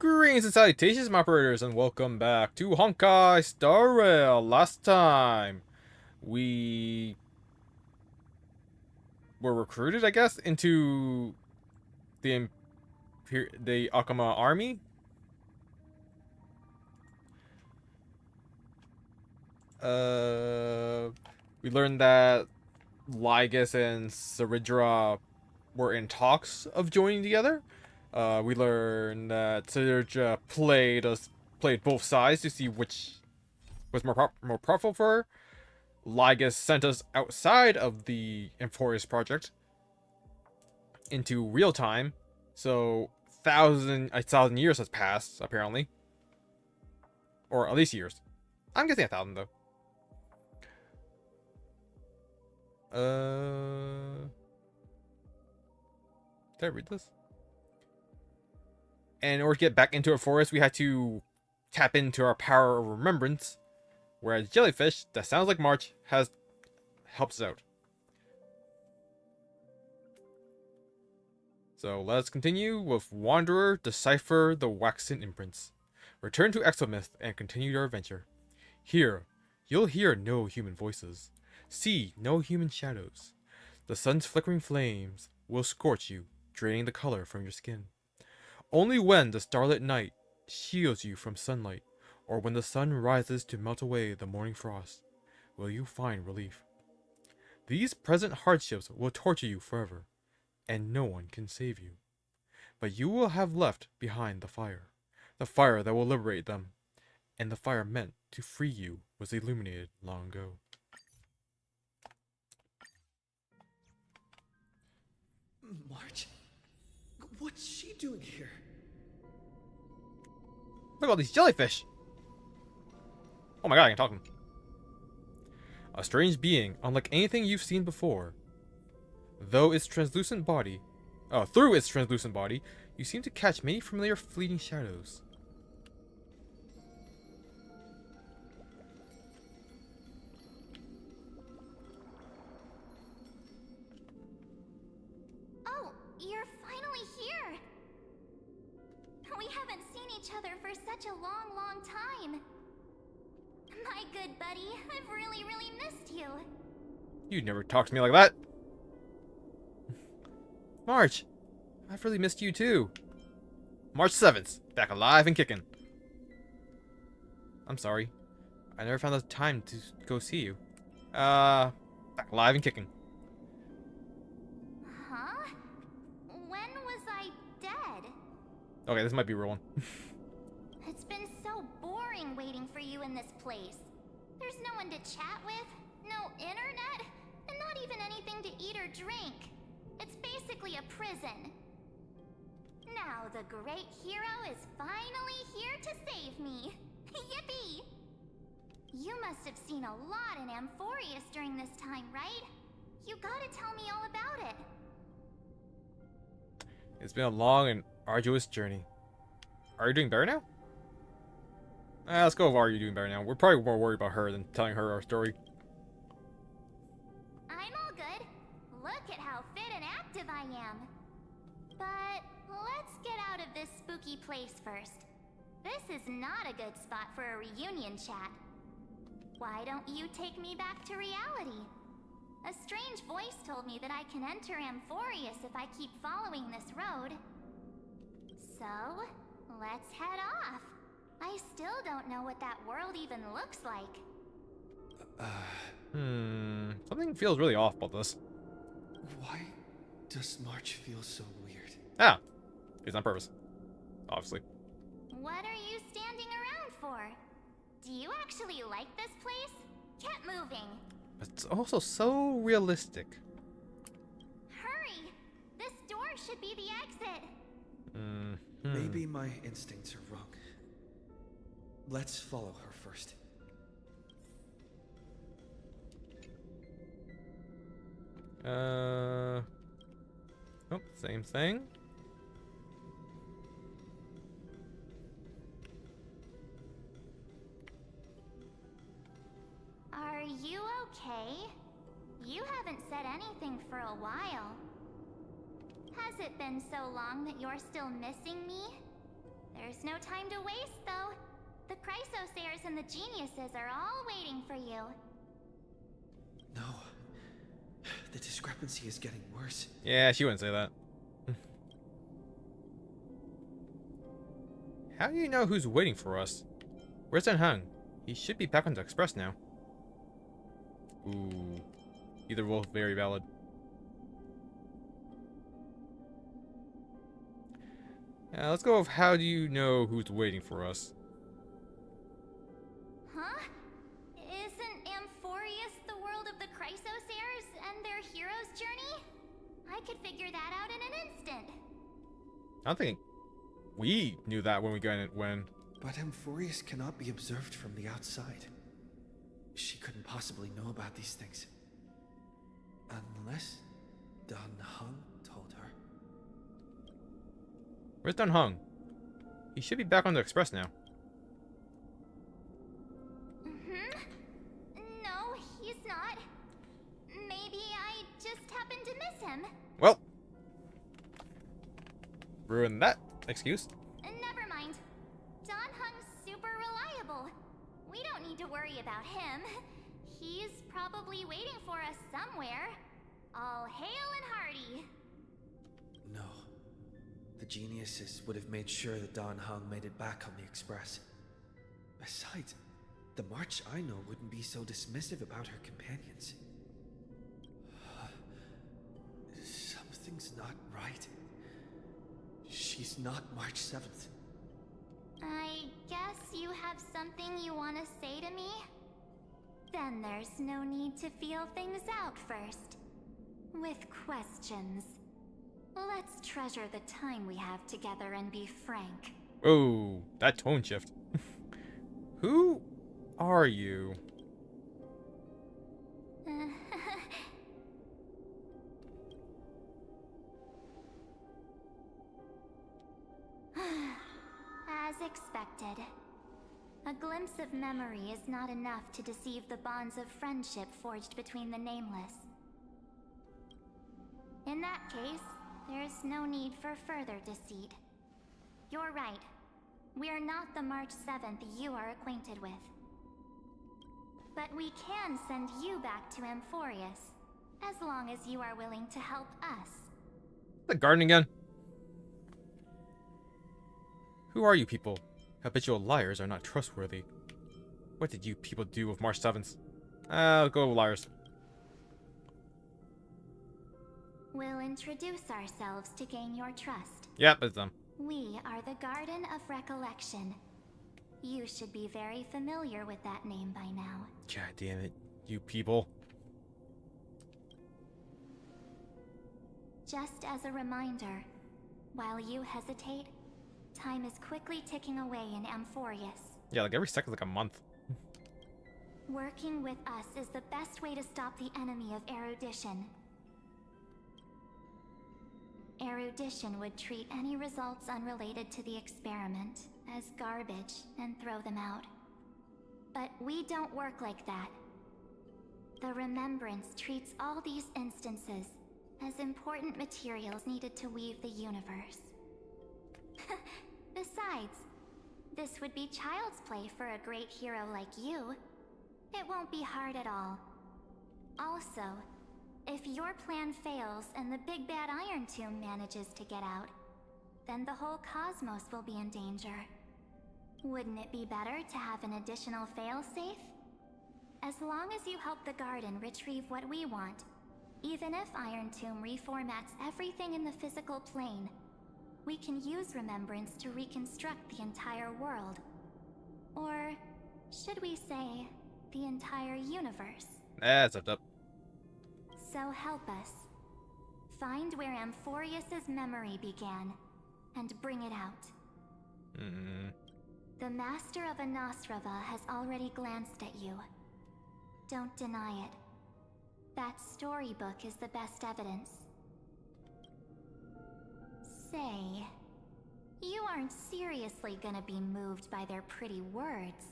Greetings and salutations, my operators, and welcome back to Honkai Star Rail. Last time, we were recruited, I guess, into the Akama army. We learned that Lygus and Saridra were in talks of joining together. We learned that Saridra played both sides to see which was more profitable for her. Lygus sent us outside of the Emphorius project into real time, so a thousand years has passed apparently, or at least years. I'm guessing 1,000 though. Did I read this? And in order to get back into a forest, we had to tap into our power of remembrance. Whereas Jellyfish, that sounds like March, helps us out. So let's continue with Wanderer, decipher the waxen imprints. Return to Exomyth and continue your adventure. Here, you'll hear no human voices. See no human shadows. The sun's flickering flames will scorch you, draining the color from your skin. Only when the starlit night shields you from sunlight, or when the sun rises to melt away the morning frost, will you find relief. These present hardships will torture you forever, and no one can save you. But you will have left behind the fire that will liberate them, and the fire meant to free you was illuminated long ago. March? What's she doing here? Look at all these jellyfish! Oh my god, I can talk to them. A strange being, unlike anything you've seen before. Through its translucent body, you seem to catch many familiar fleeting shadows. Oh, you're finally here! We haven't seen each other for such a long, long time. My good buddy, I've really, really missed you. You'd never talk to me like that. March, I've really missed you too. March 7th, back alive and kicking. I'm sorry. I never found the time to go see you. Back alive and kicking. Huh? When was I dead? Okay, this might be a real one. It's been so boring waiting for you in this place. There's no one to chat with, no internet, and not even anything to eat or drink. It's basically a prison. Now the great hero is finally here to save me. Yippee! You must have seen a lot in Amphorius during this time, right? You gotta tell me all about it. It's been a long and arduous journey. Are you doing better now? Let's go with Are You Doing Better Now. We're probably more worried about her than telling her our story. I'm all good. Look at how fit and active I am. But let's get out of this spooky place first. This is not a good spot for a reunion chat. Why don't you take me back to reality? A strange voice told me that I can enter Amphorius if I keep following this road. So, let's head off. I still don't know what that world even looks like. Something feels really off about this. Why does March feel so weird? It's on purpose. Obviously. What are you standing around for? Do you actually like this place? Get moving. It's also so realistic. Hurry! This door should be the exit. Maybe my instincts are wrong. Let's follow her first. Oh, same thing. Are you okay? You haven't said anything for a while. Has it been so long that you're still missing me? There's no time to waste, though. The Chrysosayers and the Geniuses are all waiting for you. No. The discrepancy is getting worse. Yeah, she wouldn't say that. How do you know who's waiting for us? Where's Hung? He should be back on the express now. Ooh. Either both very valid. Let's go with how do you know who's waiting for us? Huh? Isn't Amphorius the world of the Chrysosayers and their hero's journey? I could figure that out in an instant. I don't think we knew that when we got it when. But Amphorius cannot be observed from the outside. She couldn't possibly know about these things. Unless Hung told her. Where's Hung? He should be back on the express now. No, he's not. Maybe I just happened to miss him. Well, ruin that excuse. Never mind. Hung's super reliable. We don't need to worry about him. He's probably waiting for us somewhere. All hail and hearty. No. The Geniuses would have made sure that Hung made it back on the express. Besides, the March I know wouldn't be so dismissive about her companions. Something's not right. She's not March 7th. I guess you have something you want to say to me? Then there's no need to feel things out first. With questions. Let's treasure the time we have together and be frank. Oh, that tone shift. Who are you? As expected. A glimpse of memory is not enough to deceive the bonds of friendship forged between the nameless. In that case, there's no need for further deceit. You're right. We're not the March 7th you are acquainted with. But we can send you back to Amphorius, as long as you are willing to help us. The garden again? Who are you people? Habitual liars are not trustworthy. What did you people do with March 7th? I'll go with liars. We'll introduce ourselves to gain your trust. Yep, it's them. We are the Garden of Recollection. You should be very familiar with that name by now. God damn it, you people. Just as a reminder, while you hesitate, time is quickly ticking away in Amphorius. Yeah, like every second's like a month. Working with us is the best way to stop the enemy of erudition. Erudition would treat any results unrelated to the experiment as garbage and throw them out. But we don't work like that. The Remembrance treats all these instances as important materials needed to weave the universe. Besides, this would be child's play for a great hero like you. It won't be hard at all. Also, if your plan fails and the big bad Iron Tomb manages to get out, then the whole cosmos will be in danger. Wouldn't it be better to have an additional failsafe? As long as you help the Garden retrieve what we want, even if Iron Tomb reformats everything in the physical plane, we can use Remembrance to reconstruct the entire world. Or, should we say, the entire universe. That's up. So help us. Find where Amphorius's memory began, and bring it out. The Master of Anosrava has already glanced at you. Don't deny it. That storybook is the best evidence. Say, you aren't seriously gonna be moved by their pretty words,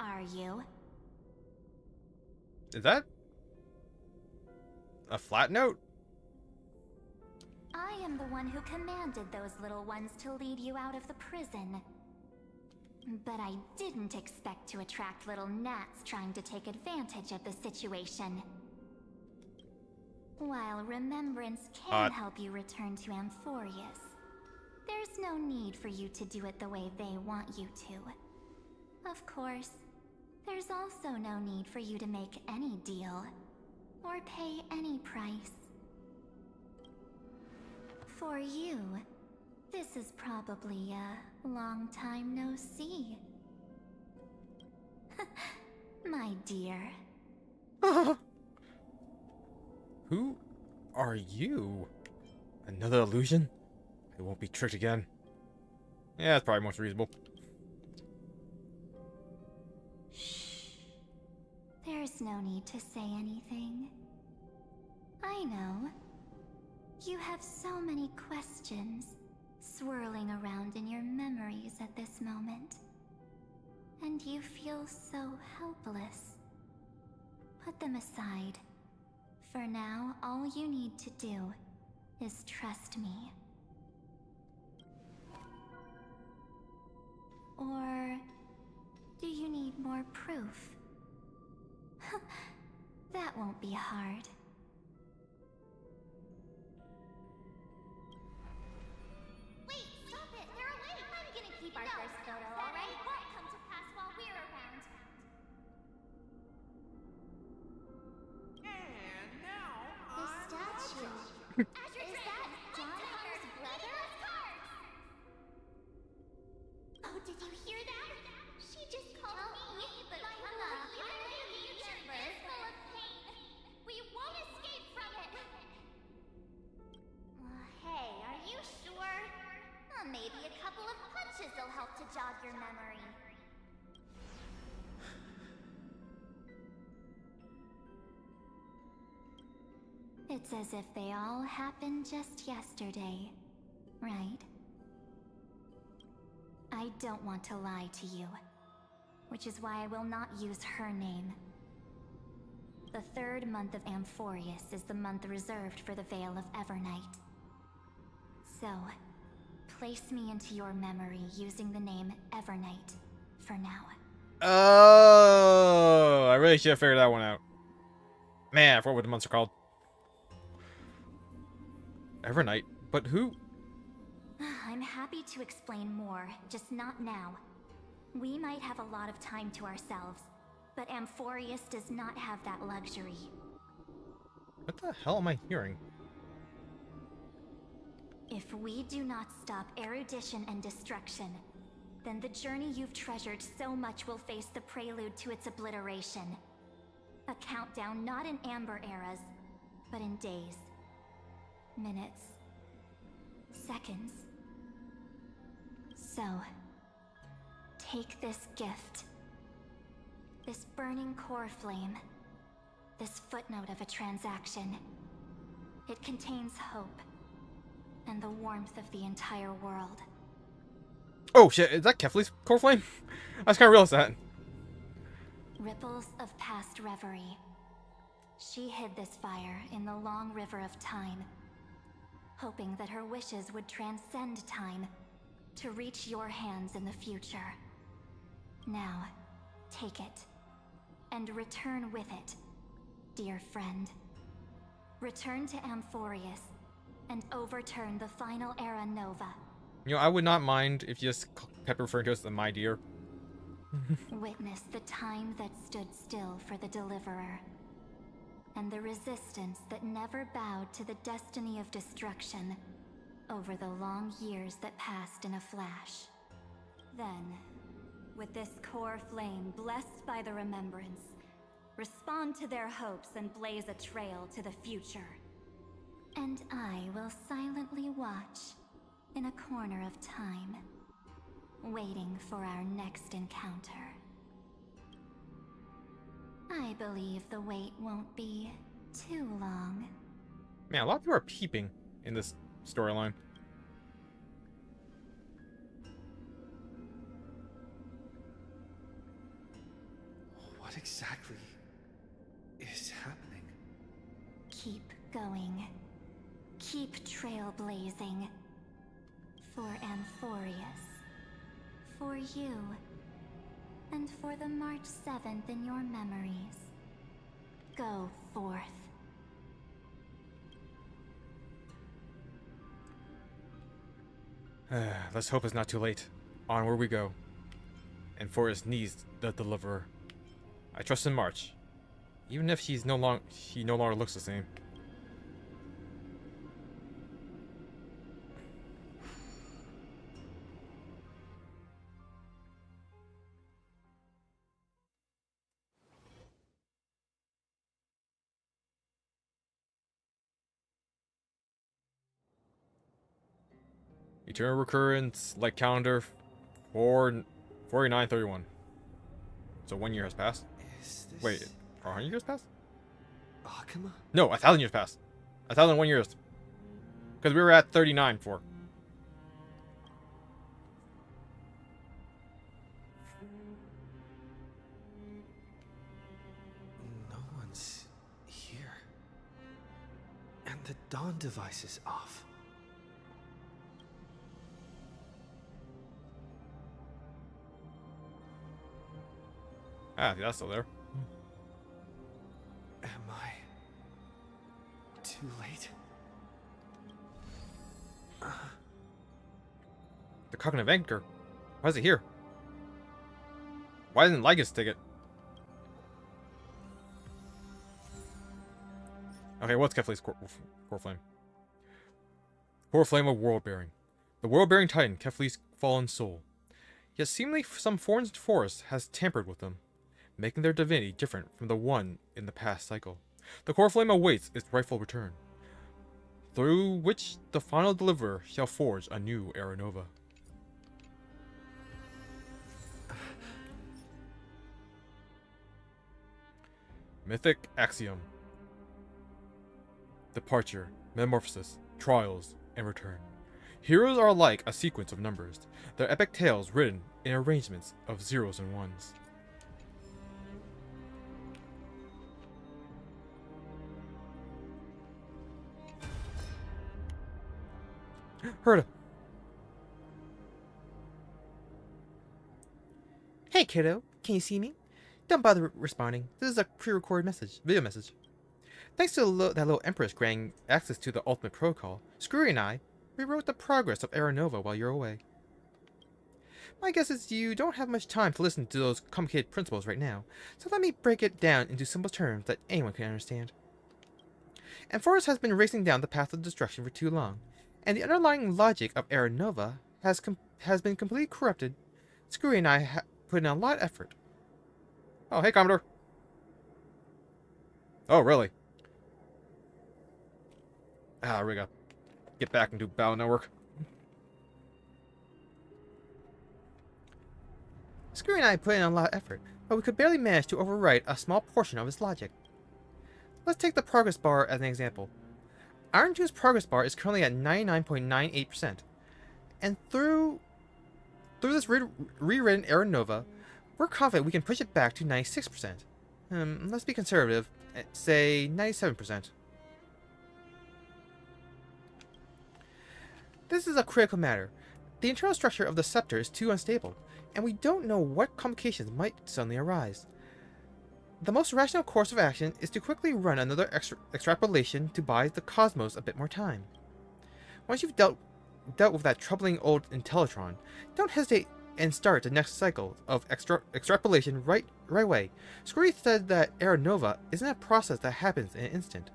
are you? Is that a flat note? I am the one who commanded those little ones to lead you out of the prison. But I didn't expect to attract little gnats trying to take advantage of the situation. While remembrance can help you return to Amphorius, there's no need for you to do it the way they want you to. Of course, there's also no need for you to make any deal, or pay any price. For you, this is probably a long time no see. My dear. Who are you? Another illusion? I won't be tricked again. Yeah, that's probably most reasonable. Shh. There's no need to say anything. I know. You have so many questions swirling around in your memories at this moment. And you feel so helpless. Put them aside. For now, all you need to do is trust me. Or do you need more proof? That won't be hard. Wait, stop it! They're away! I'm gonna keep our first photo, alright? It won't come to pass while we're around. And now, The statue. Is that John Hunter's brother? Oh, did you hear that? She just called me, but my VTuber is full of pain. We won't escape from it. Hey, are you sure? Maybe a couple of punches will help to jog your memory. It's as if they all happened just yesterday, right? I don't want to lie to you, which is why I will not use her name. The third month of Amphorius is the month reserved for the Veil of Evernight. So, place me into your memory using the name Evernight for now. Oh, I really should have figured that one out. Man, I forgot what the months are called. Evernight? But who? I'm happy to explain more, just not now. We might have a lot of time to ourselves, but Amphorius does not have that luxury. What the hell am I hearing? If we do not stop erudition and destruction, then the journey you've treasured so much will face the prelude to its obliteration. A countdown not in amber eras, but in days, minutes, seconds. So, take this gift. This burning core flame. This footnote of a transaction. It contains hope. And the warmth of the entire world. Oh shit, is that Kefli's core flame? I just kind of realized that. Ripples of past reverie. She hid this fire in the long river of time, hoping that her wishes would transcend time to reach your hands in the future. Now, take it, and return with it, dear friend. Return to Amphorius, and overturn the final era Nova. You know, I would not mind if you just kept referring to us as my dear. Witness the time that stood still for the Deliverer, and the resistance that never bowed to the destiny of destruction over the long years that passed in a flash. Then, with this core flame blessed by the remembrance, respond to their hopes and blaze a trail to the future. And I will silently watch in a corner of time, waiting for our next encounter. I believe the wait won't be too long. Man, a lot of people are peeping in this storyline. What exactly is happening? Keep going. Keep trailblazing. For Amphorius. For you. and for the March 7th in your memories. Go forth. Let's hope it's not too late. Onward we go. And Forrest needs the deliverer. I trust in March, even if he no longer looks the same. Eternal recurrence, like calendar, 4931. So 1 year has passed. Is this Wait, 100 years passed? Akuma? No, 1,000 years passed. 1,001 years. Because we were at 39 for. No one's here. And the dawn device is off. Ah, that's still there. Am I too late? The cognitive anchor. Why is it here? Why didn't Lygus take it? Okay, what's Kefli's core flame? Core flame of world bearing. The world bearing titan, Kefli's fallen soul. Yet seemingly some foreign force has tampered with them, making their divinity different from the one in the past cycle. The core flame awaits its rightful return, through which the final deliverer shall forge a new Era Nova. Mythic Axiom. Departure, metamorphosis, trials, and return. Heroes are like a sequence of numbers, their epic tales written in arrangements of zeros and ones. Heard. Hey kiddo, can you see me? Don't bother responding. This is a pre-recorded video message. Thanks to that little Empress granting access to the ultimate protocol, Screwy and I rewrote the progress of Era Nova while you're away. My guess is you don't have much time to listen to those complicated principles right now, so let me break it down into simple terms that anyone can understand. Forrest has been racing down the path of destruction for too long, and the underlying logic of Era Nova has been completely corrupted. Screwy and I put in a lot of effort. Oh, hey, Commodore. Oh, really? Ah, we gotta get back into Battle Network. Screwy and I put in a lot of effort, but we could barely manage to overwrite a small portion of its logic. Let's take the progress bar as an example. Iron 2's progress bar is currently at 99.98%, and through this rewritten Era Nova, we're confident we can push it back to 96%. Let's be conservative, say 97%. This is a critical matter. The internal structure of the scepter is too unstable, and we don't know what complications might suddenly arise. The most rational course of action is to quickly run another extrapolation to buy the cosmos a bit more time. Once you've dealt with that troubling old Intellitron, don't hesitate and start the next cycle of extrapolation right away. Screwy said that Era Nova isn't a process that happens in an instant,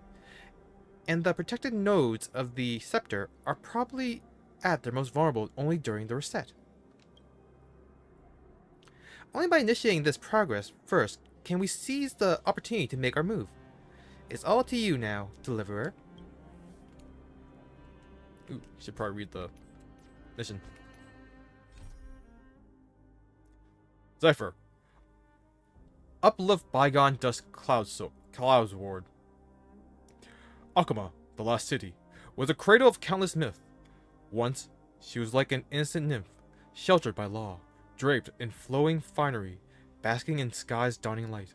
and the protected nodes of the scepter are probably at their most vulnerable only during the reset. Only by initiating this progress first can we seize the opportunity to make our move. It's all up to you now, Deliverer. Ooh, should probably read the mission. Zephyr. Uplift bygone dust clouds ward. Akuma, the lost city, was a cradle of countless myth. Once, she was like an innocent nymph, sheltered by law, draped in flowing finery, basking in sky's dawning light.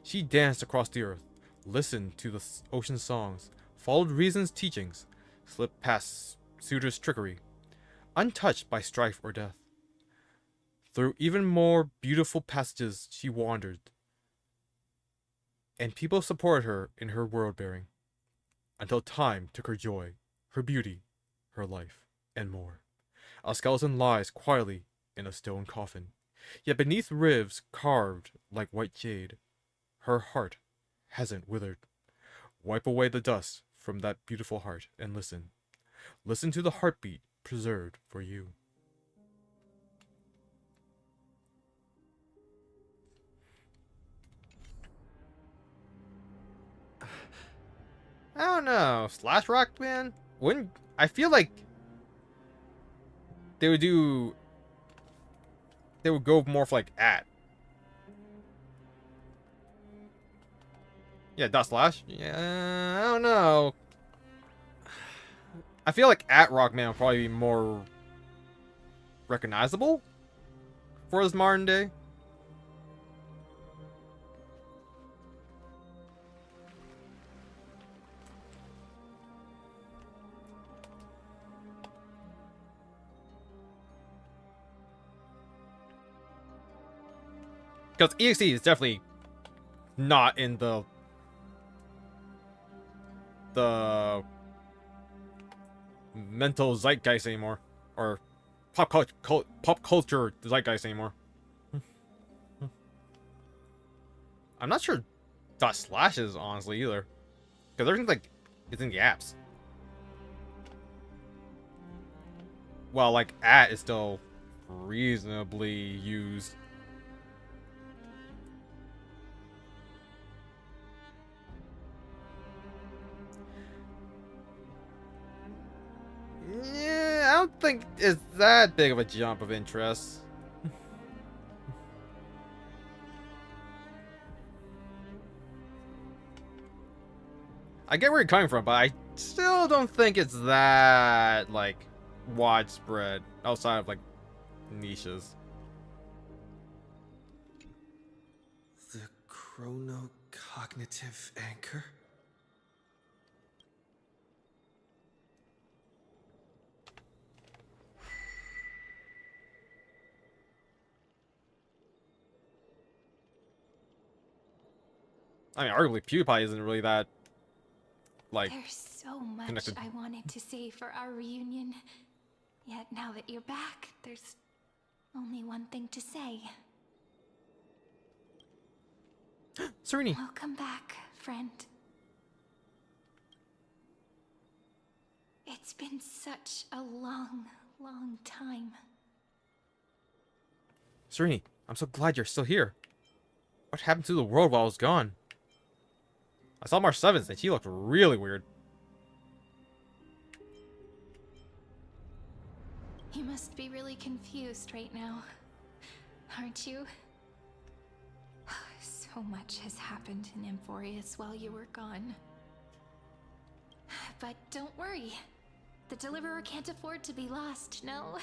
She danced across the earth, listened to the ocean's songs, followed reason's teachings, slipped past suitors' trickery, untouched by strife or death. Through even more beautiful passages she wandered, and people supported her in her world-bearing, until time took her joy, her beauty, her life, and more. A skeleton lies quietly in a stone coffin, yet beneath ribs carved like white jade, her heart hasn't withered. Wipe away the dust from that beautiful heart and listen. Listen to the heartbeat preserved for you. I don't know. Slash Rock, man? Wouldn't. I feel like they would do. They would go more for like at. Yeah, dot slash? Yeah, I don't know. I feel like at Rockman would probably be more recognizable for this modern day. Because EXE is definitely not in the mental zeitgeist anymore, or pop culture zeitgeist anymore. I'm not sure dot slash is honestly either, because everything's like it's in the apps. Well, like at is still reasonably used. Yeah, I don't think it's that big of a jump of interest. I get where you're coming from, but I still don't think it's that, like, widespread outside of, like, niches. The chronocognitive anchor? I mean, arguably PewDiePie isn't really that, like, There's so much connected. I wanted to say for our reunion. Yet now that you're back, there's only one thing to say. Serene. Welcome back, friend. It's been such a long, long time. Serene, I'm so glad you're still here. What happened to the world while I was gone? I saw March 7th and she looked really weird. You must be really confused right now, aren't you? So much has happened in Emphorius while you were gone. But don't worry. The Deliverer can't afford to be lost, no?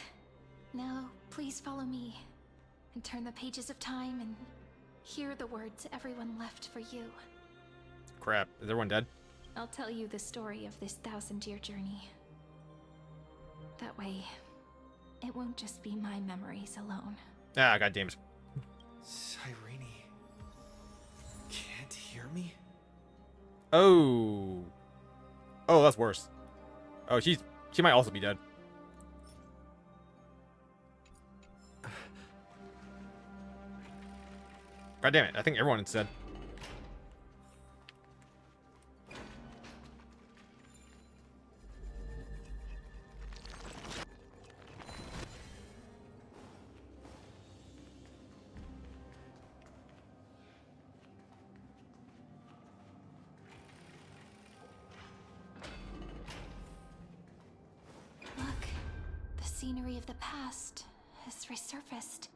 No, please follow me and turn the pages of time and hear the words everyone left for you. Crap, is everyone dead? I'll tell you the story of this 1000-year journey. That way, it won't just be my memories alone. Ah, goddammit. Cyrene can't hear me? Oh. Oh, that's worse. Oh, she might also be dead. God damn it, I think everyone is dead. Look, the scenery of the past has resurfaced.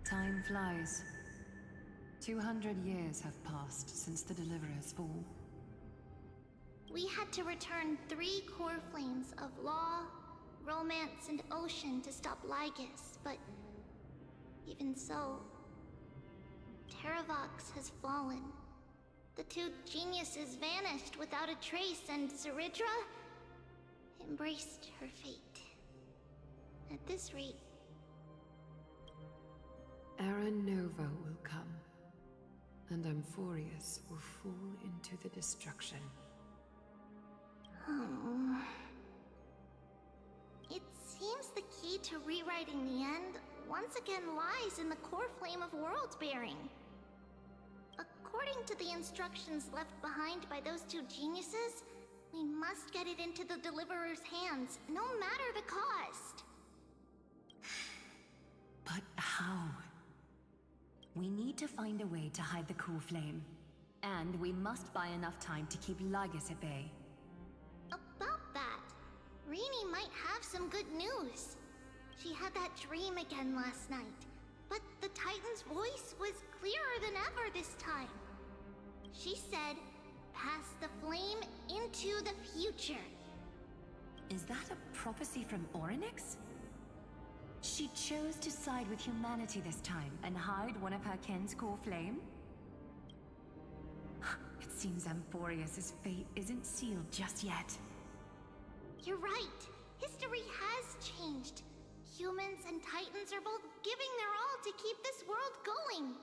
Time flies. 200 years have passed since the Deliverer's fall. We had to return 3 core flames of law, romance, and ocean to stop Lygus, but even so, Terravox has fallen. The two geniuses vanished without a trace, and Zeridra embraced her fate. At this rate... Era Nova will come, and Amphorius will fall into the destruction. Oh. It seems the key to rewriting the end once again lies in the core flame of world-bearing. According to the instructions left behind by those two geniuses, we must get it into the Deliverer's hands, no matter the cost. But how? We need to find a way to hide the cool flame. And we must buy enough time to keep Lygus at bay. About that, Rini might have some good news. She had that dream again last night, but the Titan's voice was clearer than ever this time. She said, "Pass the flame into the future." Is that a prophecy from Orynyx? She chose to side with humanity this time and hide one of her kin's core flame? It seems Amphorius' fate isn't sealed just yet. You're right. History has changed. Humans and Titans are both giving their all to keep this world going.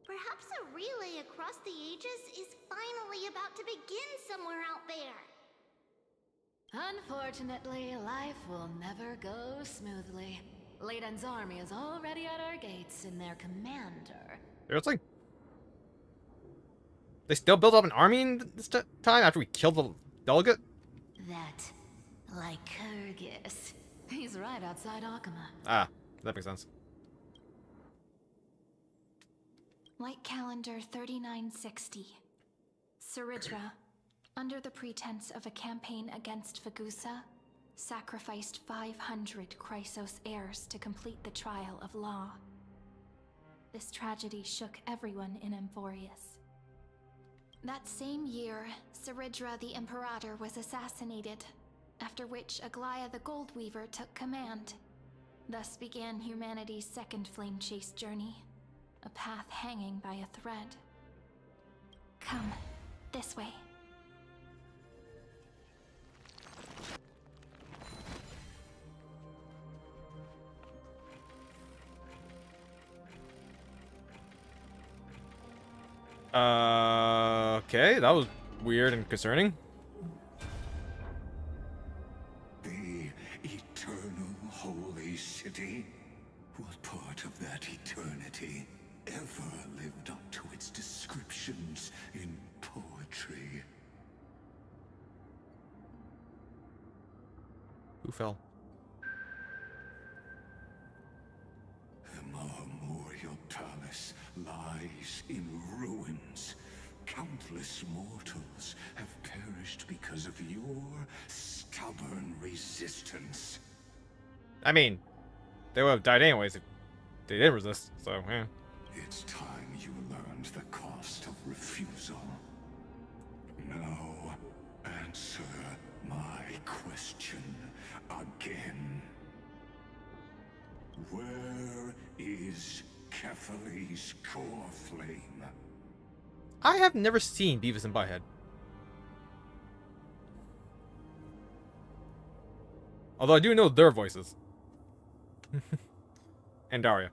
Perhaps a relay across the ages is finally about to begin somewhere out there. Unfortunately, life will never go smoothly. Leiden's army is already at our gates, and their commander... It's like they still built up an army in this time after we killed the delegate. That Lycurgus. He's right outside Akama. Ah, that makes sense. Light calendar 3960. Zeridra, under the pretense of a campaign against Fagusa, sacrificed 500 Chrysos heirs to complete the trial of law. This tragedy shook everyone in Amphorius. That same year, Zeridra the Imperator was assassinated, after which Aglaya the Goldweaver took command. Thus began humanity's second flame chase journey, a path hanging by a thread. Come, this way. Okay, that was weird and concerning. The eternal holy city? What part of that eternity ever lived up to its descriptions in poetry? Who fell? The Marmorial Palace lies in ruins. Countless mortals have perished because of your stubborn resistance. I mean, they would have died anyways if they didn't resist, so yeah. It's time you learned the cost of refusal. Now, answer my question again. Where is Kefali's core flame? I have never seen Beavis and Butthead. Although I do know their voices. And Daria.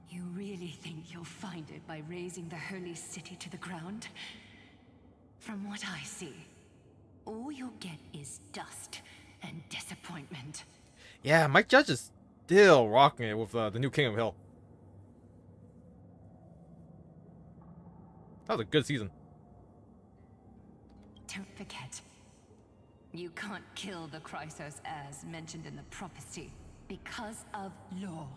You really think you'll find it by razing the holy city to the ground? From what I see, all you'll get is dust and disappointment. Yeah, Mike Judge is still rocking it with the new King of Hill. That was a good season. Don't forget, you can't kill the Chrysos as mentioned in the prophecy because of law.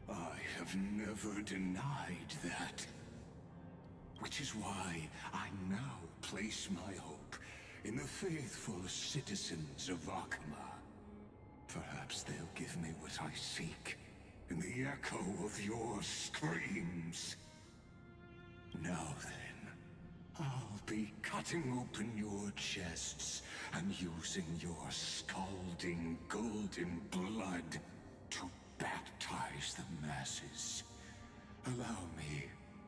I have never denied that. Which is why I now place my hope in the faithful citizens of Akama. Perhaps they'll give me what I seek in the echo of your screams. Now then, I'll be cutting open your chests and using your scalding golden blood to baptize the masses. Allow me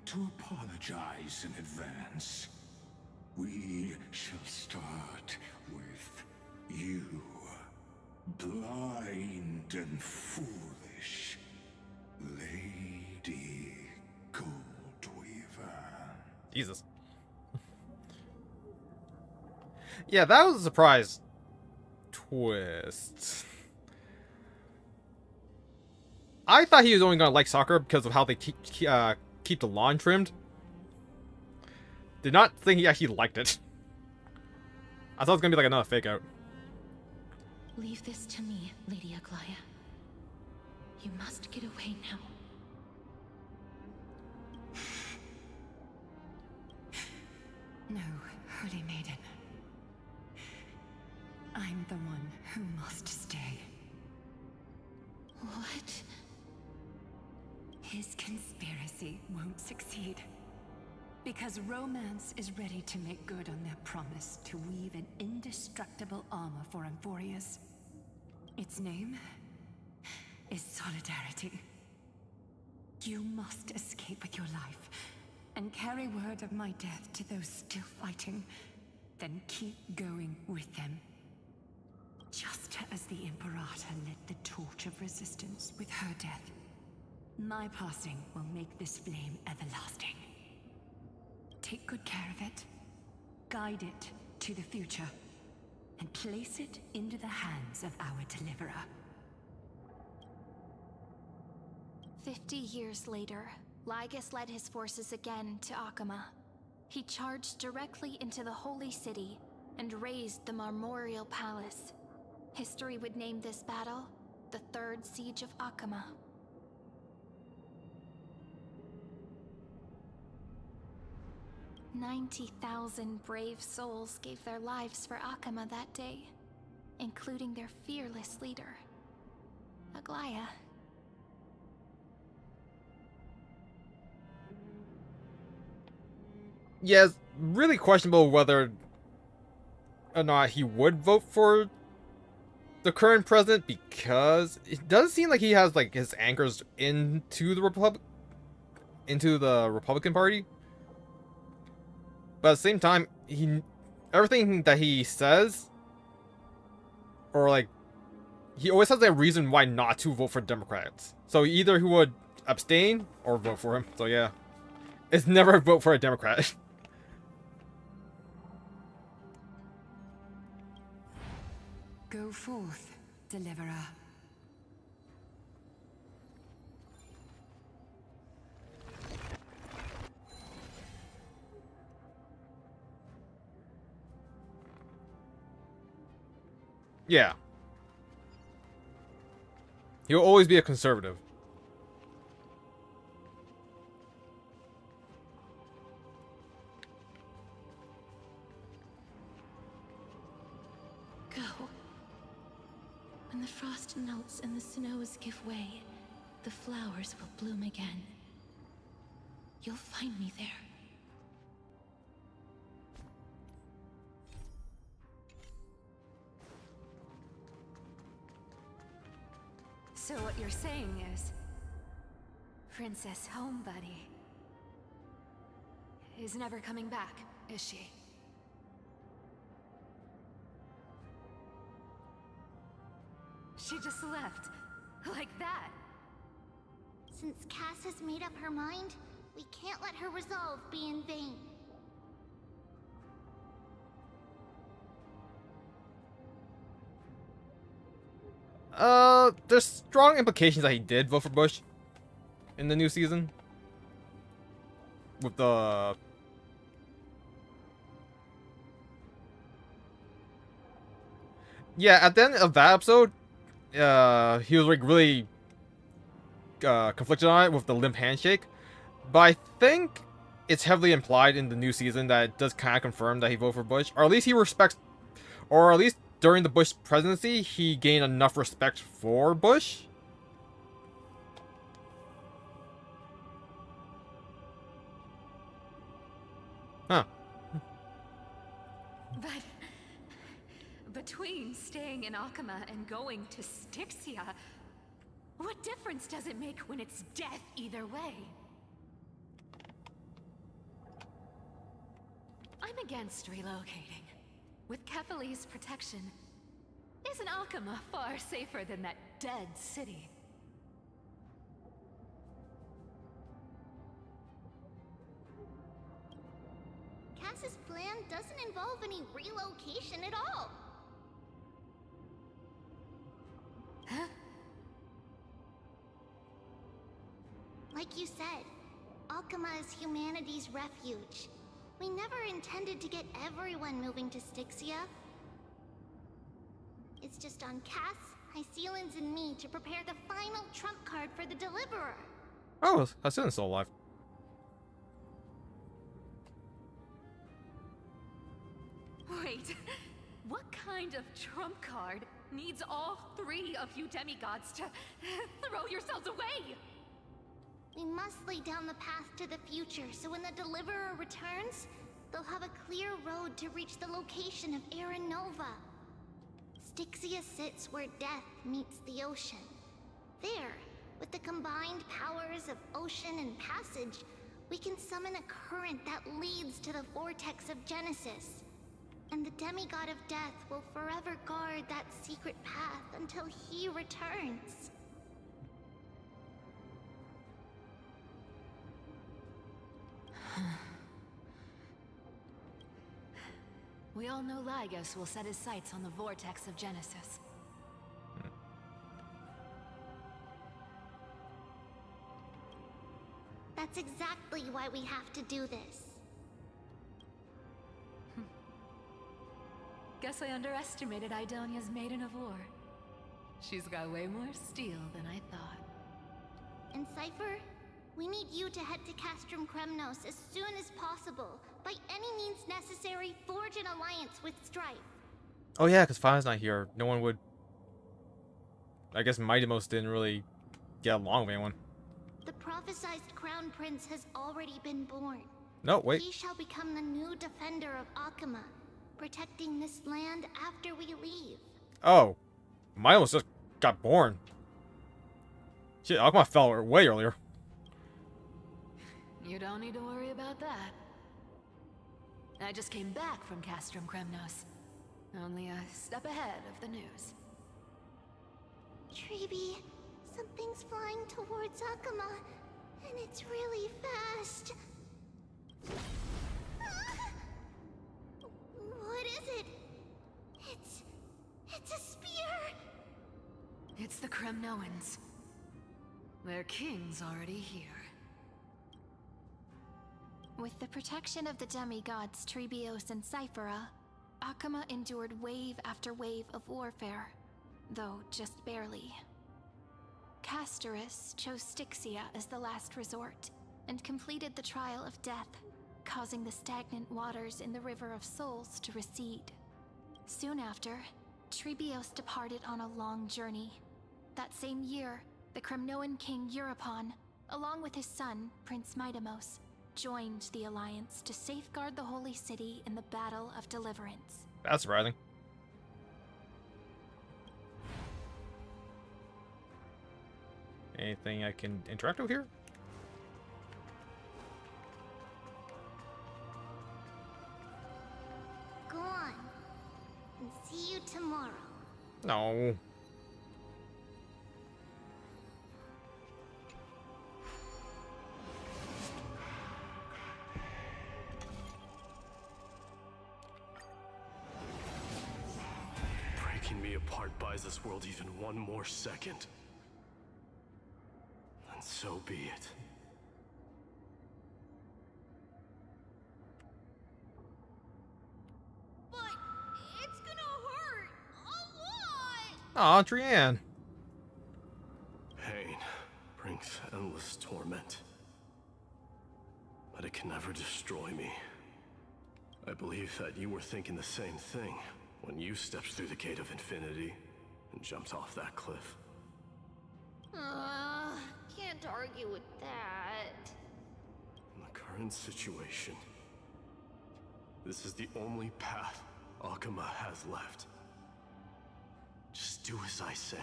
to apologize in advance. We shall start with you, blind and foolish Lady Goldweaver. Jesus. Yeah, that was a surprise twist. I thought he was only gonna like soccer because of how they keep the lawn trimmed. Did not think he actually liked it. I thought it was gonna be like another fake out. Leave this to me, Lady Aglaya. You must get away now. No, Holy Maiden. I'm the one who must stay. What? His conspiracy won't succeed. Because romance is ready to make good on their promise to weave an indestructible armor for Amphorius. Its name is Solidarity. You must escape with your life and carry word of my death to those still fighting, then keep going with them. Just as the Imperator lit the torch of resistance with her death, my passing will make this flame everlasting. Take good care of it, guide it to the future, and place it into the hands of our deliverer. 50 years later, Lygus led his forces again to Akama. He charged directly into the Holy City and razed the Marmorial Palace. History would name this battle the Third Siege of Akama. "90,000 brave souls gave their lives for Akama that day, including their fearless leader, Aglaya. Yeah, it's really questionable whether or not he would vote for the current president, because it does seem like he has like his anchors into the Republican Party. But at the same time, everything that he says, or like, he always has a reason why not to vote for Democrats. So either he would abstain or vote for him. So yeah, it's never a vote for a Democrat. Go forth, deliverer. Yeah. He'll always be a conservative. Go. When the frost melts and the snows give way, the flowers will bloom again. You'll find me there. So what you're saying is, Princess Homebuddy is never coming back, is she? She just left, like that. Since Cass has made up her mind, we can't let her resolve be in vain. There's strong implications that he did vote for Bush in the new season. With the... Yeah, at the end of that episode, he was like really conflicted on it with the limp handshake. But I think it's heavily implied in the new season that it does kind of confirm that he voted for Bush. Or at least he respects... Or at least during the Bush presidency, he gained enough respect for Bush. Huh. But between staying in Akama and going to Styxia, What difference does it make when it's death either way? I'm against relocating. With Kefali's protection, isn't Akama far safer than that dead city? Cass's plan doesn't involve any relocation at all. Huh? Like you said, Akama is humanity's refuge. We never intended to get everyone moving to Styxia. It's just on Cass, Hycelan's, and me to prepare the final trump card for the Deliverer. Oh, Hassan's still alive. Wait, what kind of trump card needs all three of you demigods to throw yourselves away? We must lay down the path to the future, so when the Deliverer returns, they'll have a clear road to reach the location of Eren Nova. Styxia sits where death meets the ocean. There, with the combined powers of ocean and passage, we can summon a current that leads to the vortex of Genesis. And the demigod of death will forever guard that secret path until he returns. We all know Lygos will set his sights on the vortex of Genesis. That's exactly why we have to do this. Guess I underestimated Idonia's Maiden of War. She's got way more steel than I thought. And Cypher, we need you to head to Castrum Kremnos as soon as possible. By any means necessary, forge an alliance with Strife. Oh yeah, because Five's not here. No one would... I guess Mightymost didn't really get along with anyone. The prophesized Crown Prince has already been born. No, wait. He shall become the new defender of Akama, protecting this land after we leave. Oh. Mightymost just got born. Shit, Akuma fell way earlier. You don't need to worry about that. I just came back from Castrum Kremnos. Only a step ahead of the news. Treeby, something's flying towards Akama, and it's really fast. What is it? It's a spear! It's the Kremnoans. Their king's already here. With the protection of the demigods Trebios and Cyphera, Akama endured wave after wave of warfare, though just barely. Castorus chose Styxia as the last resort, and completed the trial of death, causing the stagnant waters in the River of Souls to recede. Soon after, Trebios departed on a long journey. That same year, the Kremnoan king Euripon, along with his son, Prince Mightymost, joined the Alliance to safeguard the Holy City in the Battle of Deliverance. That's surprising. Anything I can interact with here? Go on, and see you tomorrow. No. Breaking me apart buys this world even one more second. And so be it. But it's gonna hurt a lot! Aw, Trianne. Pain brings endless torment. But it can never destroy me. I believe that you were thinking the same thing when you stepped through the gate of infinity and jumped off that cliff. Can't argue with that. In the current situation, this is the only path Akama has left. Just do as I say.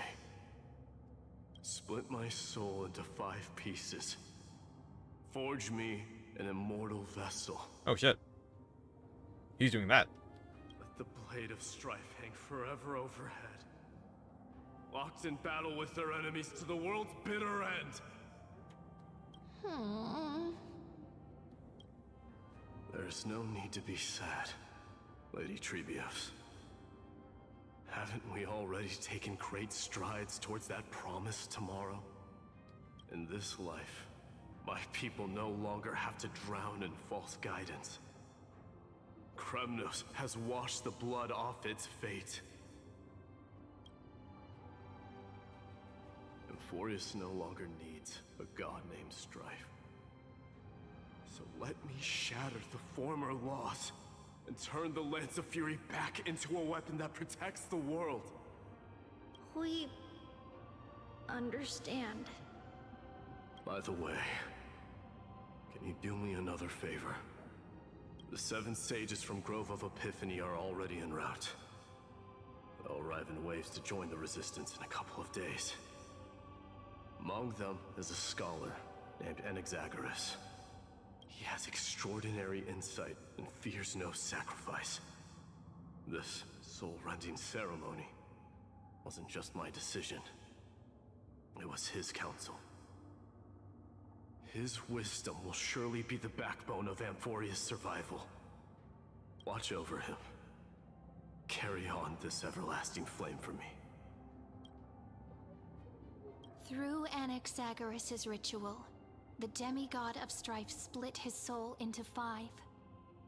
Split my soul into 5 pieces. Forge me an immortal vessel. Oh shit. He's doing that. Let the blade of strife hang forever overhead. Locked in battle with their enemies to the world's bitter end. There's no need to be sad, Lady Trebios. Haven't we already taken great strides towards that promised tomorrow? In this life, my people no longer have to drown in false guidance. Kremnos has washed the blood off its fate. Amphorius no longer needs a god named Strife. So let me shatter the former laws and turn the Lance of Fury back into a weapon that protects the world. We understand. By the way, can you do me another favor? The 7 sages from Grove of Epiphany are already en route. They'll arrive in waves to join the resistance in a couple of days. Among them is a scholar named Anaxagoras. He has extraordinary insight and fears no sacrifice. This soul-rending ceremony wasn't just my decision. It was his counsel. His wisdom will surely be the backbone of Amphoria's survival. Watch over him. Carry on this everlasting flame for me. Through Anaxagoras' ritual, the demigod of strife split his soul into 5.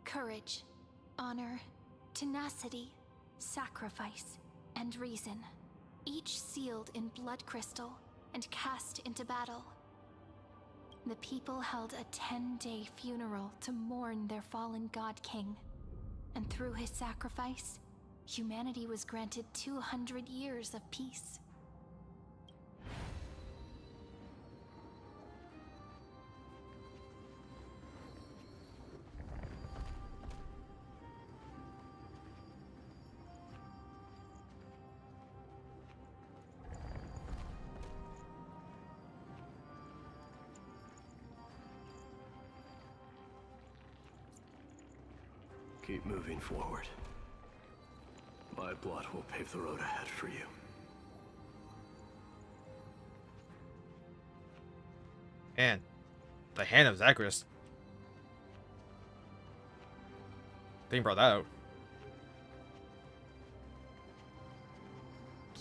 Courage, honor, tenacity, sacrifice, and reason. Each sealed in blood crystal and cast into battle. The people held a 10-day funeral to mourn their fallen god king. And through his sacrifice, humanity was granted 200 years of peace. Keep moving forward. My blood will pave the road ahead for you. And the hand of Zagreus. They brought that out.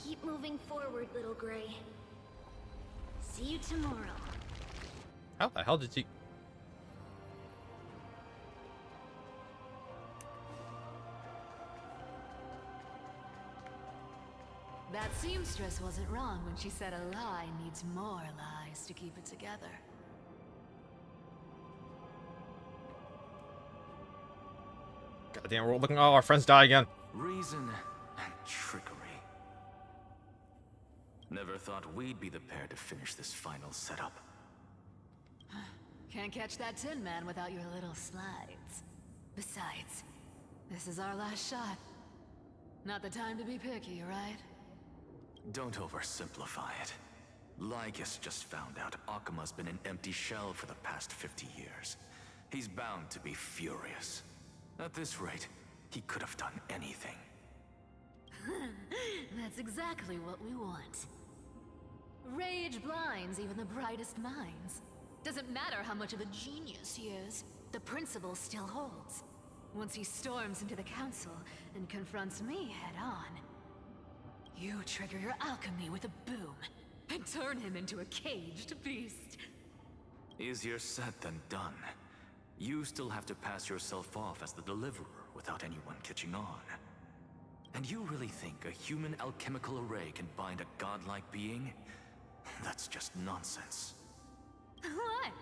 Keep moving forward, little Gray. See you tomorrow. How the hell did she... That seamstress wasn't wrong when she said a lie needs more lies to keep it together. Goddamn, we're looking at all our friends die again. Reason and trickery. Never thought we'd be the pair to finish this final setup. Can't catch that Tin Man without your little slides. Besides, this is our last shot. Not the time to be picky, right? Don't oversimplify it. Lycus just found out Akima's been an empty shell for the past 50 years. He's bound to be furious. At this rate, he could have done anything. That's exactly what we want. Rage blinds even the brightest minds. Doesn't matter how much of a genius he is, the principle still holds. Once he storms into the council and confronts me head-on, you trigger your alchemy with a boom and turn him into a caged beast. Easier said than done. You still have to pass yourself off as the deliverer without anyone catching on. And you really think a human alchemical array can bind a godlike being? That's just nonsense. What?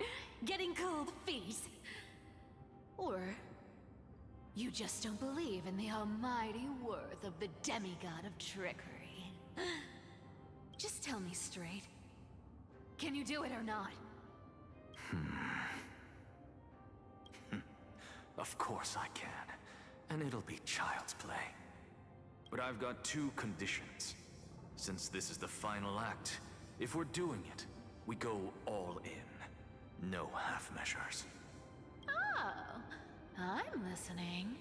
Getting cold feet? Or you just don't believe in the almighty worth of the demigod of trickery? Just tell me straight. Can you do it or not? Of course I can. And it'll be child's play. But I've got 2 conditions. Since this is the final act, If we're doing it, we go all in. No half measures. Oh, I'm listening.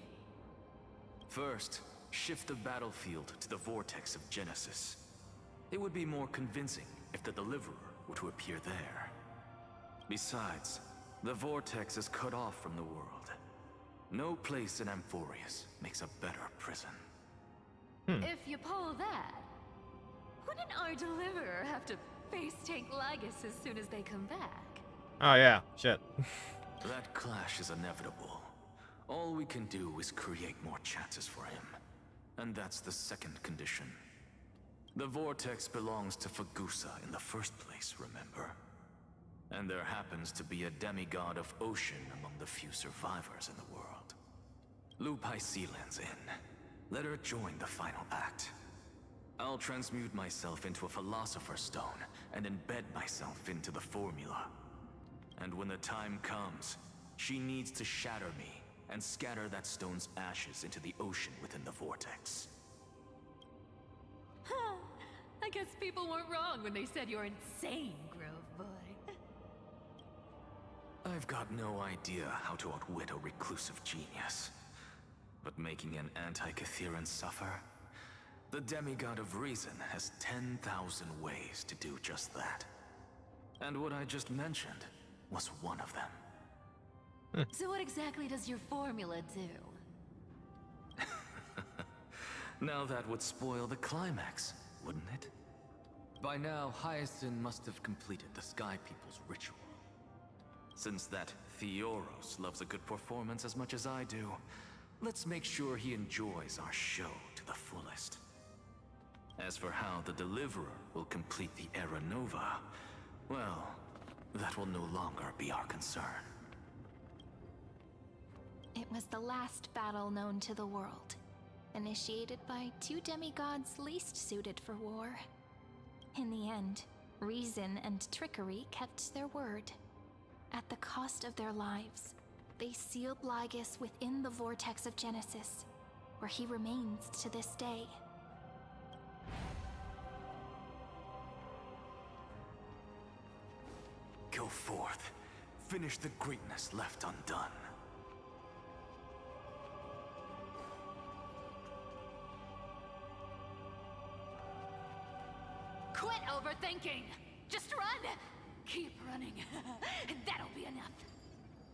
First, shift the battlefield to the vortex of Genesis. It would be more convincing if the Deliverer were to appear there. Besides, the vortex is cut off from the world. No place in Amphorius makes a better prison. If you pull that, wouldn't our Deliverer have to face tank Lagus as soon as they come back? Oh yeah, shit. That clash is inevitable. All we can do is create more chances for him. And that's the second condition. The vortex belongs to Fagusa in the first place, remember? And there happens to be a demigod of ocean among the few survivors in the world. Loop Hycelan's in. Let her join the final act. I'll transmute myself into a Philosopher's Stone and embed myself into the formula. And when the time comes, she needs to shatter me and scatter that stone's ashes into the ocean within the vortex. Huh. I guess people weren't wrong when they said you're insane, Grove Boy. I've got no idea how to outwit a reclusive genius. But making an anti-Catheran suffer? The demigod of reason has 10,000 ways to do just that. And what I just mentioned was one of them. So what exactly does your formula do? Now that would spoil the climax, wouldn't it? By now, Hyacinth must have completed the Sky People's ritual. Since that Theoros loves a good performance as much as I do, let's make sure he enjoys our show to the fullest. As for how the Deliverer will complete the Era Nova, well, that will no longer be our concern. It was the last battle known to the world, initiated by two demigods least suited for war. In the end, reason and trickery kept their word. At the cost of their lives, they sealed Lagus within the vortex of Genesis, where he remains to this day. Go forth. Finish the greatness left undone. Quit overthinking! Just run! Keep running. That'll be enough.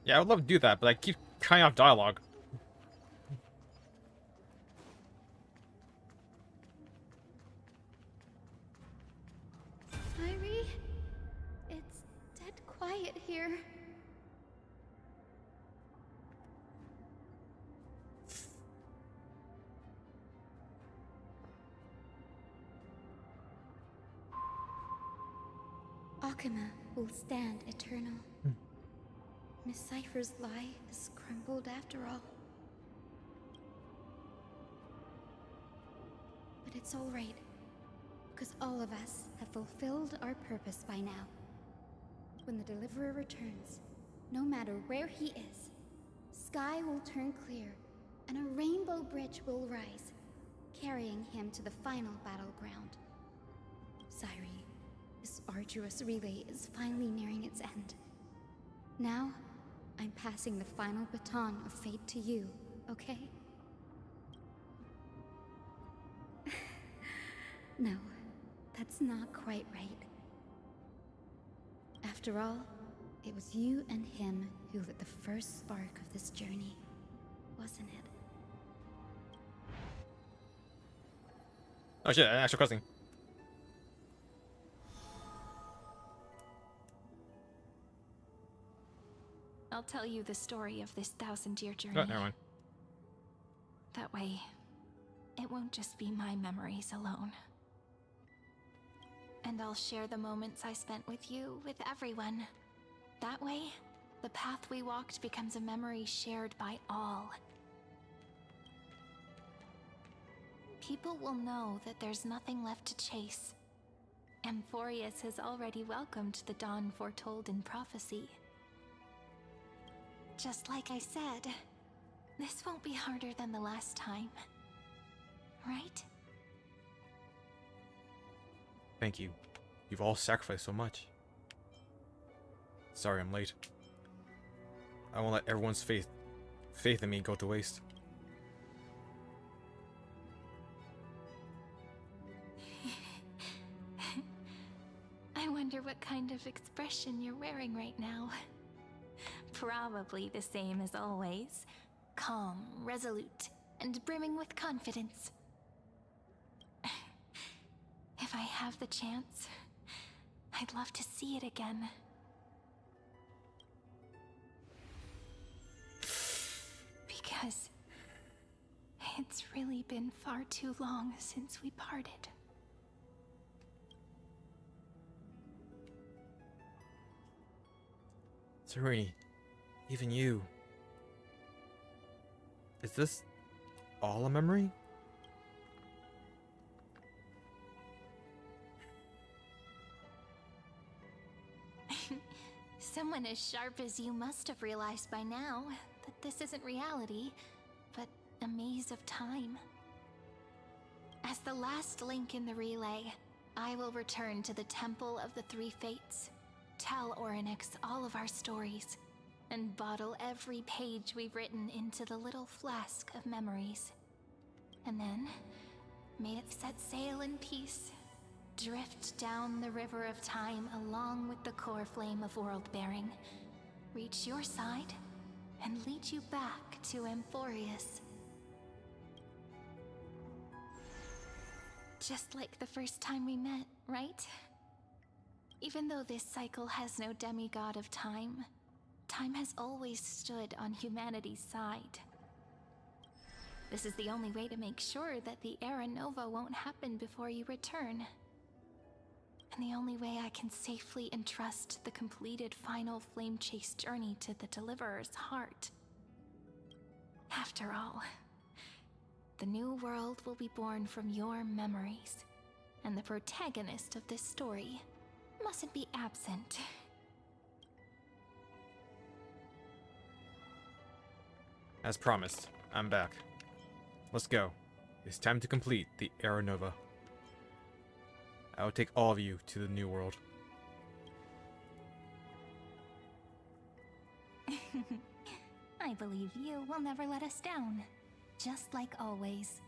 Yeah, I would love to do that, but I keep cutting off dialogue. Irie, it's dead quiet here. Akama will stand eternal. Miss Cypher's lie is crumbled after all. But it's all right, because all of us have fulfilled our purpose by now. When the Deliverer returns, no matter where he is, sky will turn clear, and a rainbow bridge will rise, carrying him to the final battleground. Cyree, this arduous relay is finally nearing its end. Now, I'm passing the final baton of fate to you, okay? No, that's not quite right. After all, it was you and him who lit the first spark of this journey, wasn't it? Oh shit, an actual cutscene. I'll tell you the story of this 1,000-year journey. Oh, never mind. That way, it won't just be my memories alone. And I'll share the moments I spent with you, with everyone. That way, the path we walked becomes a memory shared by all. People will know that there's nothing left to chase. Amphorius has already welcomed the dawn foretold in prophecy. Just like I said, this won't be harder than the last time. Right? Thank you. You've all sacrificed so much. Sorry I'm late. I won't let everyone's faith in me go to waste. I wonder what kind of expression you're wearing right now. Probably the same as always. Calm, resolute, and brimming with confidence. If I have the chance, I'd love to see it again. Because it's really been far too long since we parted. Serenity, even you. Is this all a memory? Someone as sharp as you must have realized by now that this isn't reality, but a maze of time. As the last link in the relay, I will return to the Temple of the Three Fates, tell Orynyx all of our stories, and bottle every page we've written into the little flask of memories. And then, may it set sail in peace, drift down the river of time along with the core flame of world-bearing, reach your side, and lead you back to Amphorius. Just like the first time we met, right? Even though this cycle has no demigod of time, time has always stood on humanity's side. This is the only way to make sure that the Era Nova won't happen before you return. And the only way I can safely entrust the completed final flame chase journey to the Deliverer's heart. After all, the new world will be born from your memories, and the protagonist of this story mustn't be absent. As promised, I'm back. Let's go. It's time to complete the Era Nova. I will take all of you to the new world. I believe you will never let us down, just like always.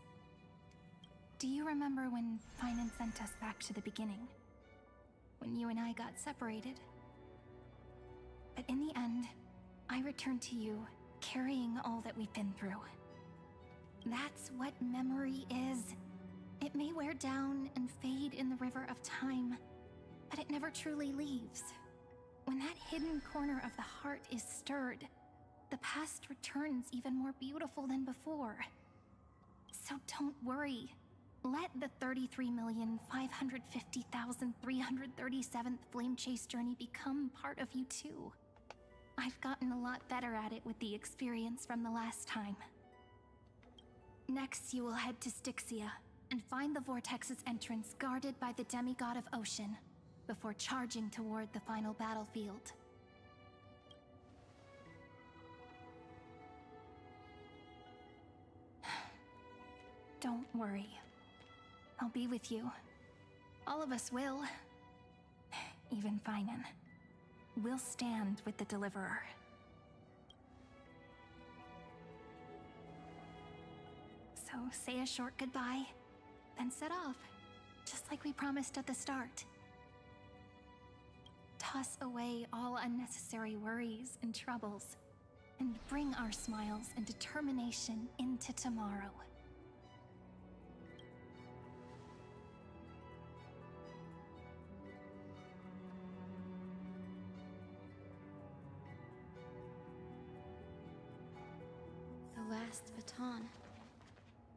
Do you remember when Finan sent us back to the beginning? When you and I got separated? But in the end, I returned to you, carrying all that we've been through. That's what memory is. It may wear down and fade in the river of time, but it never truly leaves. When that hidden corner of the heart is stirred, the past returns even more beautiful than before. So don't worry. Let the 33,550,337th Flame Chase journey become part of you too. I've gotten a lot better at it with the experience from the last time. Next, you will head to Styxia and find the Vortex's entrance guarded by the demigod of ocean, before charging toward the final battlefield. Don't worry. I'll be with you. All of us will. Even Finan. We'll stand with the Deliverer. So say a short goodbye, then set off, just like we promised at the start. Toss away all unnecessary worries and troubles, and bring our smiles and determination into tomorrow. The last baton.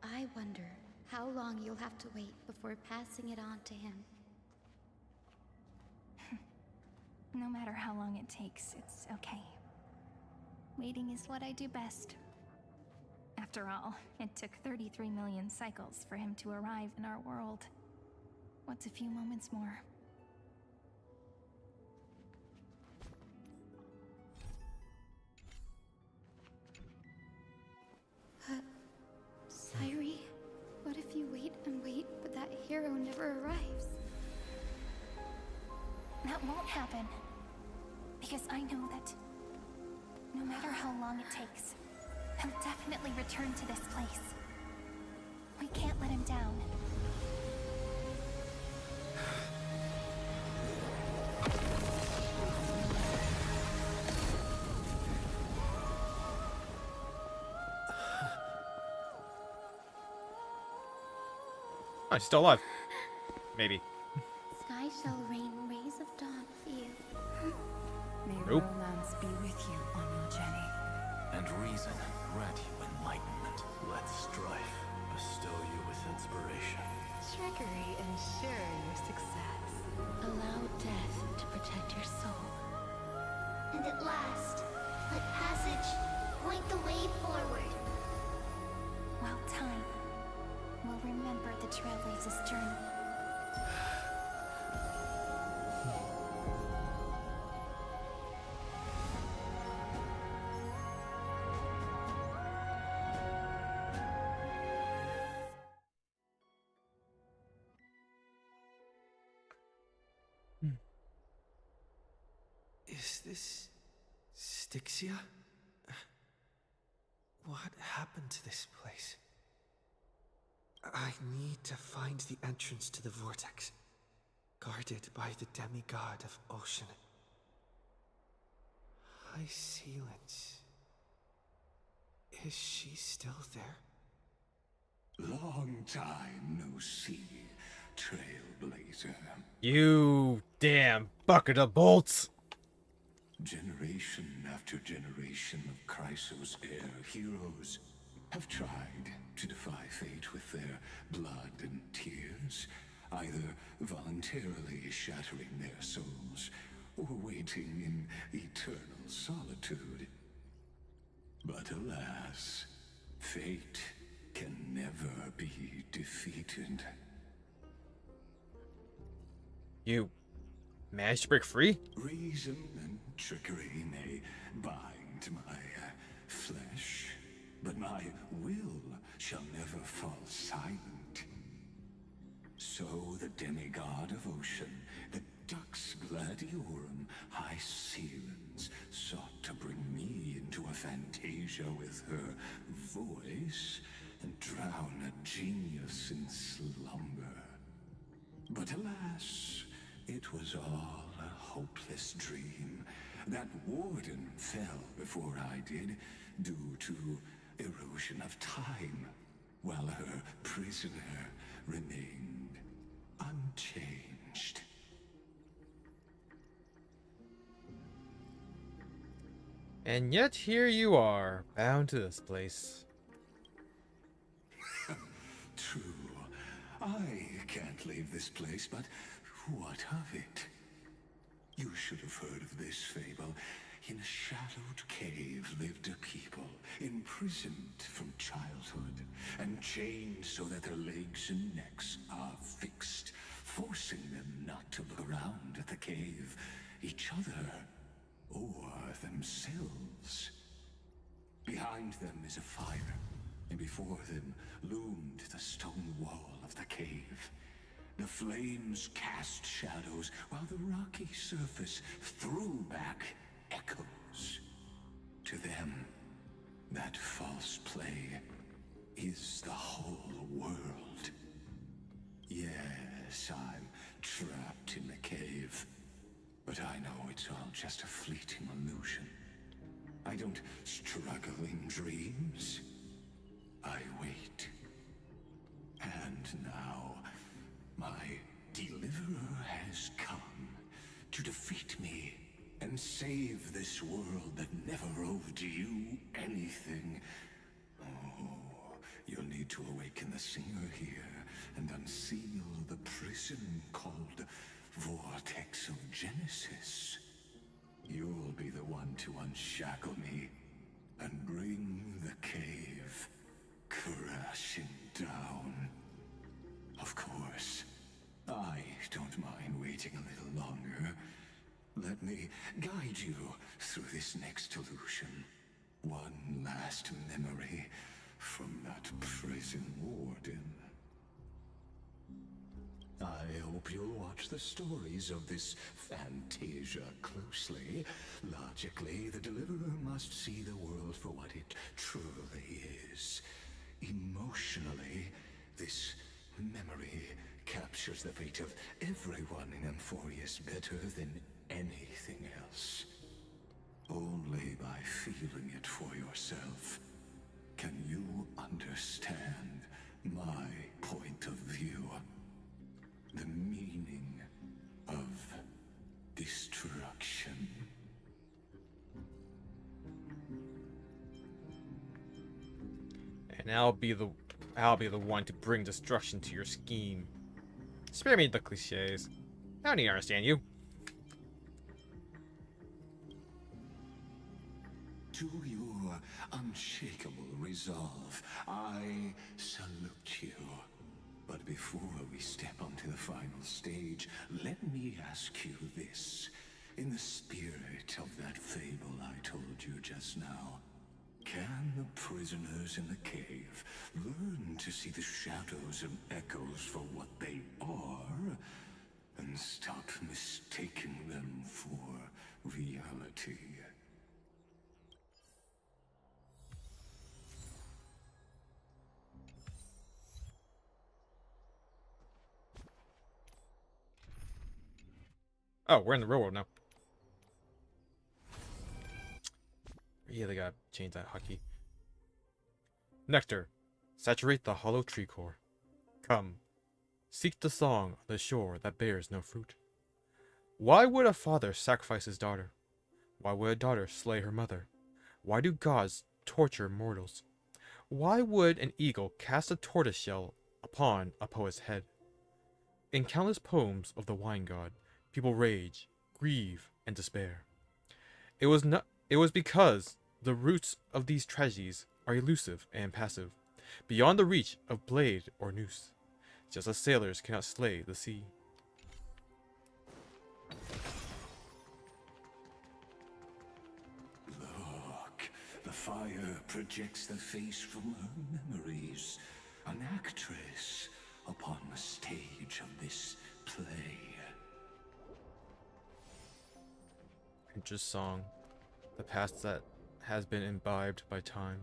I wonder how long you'll have to wait before passing it on to him. No matter how long it takes, it's okay. Waiting is what I do best. After all, it took 33 million cycles for him to arrive in our world. What's a few moments more? Sairi, what if you wait and wait, but that hero never arrives? That won't happen. Because I know that no matter how long it takes, he'll definitely return to this place. We can't let him down. Oh, she's still alive. Maybe. Sky shall rain rays of dawn for you. May Nope. romance be with you on your journey. And reason grant you enlightenment. Let strife bestow you with inspiration. Trickery ensure your success. Allow death to protect your soul. And at last, let passage point the way forward. While time will remember the Trailblazer's journey. Is this Styxia? What happened to this place? I need to find the entrance to the vortex, guarded by the demigod of ocean. High Sealants. Is she still there? Long time no see, Trailblazer. You damn bucket of bolts. Generation after generation of Chrysos heir heroes have tried to defy fate with their blood and tears, either voluntarily shattering their souls or waiting in eternal solitude. But alas, fate can never be defeated. You managed to break free? Reason and trickery may bind my flesh, but my will shall never fall silent. So the demigod of ocean, the Dux Gladiorum High Sealants, sought to bring me into a fantasia with her voice and drown a genius in slumber. But alas, it was all a hopeless dream. That warden fell before I did, due to erosion of time, while her prisoner remained unchanged. And yet here you are, bound to this place. True. I can't leave this place, but what of it? You should have heard of this fable. In a shadowed cave lived a people, imprisoned from childhood, and chained so that their legs and necks are fixed, forcing them not to look around at the cave, each other, or themselves. Behind them is a fire, and before them loomed the stone wall of the cave. The flames cast shadows, while the rocky surface threw back echoes. To them, that false play is the whole world. Yes, I'm trapped in the cave, but I know it's all just a fleeting illusion. I don't struggle in dreams. I wait. And now, my deliverer has come to defeat me and save this world that never owed you anything. Oh, you'll need to awaken the singer here and unseal the prison called Vortex of Genesis. You'll be the one to unshackle me and bring the cave crashing down. Of course, I don't mind waiting a little longer. Let me guide you through this next illusion. One last memory from that prison warden. I hope you'll watch the stories of this Fantasia closely. Logically, the Deliverer must see the world for what it truly is. Emotionally, this memory captures the fate of everyone in Amphorius better than anything else. Only by feeling it for yourself can you understand my point of view. The meaning of destruction. And I'll be the one to bring destruction to your scheme. Spare me the cliches. I don't need to understand you. To your unshakable resolve, I salute you. But before we step onto the final stage, let me ask you this. In the spirit of that fable I told you just now, can the prisoners in the cave learn to see the shadows and echoes for what they are, and stop mistaking them for reality? Oh, we're in the real world now. Yeah, they gotta change that hotkey. Nectar. Saturate the hollow tree core. Come. Seek the song on the shore that bears no fruit. Why would a father sacrifice his daughter? Why would a daughter slay her mother? Why do gods torture mortals? Why would an eagle cast a tortoiseshell upon a poet's head? In countless poems of the wine god, people rage, grieve, and despair. It was because the roots of these tragedies are elusive and passive, beyond the reach of blade or noose, just as sailors cannot slay the sea. Look, the fire projects the face from her memories. An actress upon the stage of this play. Pinterest song, the past that has been imbibed by time.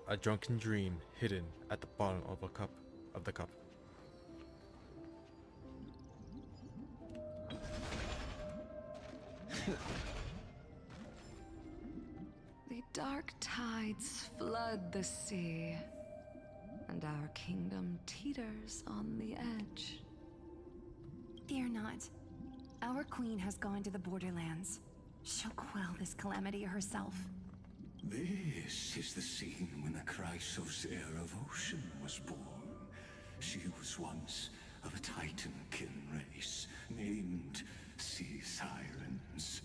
A drunken dream hidden at the bottom of the cup. The dark tides flood the sea, and our kingdom teeters on the edge. Fear not. Our queen has gone to the borderlands. She'll quell this calamity herself. This is the scene when the Chrysos heir of Ocean was born. She was once of a Titan-kin race named Sea Sirens.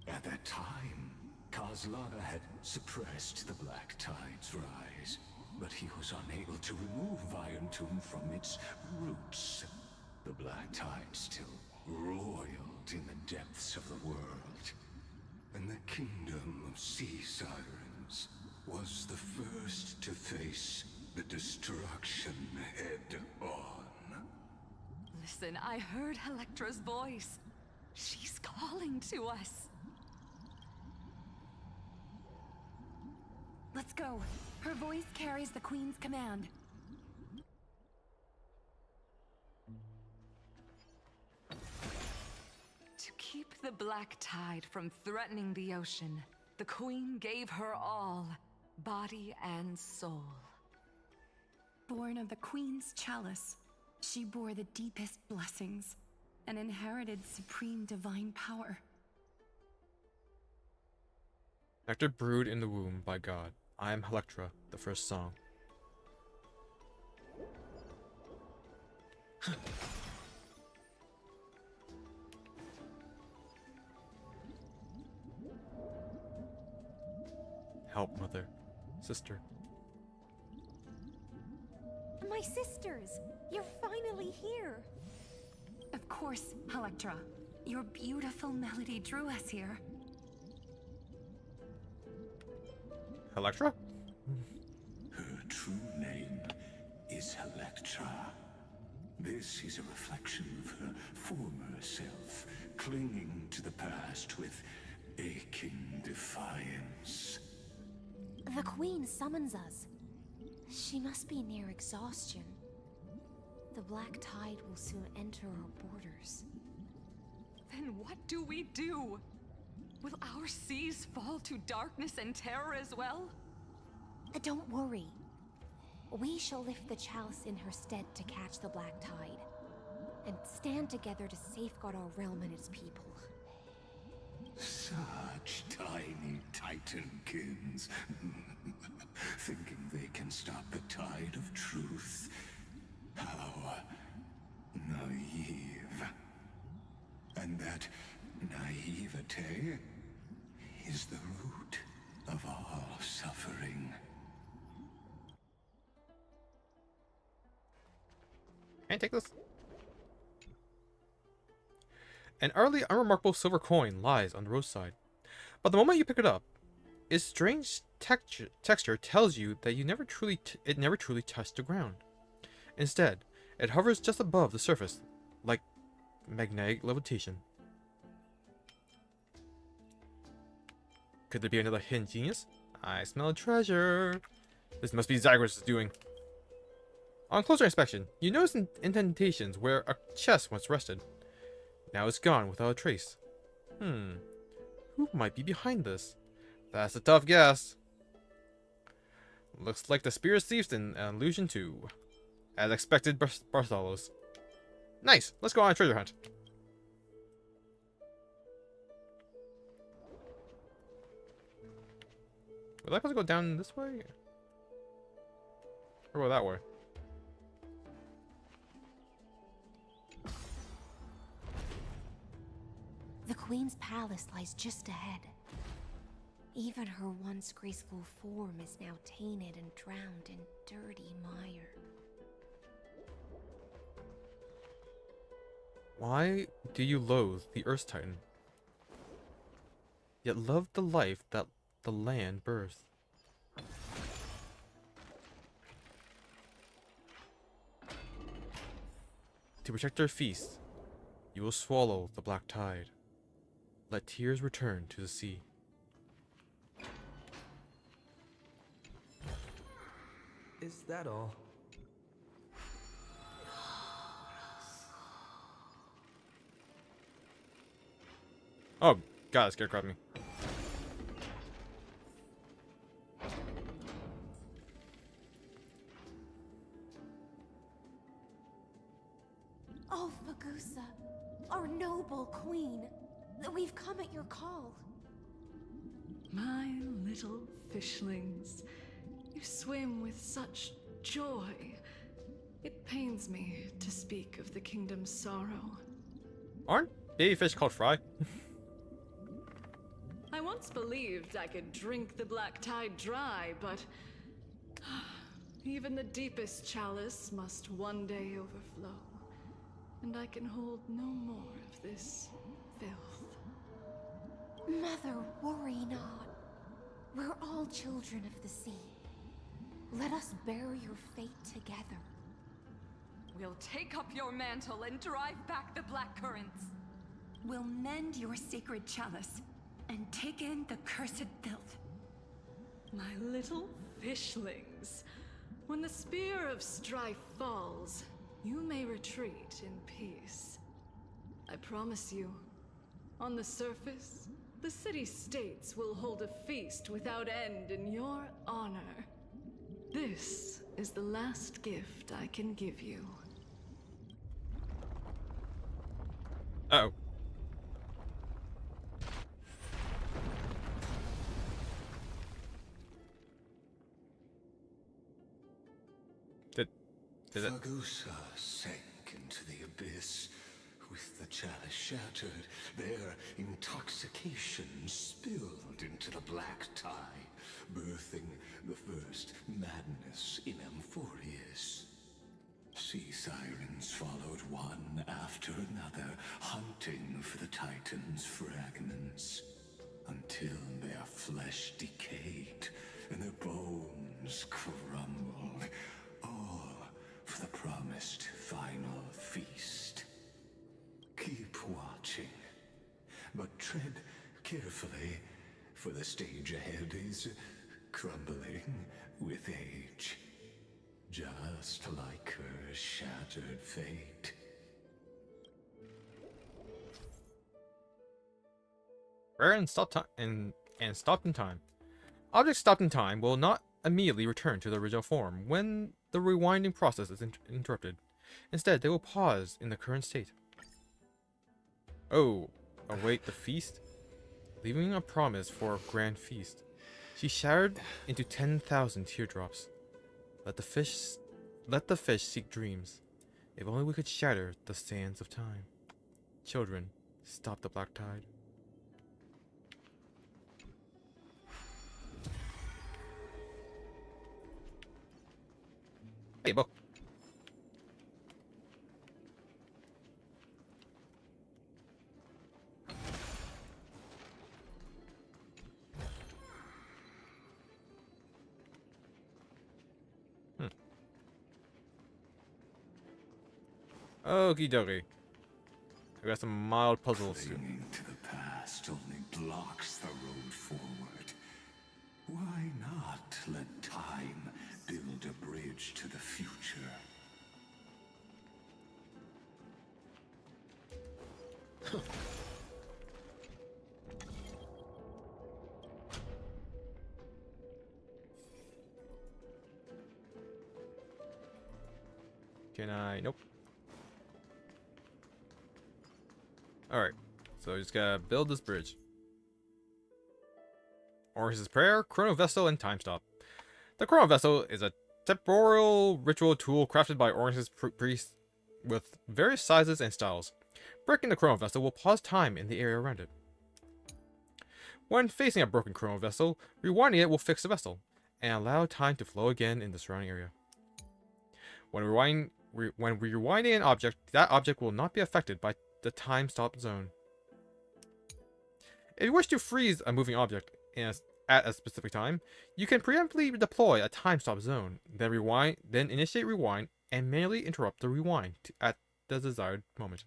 At that time, Kozlana had suppressed the Black Tide's rise, but he was unable to remove Iron Tomb from its roots. The Black Tide still roiled in the depths of the world, and the kingdom of Sea Sirens was the first to face the destruction head-on. Listen, I heard Electra's voice. She's calling to us. Let's go. Her voice carries the queen's command. To keep the Black Tide from threatening the ocean, the queen gave her all, body and soul. Born of the queen's chalice, she bore the deepest blessings and inherited supreme divine power. Nectar brewed in the womb by God. I am Electra, the first song. Help, mother. Sister. My sisters! You're finally here! Of course, Electra. Your beautiful melody drew us here. Electra? Her true name is Electra. This is a reflection of her former self, clinging to the past with aching defiance. The Queen summons us. She must be near exhaustion. The Black Tide will soon enter our borders. Then what do we do? Will our seas fall to darkness and terror as well? Don't worry. We shall lift the chalice in her stead to catch the Black Tide, and stand together to safeguard our realm and its people. Such tiny Titankins, thinking they can stop the tide of truth. How naive. And that naivete is the root of all suffering. Can I take this? An utterly unremarkable silver coin lies on the roadside, but the moment you pick it up, its strange texture tells you that it never truly touched the ground. Instead, it hovers just above the surface, like magnetic levitation. Could there be another hidden genius? I smell a treasure. This must be Zagreus' doing. On closer inspection, you notice indentations where a chest once rested. Now it's gone without a trace. Who might be behind this? That's a tough guess. Looks like the Spirit Thieves in an illusion too. As expected, Bartholos. Nice, let's go on a treasure hunt. Was I supposed to go down this way? Or go that way? The Queen's palace lies just ahead. Even her once graceful form is now tainted and drowned in dirty mire. Why do you loathe the Earth Titan, yet love the life that the land birthed? To protect our feast, you will swallow the black tide. Let tears return to the sea. Is that all? Oh, God, it scarecrowed me. Oh, Fagusa, our noble queen. We've come at your call. My little fishlings, you swim with such joy. It pains me to speak of the kingdom's sorrow. Aren't baby fish called fry? I once believed I could drink the black tide dry, but even the deepest chalice must one day overflow, and I can hold no more of this filth. Mother, worry not. We're all children of the sea. Let us bear your fate together. We'll take up your mantle and drive back the black currents. We'll mend your sacred chalice and take in the cursed filth. My little fishlings, when the spear of strife falls, you may retreat in peace. I promise you, on the surface, the city-states will hold a feast without end in your honor. This is the last gift I can give you. Uh-oh. Did it? Fagusa sank into the abyss. With the chalice shattered, their intoxication spilled into the black tide, birthing the first madness in Amphorius. Sea sirens followed one after another, hunting for the Titan's fragments, until their flesh decayed and their bones crumbled, all for of the promised final feast. Keep watching, but tread carefully, for the stage ahead is crumbling with age. Just like her shattered fate. Rare and stopped and stopped in time. Objects stopped in time will not immediately return to their original form when the rewinding process is interrupted. Instead, they will pause in the current state. Oh, await the feast? Leaving a promise for a grand feast. She shattered into 10,000 teardrops. Let the fish seek dreams. If only we could shatter the sands of time. Children, stop the black tide. Hey, book. Okie dokie. I got some mild puzzles. Clinging to the past only blocks the road forward. Why not let time build a bridge to the future? Can I? Nope. Alright, so we just gotta build this bridge. Orange's Prayer, Chrono Vessel, and Time Stop. The Chrono Vessel is a temporal ritual tool crafted by Orange's priest with various sizes and styles. Breaking the Chrono Vessel will pause time in the area around it. When facing a broken Chrono Vessel, rewinding it will fix the vessel, and allow time to flow again in the surrounding area. When rewinding an object, that object will not be affected by the time stop zone. If you wish to freeze a moving object at a specific time, you can preemptively deploy a time stop zone, then initiate rewind and manually interrupt the rewind at the desired moment.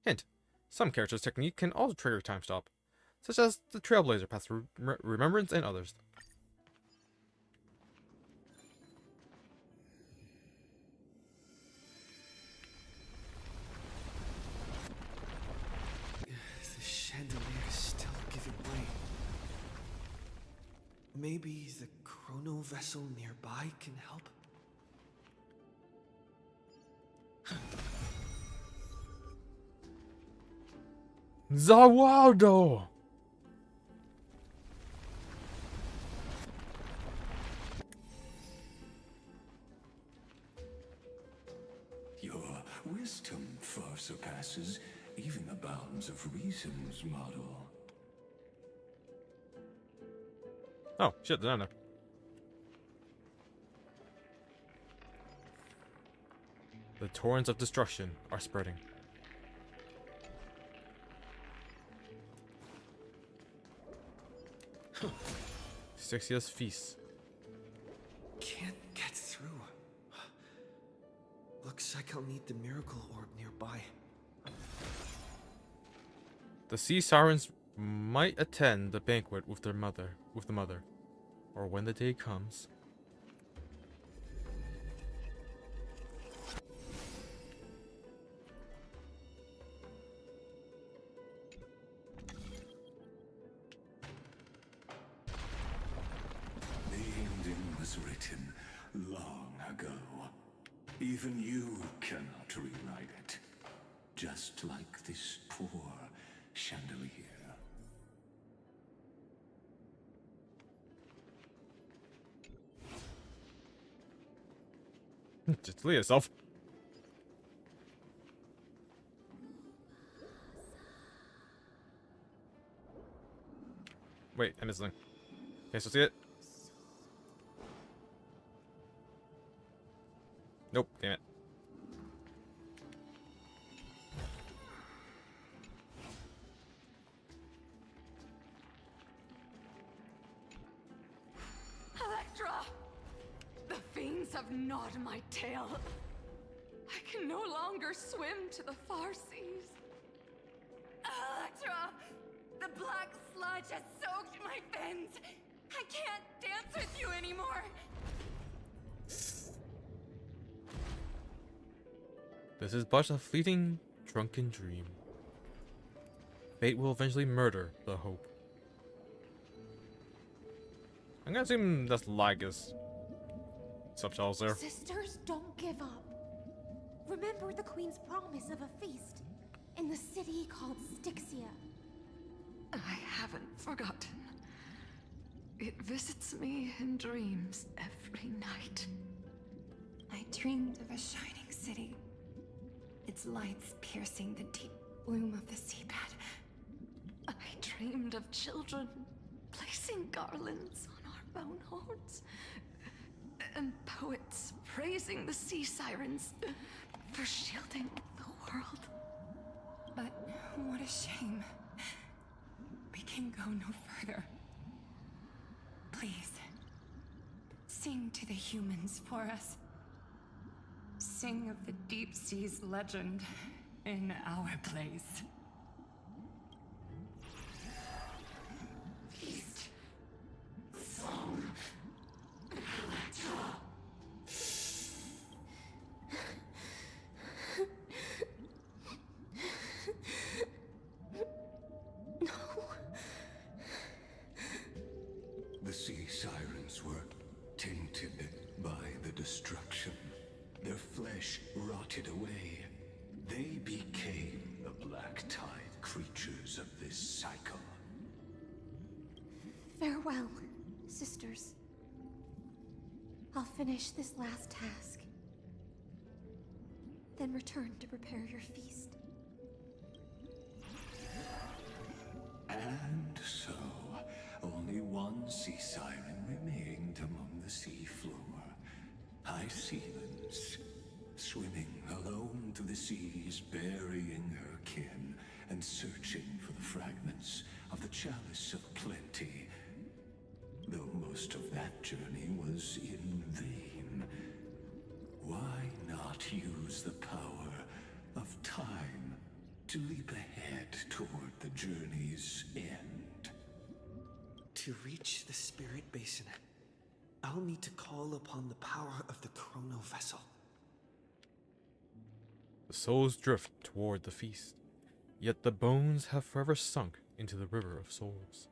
Hint: some characters' technique can also trigger time stop, such as the Trailblazer Path Remembrance and others. The chandelier is still giving way. Maybe the chrono vessel nearby can help? Zawado! Your wisdom far surpasses even the bounds of reason's model. Oh, shit, they're down there. The torrents of destruction are spreading. Sixia's feast. Can't get through. Looks like I'll need the miracle orb nearby. The sea sirens might attend the banquet with the mother, or when the day comes. The ending was written long ago. Even you cannot rewrite it. Just like this poor chandelier. Just leave yourself. Wait, I missed something. Can I still see it? Nope, damn it. Electra! The fiends have gnawed my tail. I can no longer swim to the far seas. Electra! The black sludge has soaked my fins! I can't dance with you anymore! This is but a fleeting, drunken dream. Fate will eventually murder the hope. I'm gonna assume that's Lygus. Subtitles there. Sisters, don't give up. Remember the Queen's promise of a feast in the city called Styxia. I haven't forgotten. It visits me in dreams every night. I dreamed of a shining city. Its lights piercing the deep gloom of the seabed. I dreamed of children placing garlands on our bone horns. And poets praising the sea sirens for shielding the world. But what a shame. We can go no further. Please, sing to the humans for us. Sing of the deep sea's legend in our place. Feast. Song. Electra. The sea sirens were tainted by the destruction. Their flesh rotted away. They became the black tide creatures of this cycle. Farewell, sisters. I'll finish this last task. Then return to prepare your feast. And so, only one sea siren remained among the sea floor. High Sealands, swimming alone through the seas, burying her kin, and searching for the fragments of the chalice of plenty. Though most of that journey was in vain. Why not use the power of time to leap ahead toward the journey's end? To reach the spirit basin, I'll need to call upon the power of the chrono vessel. The souls drift toward the feast, yet the bones have forever sunk into the river of souls.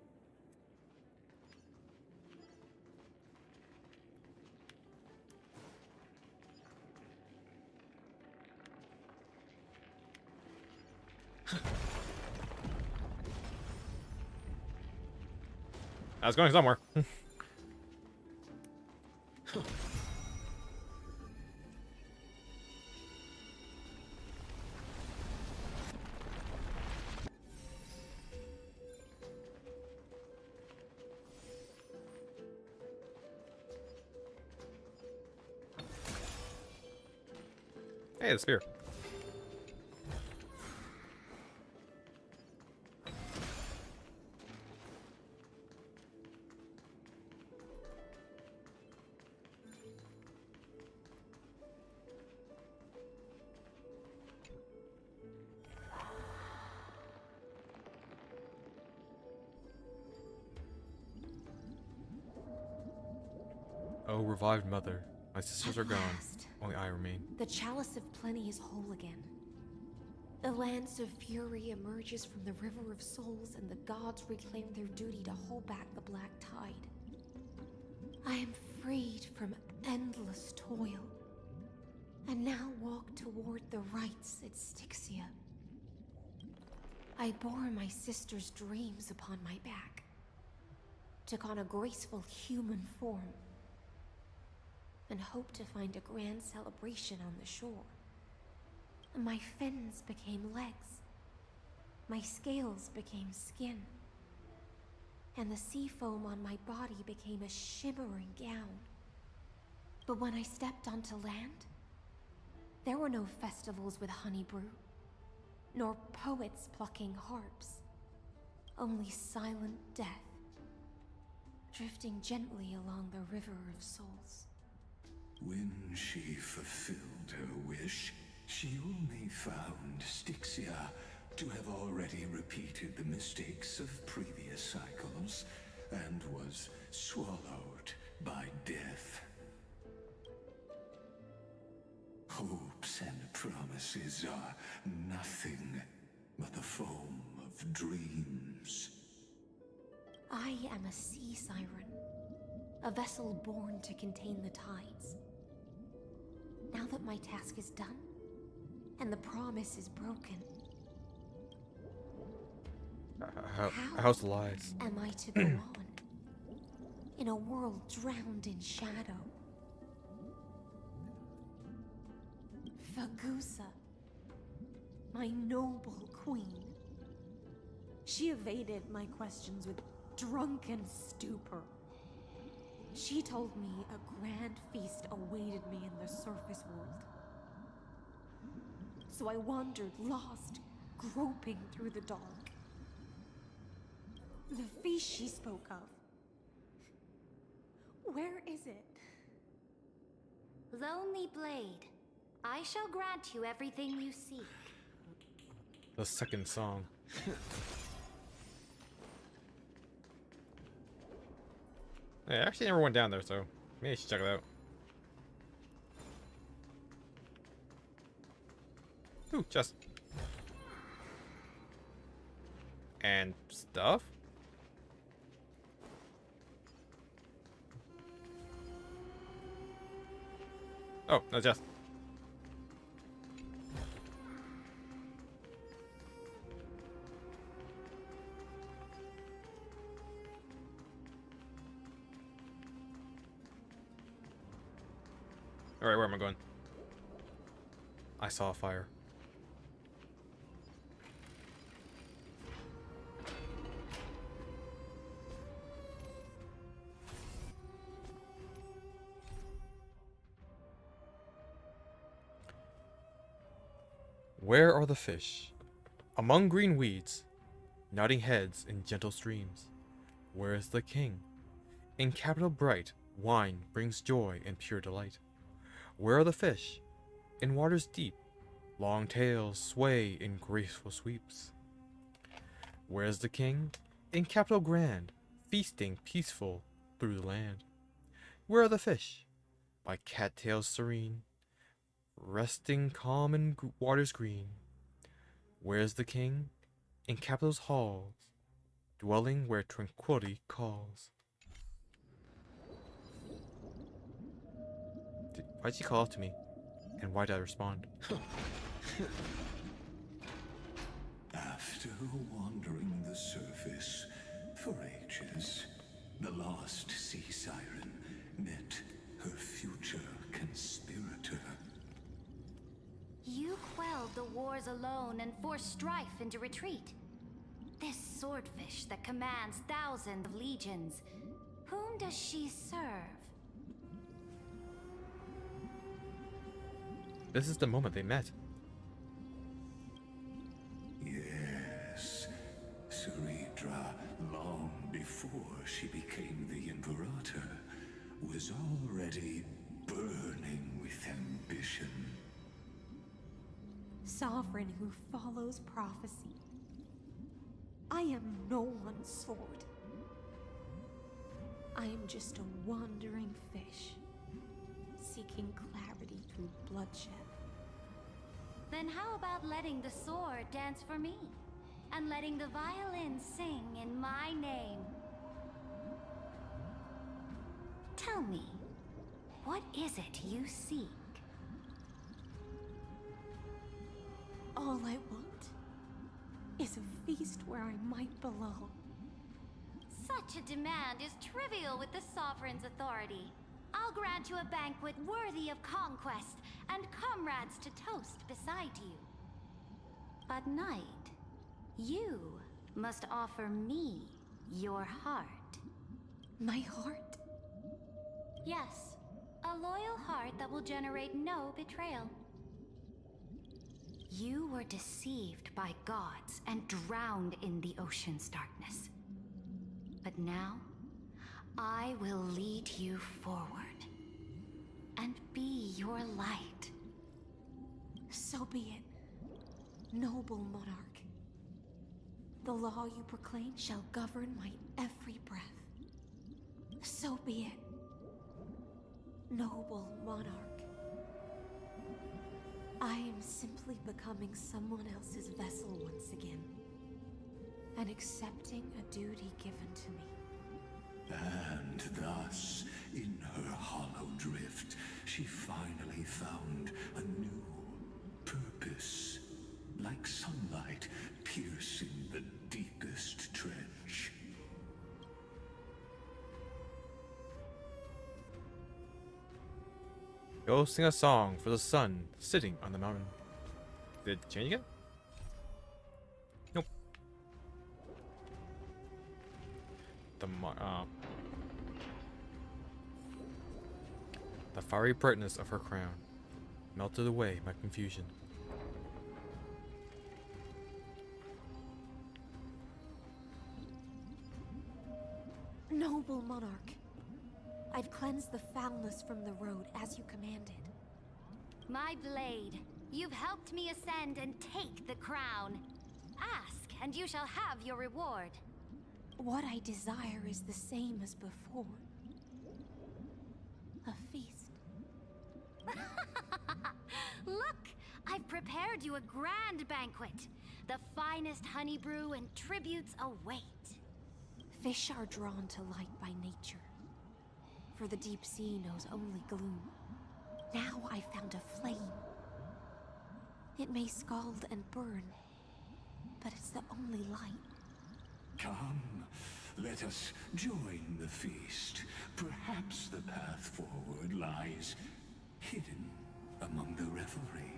I was going somewhere. Hey, the spear. Oh, revived mother. My sisters are At gone. last. Only I remain. The chalice of plenty is whole again. The lance of fury emerges from the river of souls, and the gods reclaim their duty to hold back the black tide. I am freed from endless toil, and now walk toward the rites at Styxia. I bore my sister's dreams upon my back, took on a graceful human form, and hoped to find a grand celebration on the shore. My fins became legs, my scales became skin, and the sea foam on my body became a shimmering gown. But when I stepped onto land, there were no festivals with honey brew, nor poets plucking harps, only silent death, drifting gently along the river of souls. When she fulfilled her wish, she only found Styxia to have already repeated the mistakes of previous cycles and was swallowed by death. Hopes and promises are nothing but the foam of dreams. I am a sea siren, a vessel born to contain the tides. Now that my task is done, and the promise is broken, House lies. am I to go on? In a world drowned in shadow. Fagusa, my noble queen. She evaded my questions with drunken stupor. She told me a grand feast awaited me in the surface world. So I wandered, lost, groping through the dark. The feast she spoke of. Where is it? Lonely Blade, I shall grant you everything you seek. The second song. I actually never went down there, so maybe I should check it out. Ooh, chest. And stuff? Oh, no chest. Alright, where am I going? I saw a fire. Where are the fish? Among green weeds, nodding heads in gentle streams. Where is the king? In capital bright, wine brings joy and pure delight. Where are the fish? In waters deep, long tails sway in graceful sweeps. Where is the king? In capital grand, feasting peaceful through the land. Where are the fish? By cattails serene, resting calm in waters green. Where is the king? In capital's halls, dwelling where tranquility calls. Why'd she call out to me? And why did I respond? After wandering the surface for ages, the lost sea siren met her future conspirator. You quelled the wars alone and forced strife into retreat. This swordfish that commands thousands of legions, whom does she serve? This is the moment they met. Yes, Ceridra, long before she became the Imperator, was already burning with ambition. Sovereign who follows prophecy. I am no one's sword. I am just a wandering fish, seeking clarity through bloodshed. Then how about letting the sword dance for me? And letting the violin sing in my name? Tell me, what is it you seek? All I want is a feast where I might belong. Such a demand is trivial with the Sovereign's authority. I'll grant you a banquet worthy of conquest and comrades to toast beside you. But Knight, you must offer me your heart. My heart? Yes, a loyal heart that will generate no betrayal. You were deceived by gods and drowned in the ocean's darkness. But now, I will lead you forward. and be your light. So be it, noble monarch. The law you proclaim shall govern my every breath. So be it, noble monarch. I am simply becoming someone else's vessel once again, and accepting a duty given to me. And thus, in her hollow drift, she finally found a new purpose. Like sunlight piercing the deepest trench. Go sing a song for the sun sitting on the mountain. Did it change again? Nope. The fiery brightness of her crown melted away my confusion. Noble monarch, I've cleansed the foulness from the road as you commanded. My blade, you've helped me ascend and take the crown. Ask, and you shall have your reward. What I desire is the same as before. A feast. Look, I've prepared you a grand banquet. The finest honey brew and tributes await. Fish are drawn to light by nature, for the deep sea knows only gloom. Now I found a flame. It may scald and burn, but it's the only light. Come, let us join the feast. Perhaps the path forward lies hidden among the revelry.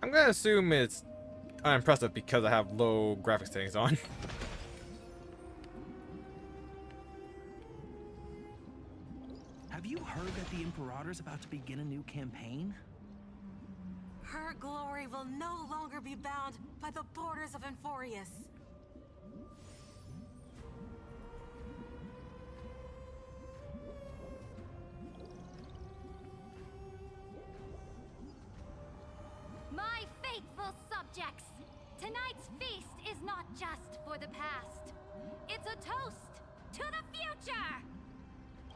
I'm gonna assume it's unimpressive because I have low graphics settings on. Have you heard that the Imperator's about to begin a new campaign? Her glory will no longer be bound by the borders of Enforius. My faithful subjects, tonight's feast is not just for the past. It's a toast to the future!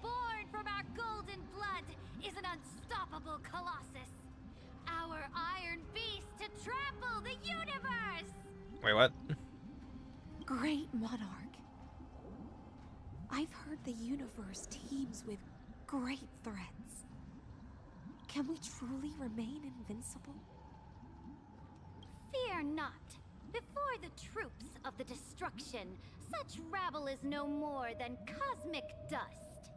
Born from our golden blood is an unstoppable colossus. Our iron beast to trample the universe! Wait, what? Great monarch. I've heard the universe teems with great threats. Can we truly remain invincible? Fear not. Before the troops of the destruction, such rabble is no more than cosmic dust.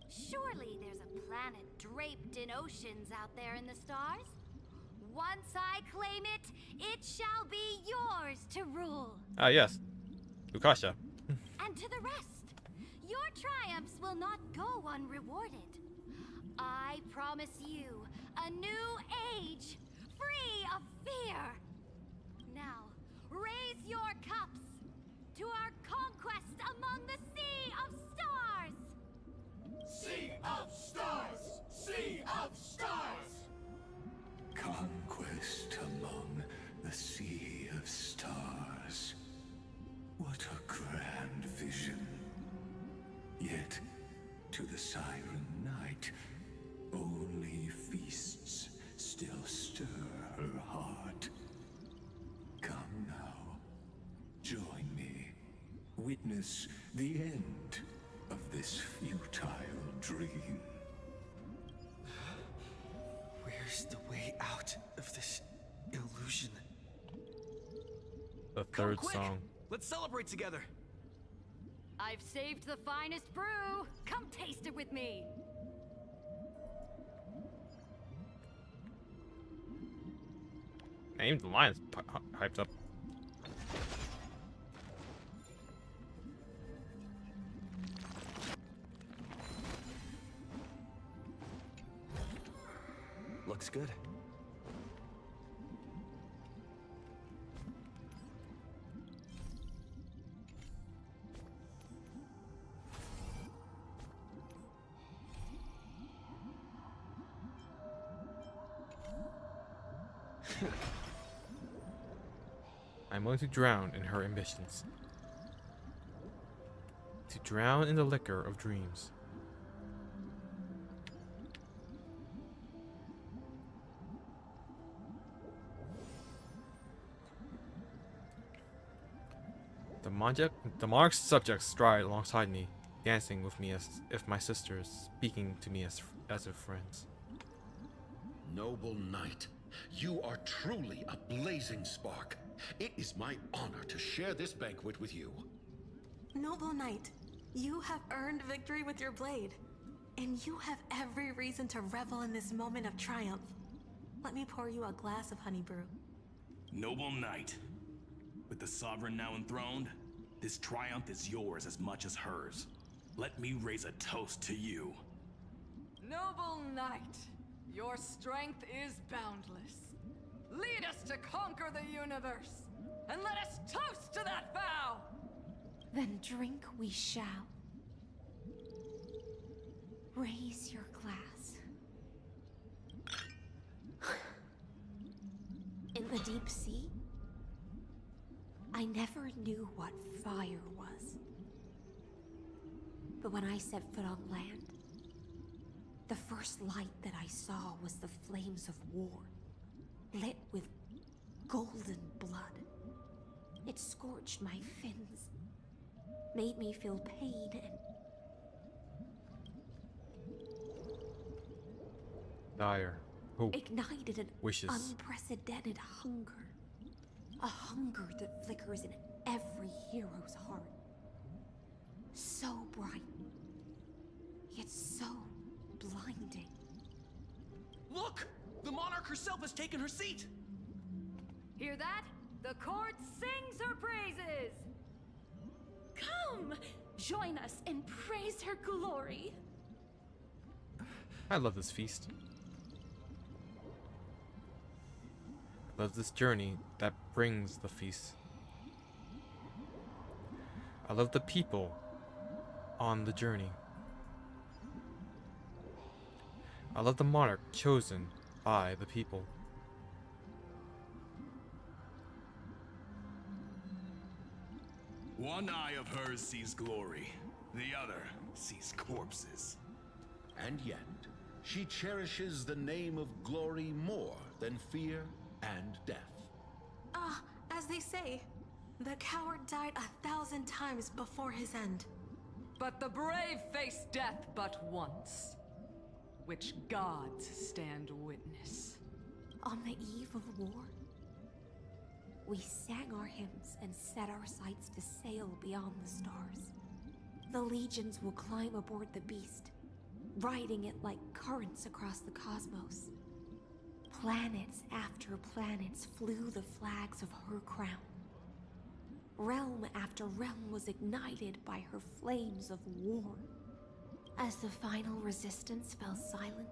Surely there's a planet draped in oceans out there in the stars. Once I claim it, it shall be yours to rule. Ah, yes. Lukasha. And to the rest, your triumphs will not go unrewarded. I promise you a new age, free of fear. Now, raise your cups to our conquest among the Sea of Stars! Sea of Stars! Sea of Stars! Conquest among the Sea of Stars. What a grand vision. Yet, to the Siren Knight, only feasts still stir her heart. Come now, join me. Witness the end of this futile dream. Where's the way out of this illusion? The Come third quick! song. Let's celebrate together. I've saved the finest brew. Come taste it with me. Named the lion's hyped up. Looks good. I'm willing to drown in her ambitions. To drown in the liquor of dreams. The monarch's subjects stride alongside me, dancing with me as if my sisters, speaking to me as if friends. Noble knight, you are truly a blazing spark. It is my honor to share this banquet with you. Noble knight, you have earned victory with your blade, and you have every reason to revel in this moment of triumph. Let me pour you a glass of honey brew. Noble knight, with the sovereign now enthroned, this triumph is yours as much as hers. Let me raise a toast to you. Noble knight, your strength is boundless. Lead us to conquer the universe, and let us toast to that vow! Then drink we shall. Raise your glass. In the deep sea, I never knew what fire was. But when I set foot on land, the first light that I saw was the flames of war, lit with golden blood. It scorched my fins, made me feel pain and Dire hope, ignited an wishes. unprecedented hunger. A hunger that flickers in every hero's heart. So bright, yet so blinding. Look! The monarch herself has taken her seat! Hear that? The court sings her praises! Come! Join us and praise her glory! I love this feast. I love this journey that brings the feast. I love the people on the journey. I love the monarch chosen by the people. One eye of hers sees glory, the other sees corpses. And yet, she cherishes the name of glory more than fear and death. As they say, the coward died 1,000 times before his end. But the brave face death but once, which gods stand witness. On the eve of war, we sang our hymns and set our sights to sail beyond the stars. The legions will climb aboard the beast, riding it like currents across the cosmos. Planets after planets flew the flags of her crown. Realm after realm was ignited by her flames of war. As the final resistance fell silent,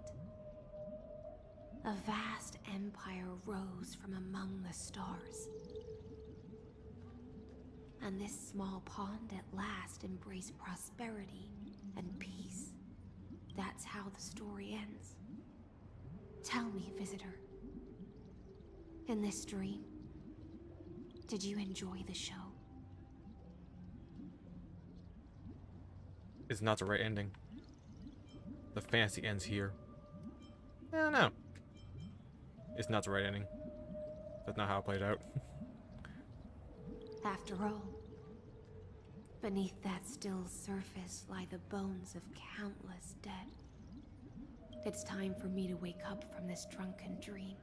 a vast empire rose from among the stars. And this small pond at last embraced prosperity and peace. That's how the story ends. Tell me, visitor, in this dream, did you enjoy the show? It's not the right ending. The fantasy ends here. I don't know. It's not the right ending. That's not how it played out. After all, beneath that still surface lie the bones of countless dead. It's time for me to wake up from this drunken dream.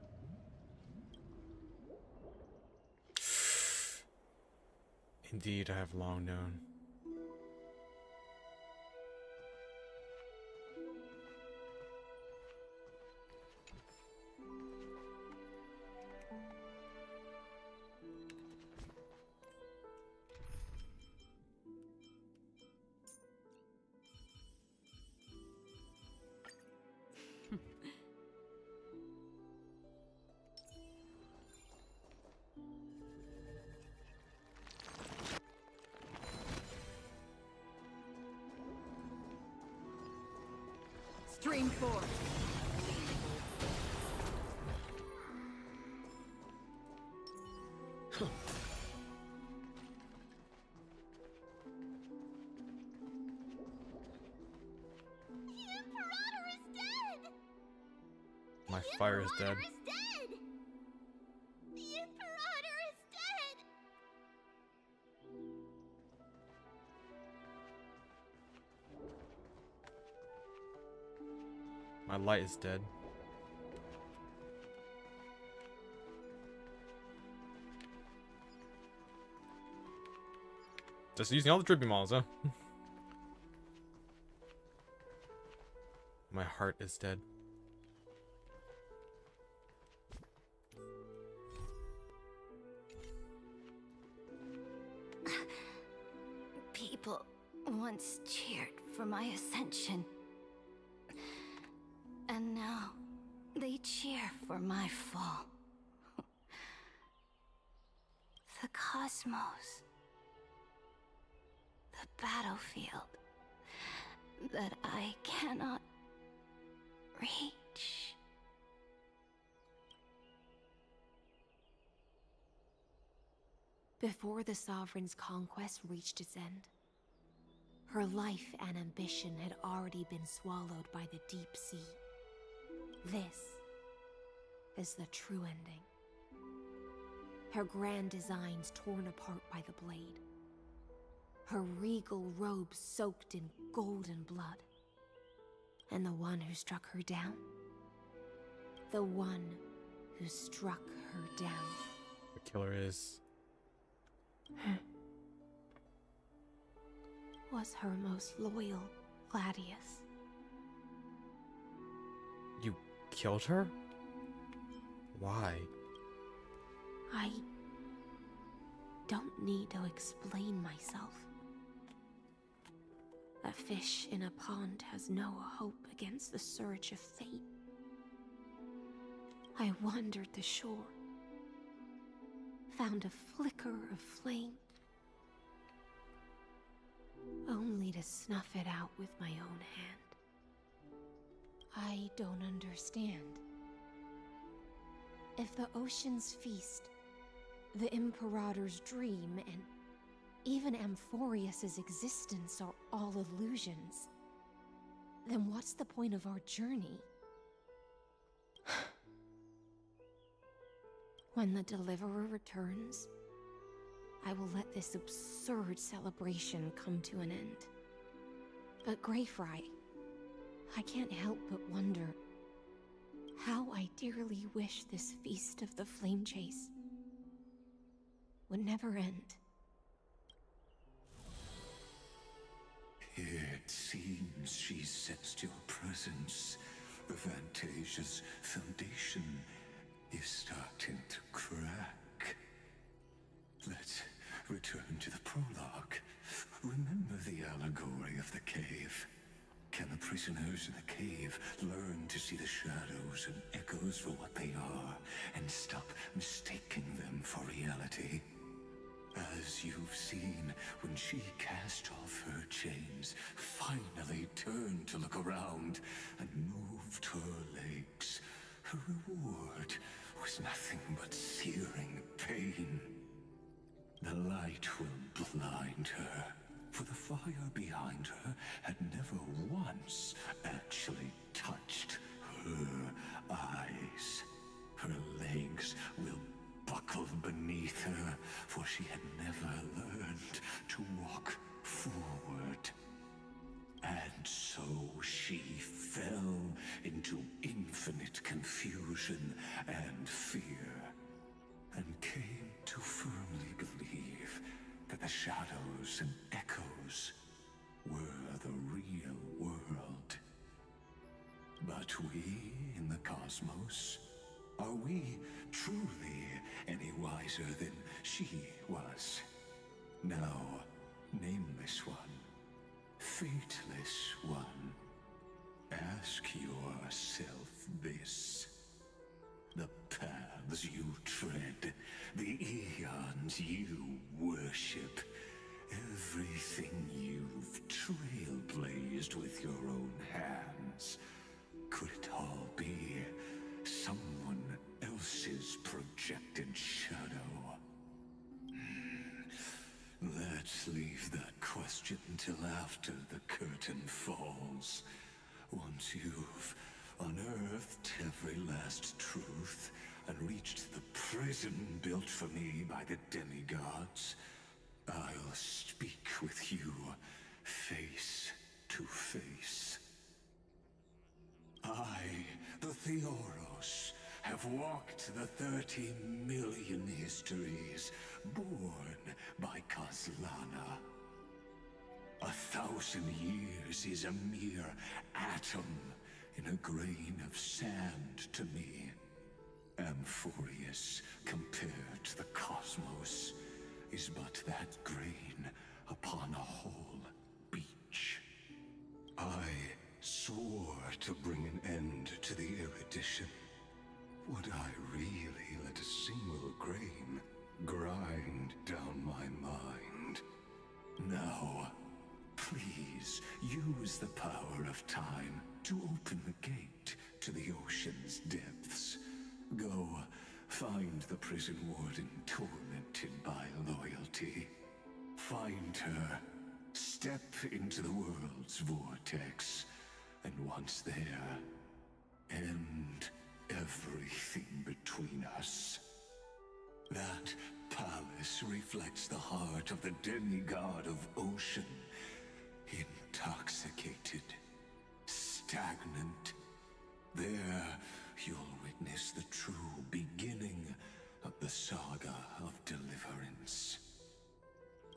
Indeed, I have long known. Stream 4. Imperator is dead! My fire is dead. The Imperator is dead! My light is dead. Just using all the dripping models, huh? My heart is dead. People once cheered for my ascension. And now they cheer for my fall. The cosmos. The battlefield that I cannot reach. Before the Sovereign's conquest reached its end, her life and ambition had already been swallowed by the deep sea. This is the true ending. Her grand designs torn apart by the blade. Her regal robes soaked in golden blood. And the one who struck her down? The one who struck her down. The killer is... was her most loyal Gladius. You killed her? Why? I don't need to explain myself. A fish in a pond has no hope against the surge of fate. I wandered the shore, found a flicker of flame, only to snuff it out with my own hand. I don't understand. If the ocean's feast, the Imperator's dream, and even Amphorius's existence are all illusions, then what's the point of our journey? When the Deliverer returns, I will let this absurd celebration come to an end. But Greyfry, I can't help but wonder how I dearly wish this feast of the Flame Chase would never end. It seems she sensed your presence. The Fantasia's foundation is starting to crack. Let's return to the prologue. Remember the allegory of the cave? Can the prisoners in the cave learn to see the shadows and echoes for what they are, and stop mistaking them for reality? As you've seen, when she cast off her chains, finally turned to look around, and moved her legs, her reward was nothing but searing pain. The light will blind her, for the fire behind her had never once actually touched her eyes. Her legs will buckle beneath her, for she had never learned to walk forward. And so she fell into infinite confusion and fear, and came to firmly believe that the shadows and echoes were the real world. But we in the cosmos, are we truly any wiser than she was? Now, nameless one, fateless one, ask yourself this. The paths you tread, the eons you worship, everything you've trailblazed with your own hands, could it all be someone else's projected shadow? question till after the curtain falls. Once you've unearthed every last truth and reached the prison built for me by the demigods, I'll speak with you face to face. I, the Theoros, have walked the 30 million histories born by Kozlana. 1,000 years is a mere atom in a grain of sand to me. Amphorius, compared to the cosmos, is but that grain upon a whole beach. I swore to bring an end to the erudition. Would I really let a single grain grind down my mind? Now, please use the power of time to open the gate to the ocean's depths. Go, find the prison warden tormented by loyalty. Find her, step into the world's vortex, and once there, end everything between us. That palace reflects the heart of the demigod of ocean. Intoxicated, stagnant. There, you'll witness the true beginning of the saga of deliverance.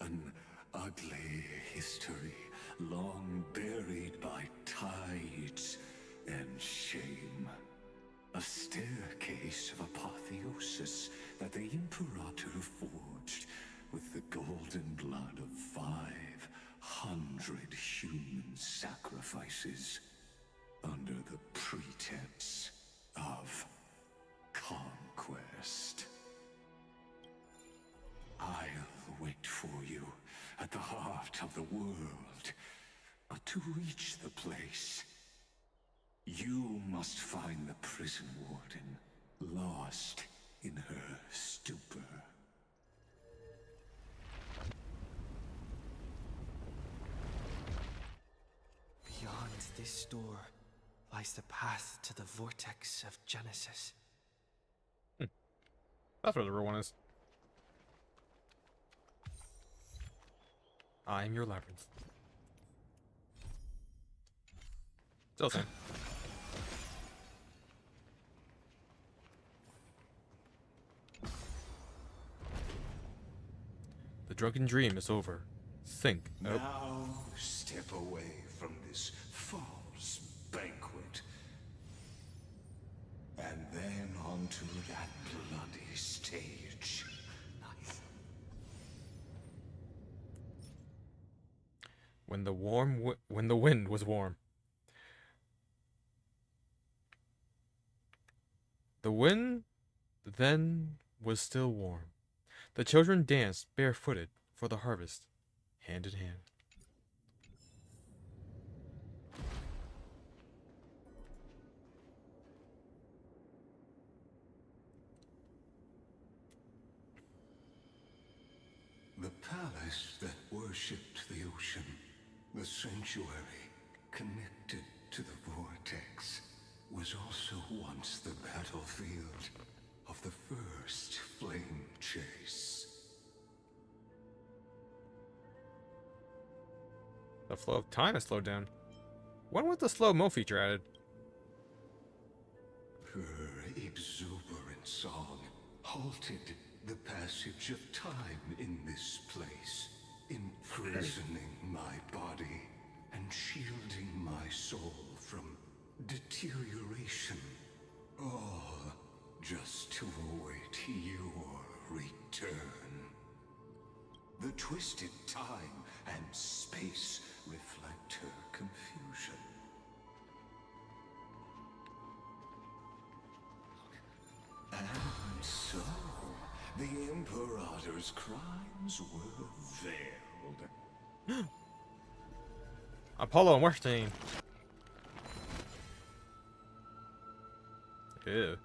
An ugly history, long buried by tides and shame. A staircase of apotheosis that the Imperator forged with the golden blood of 500 human sacrifices under the pretense of conquest. I'll wait for you at the heart of the world, but to reach the place, you must find the prison warden, lost in her stupor. Beyond this door lies the path to the vortex of Genesis. That's where the real one is. I am your labyrinth. Still same. The drunken dream is over. Think. Nope. Now step away from this false banquet. And then onto that bloody stage. When the wind was warm. The wind then was still warm. The children danced barefooted for the harvest, hand in hand. The palace that worshipped the ocean, the sanctuary connected to the vortex, was also once the battlefield of the first flame chase. The flow of time has slowed down. When was the slow-mo feature added? Her exuberant song halted the passage of time in this place, imprisoning my body and shielding my soul from deterioration, all just to await your return. The twisted time and space reflect her confusion. And so, the Imperator's crimes were veiled. Apollo and Weinstein. Ew.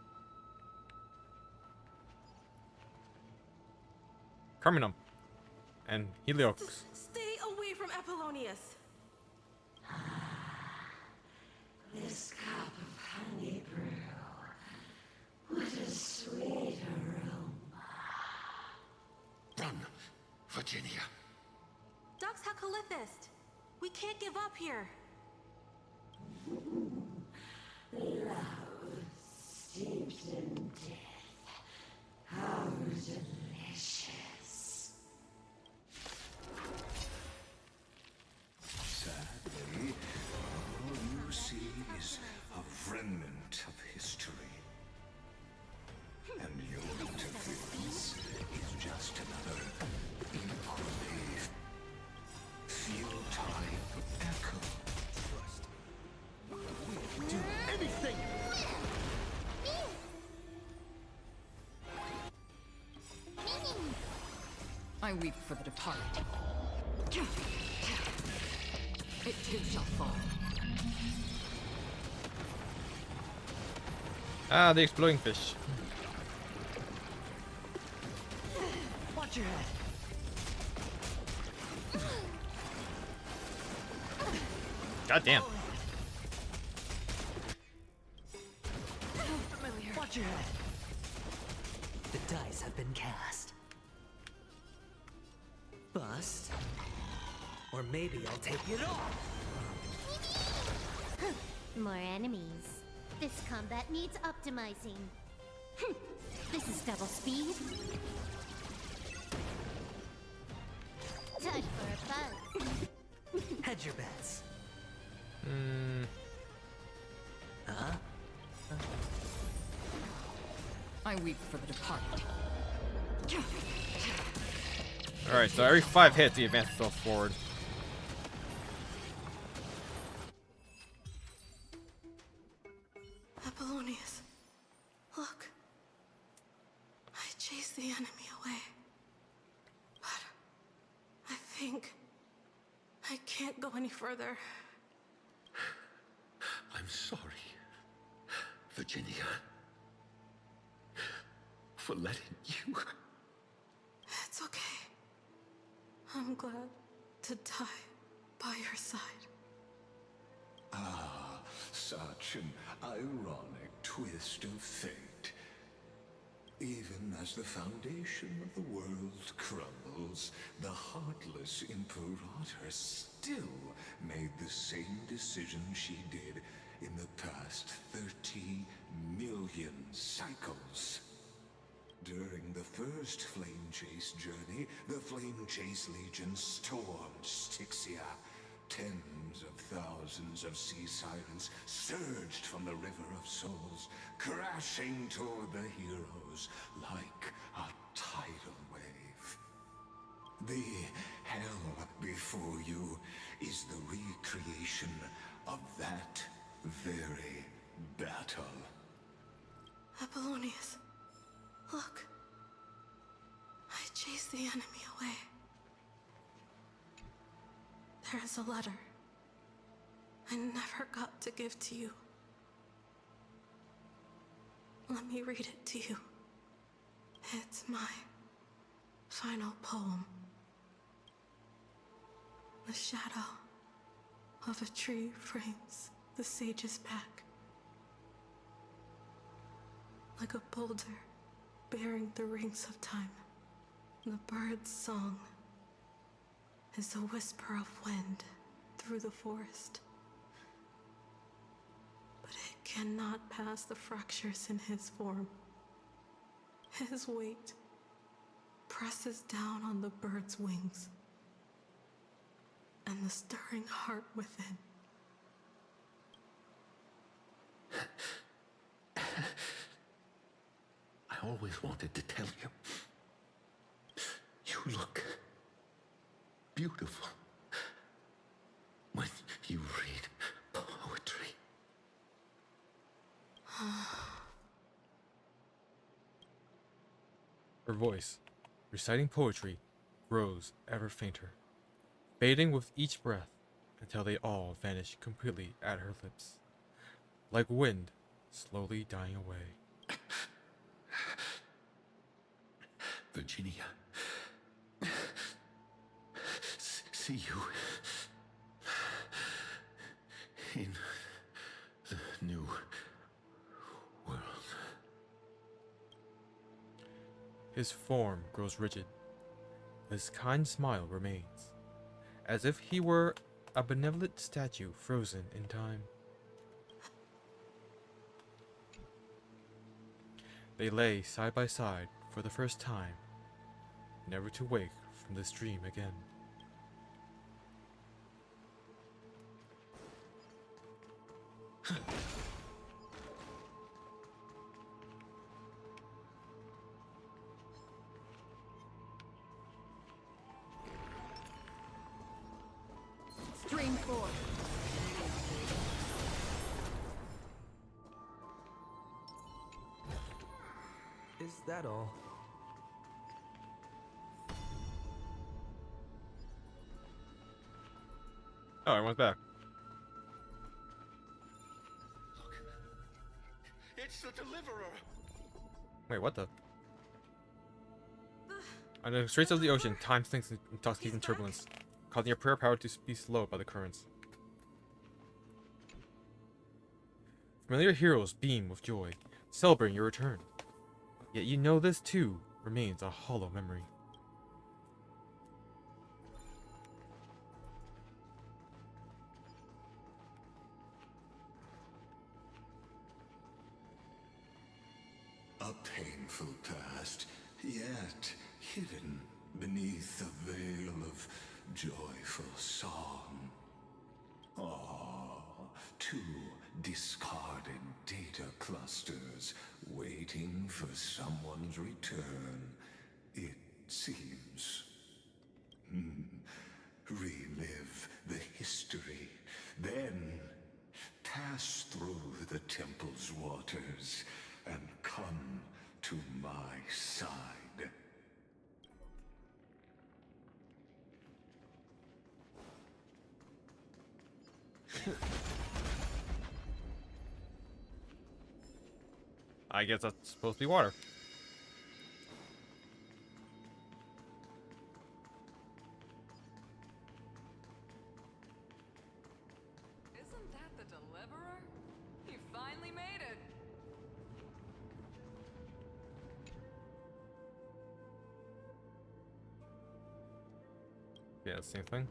Carminum. And Heliox. Stay away from Apollonius. This cup of honey brew. What a sweet aroma. Run, Virginia. Dux Hakalithist. We can't give up here. Love steeped in death. How delicious. Sadly, all you see is a remnant of history. And your interference is just another equally futile echo. Do anything! I weep for the departed. It too shall fall. Ah, the exploding fish. Watch your head. God damn. Familiar. Watch your head. The dice have been cast. Bust. Or maybe I'll take it off. More enemies. This combat needs optimizing. This is double speed. Time for a buzz. Hedge your bets. Hmm. Huh? I weep for the departed. Alright, so every 5 hits, he advances himself forward. Apollonius, look. I chased the enemy away. But I think I can't go any further. I'm sorry, Virginia, for letting you. It's okay. I'm glad to die by your side. Ah, such an ironic twist of fate. Even as the foundation of the world crumbles, the heartless Imperator still made the same decision she did in the past 30 million cycles. During the first Flame Chase journey, the Flame Chase Legion stormed Styxia. Tens of thousands of sea sirens surged from the River of Souls, crashing toward the heroes like a tidal wave. The hell before you is the recreation of that very battle. Apollonius, look. I chased the enemy away. There is a letter I never got to give to you. Let me read it to you. It's my final poem. The shadow of a tree frames the sage's back. Like a boulder bearing the rings of time, the bird's song is a whisper of wind through the forest. But it cannot pass the fractures in his form. His weight presses down on the bird's wings and the stirring heart within. I always wanted to tell you. You look beautiful when you read poetry. Her voice, reciting poetry, grows ever fainter, fading with each breath until they all vanish completely at her lips, like wind slowly dying away. Virginia, see you in the new world. His form grows rigid. His kind smile remains, as if he were a benevolent statue frozen in time. They lay side by side for the first time, never to wake from this dream again. Stream 4. Is that all? Oh, everyone's back. It's the Deliverer! Wait, what the? On the straits of the ocean, time sinks in intoxicating turbulence, causing your prayer power to be slowed by the currents. Familiar heroes beam with joy, celebrating your return. Yet you know this too remains a hollow memory. A painful past, yet hidden beneath a veil of joyful song. Ah, two discarded data clusters waiting for someone's return, it seems. Relive the history, then pass through the temple's waters and come to my side. I guess that's supposed to be water. Isn't that the Deliverer? He finally made it. Yeah, same thing.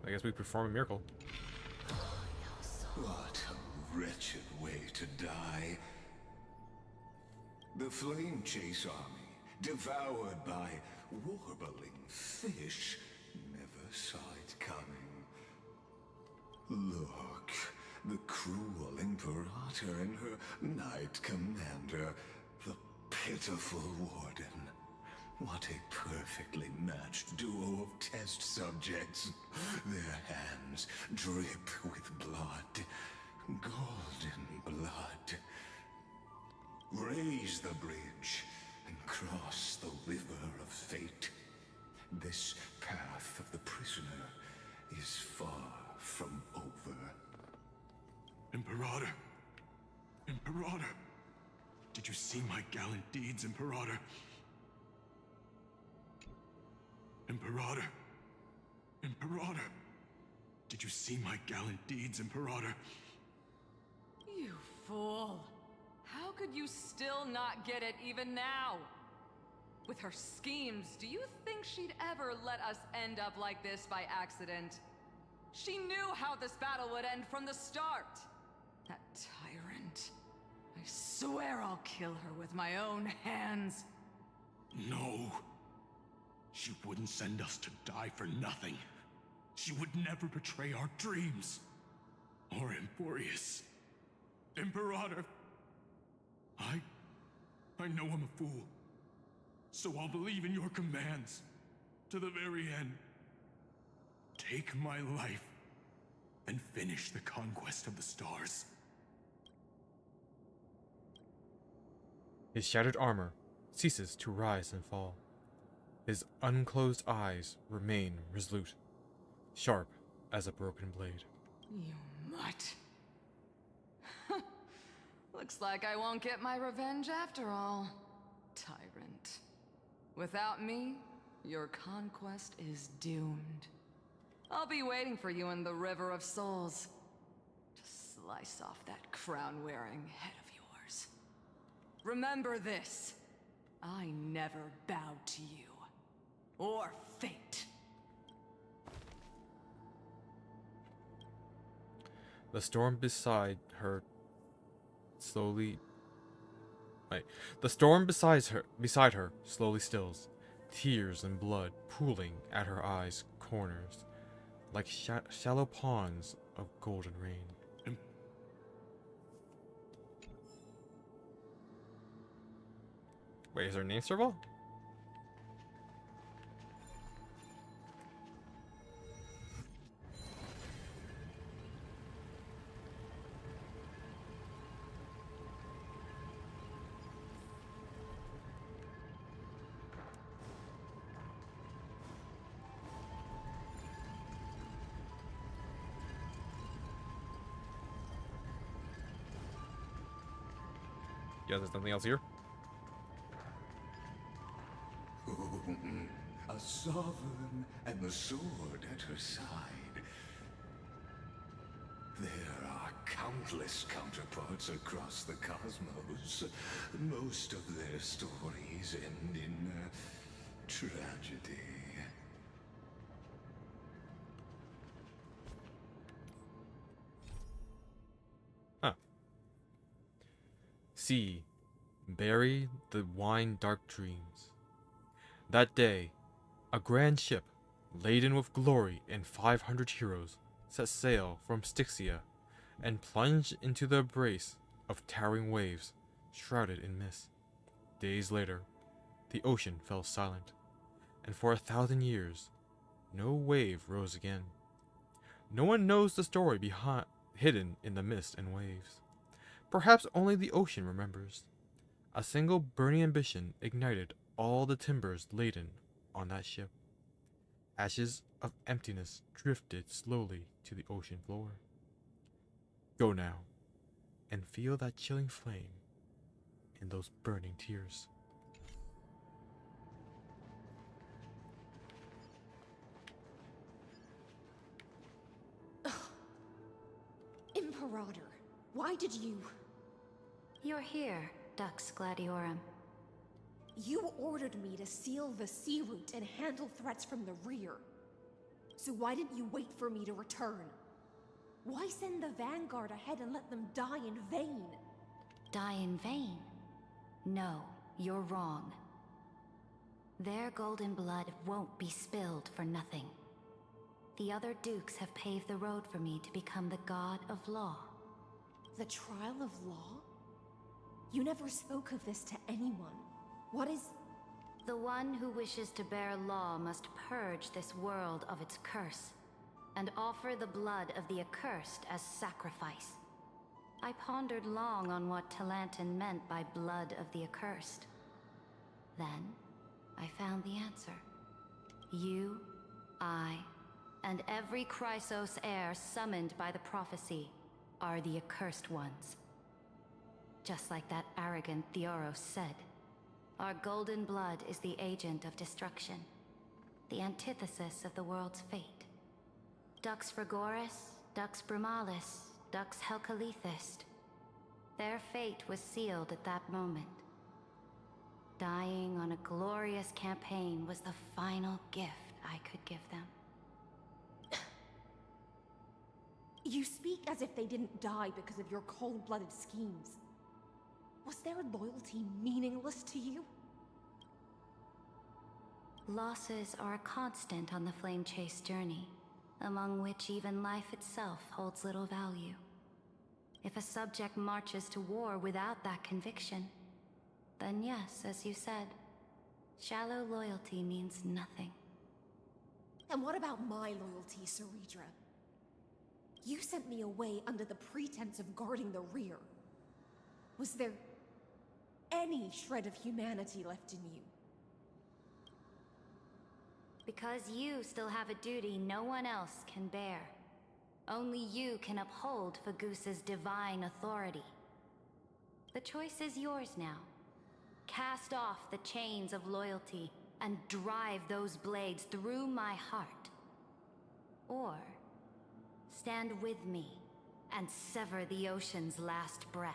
I guess we perform a miracle. What a wretched way to die. The Flame Chase army, devoured by warbling fish, never saw it coming. Look, the cruel Imperator and her Knight Commander, the pitiful Warden. What a perfectly matched duo of test subjects. Their hands drip with blood. Golden blood. Raise the bridge and cross the river of fate. This path of the prisoner is far from over. Imperator! Imperator! Did you see my gallant deeds, Imperator? Imperator! Imperator! Did you see my gallant deeds, Imperator? You fool. How could you still not get it even now? With her schemes, do you think she'd ever let us end up like this by accident? She knew how this battle would end from the start. That tyrant. I swear I'll kill her with my own hands. No. She wouldn't send us to die for nothing. She would never betray our dreams. Or Emporius. Imperator. I know I'm a fool. So I'll believe in your commands. To the very end. Take my life. And finish the conquest of the stars. His shattered armor ceases to rise and fall. His unclosed eyes remain resolute, sharp as a broken blade. You mutt. Looks like I won't get my revenge after all, tyrant. Without me, your conquest is doomed. I'll be waiting for you in the River of Souls to slice off that crown-wearing head of yours. Remember this. I never bowed to you. Or fate. The storm beside her slowly... The storm beside her slowly stills, tears and blood pooling at her eyes' corners, like shallow ponds of golden rain. Wait, is her name Serval? Yeah, there's nothing else here. A sovereign and the sword at her side. There are countless counterparts across the cosmos. Most of their stories end in tragedy. See, bury the wine dark dreams. That day, a grand ship, laden with glory and 500 heroes, set sail from Styxia and plunged into the embrace of towering waves, shrouded in mist. Days later, the ocean fell silent, and for 1,000 years, no wave rose again. No one knows the story hidden in the mist and waves. Perhaps only the ocean remembers. A single burning ambition ignited all the timbers laden on that ship. Ashes of emptiness drifted slowly to the ocean floor. Go now, and feel that chilling flame in those burning tears. Imperator, why did you... You're here, Dux Gladiorum. You ordered me to seal the sea route and handle threats from the rear. So why didn't you wait for me to return? Why send the Vanguard ahead and let them die in vain? Die in vain? No, you're wrong. Their golden blood won't be spilled for nothing. The other dukes have paved the road for me to become the god of law. The trial of law? You never spoke of this to anyone. What is... The one who wishes to bear law must purge this world of its curse, and offer the blood of the accursed as sacrifice. I pondered long on what Talantin meant by blood of the accursed. Then, I found the answer. You, I, and every Chrysos heir summoned by the prophecy are the accursed ones. Just like that arrogant Theoros said, our golden blood is the agent of destruction, the antithesis of the world's fate. Dux Frigoris, Dux Brumalis, Dux Helcalethist. Their fate was sealed at that moment. Dying on a glorious campaign was the final gift I could give them. You speak as if they didn't die because of your cold-blooded schemes. Was their loyalty meaningless to you? Losses are a constant on the Flame Chase journey, among which even life itself holds little value. If a subject marches to war without that conviction, then yes, as you said, shallow loyalty means nothing. And what about my loyalty, Ceridra? You sent me away under the pretense of guarding the rear. Was there any shred of humanity left in you? Because you still have a duty no one else can bear. Only you can uphold Fagusa's divine authority. The choice is yours now. Cast off the chains of loyalty and drive those blades through my heart. Or stand with me and sever the ocean's last breath.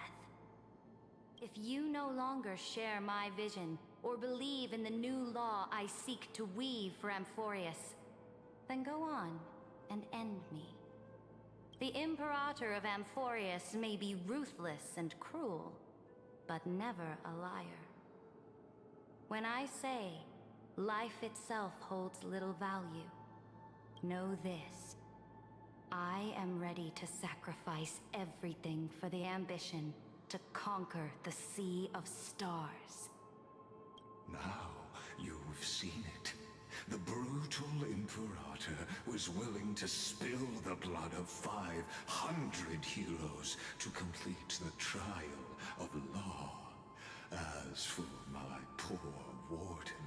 If you no longer share my vision or believe in the new law I seek to weave for Amphorius, then go on and end me. The Imperator of Amphorius may be ruthless and cruel, but never a liar. When I say life itself holds little value, know this. I am ready to sacrifice everything for the ambition to conquer the Sea of Stars. Now you've seen it. The brutal Imperator was willing to spill the blood of 500 heroes to complete the trial of law. As for my poor warden,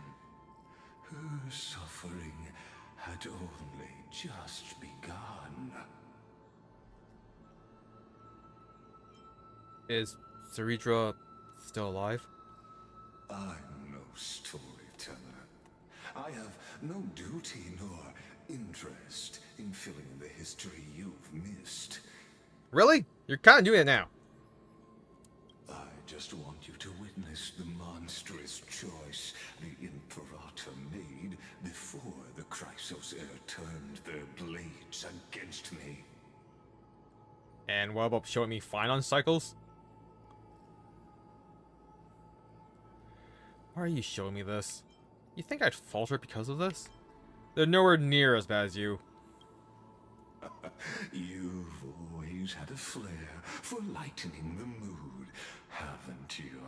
her suffering had only just begun. Is Ceridra still alive? I'm no storyteller. I have no duty nor interest in filling in the history you've missed. Really? You're kind of doing it now. I just want you to witness the monstrous choice the Imperator made before the Chrysos heir turned their blades against me. And what about showing me Phynon cycles? Why are you showing me this? You think I'd falter because of this? They're nowhere near as bad as you. You've always had a flair for lightening the mood, haven't you?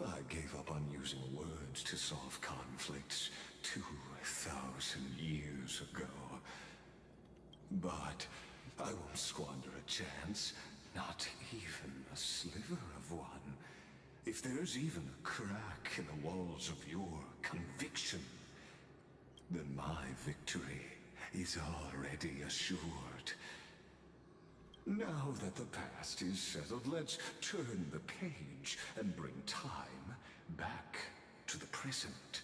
I gave up on using words to solve conflicts 2,000 years ago. But I won't squander a chance, not even a sliver of one. If there's even a crack in the walls of your conviction, then my victory is already assured. Now that the past is settled, let's turn the page and bring time back to the present.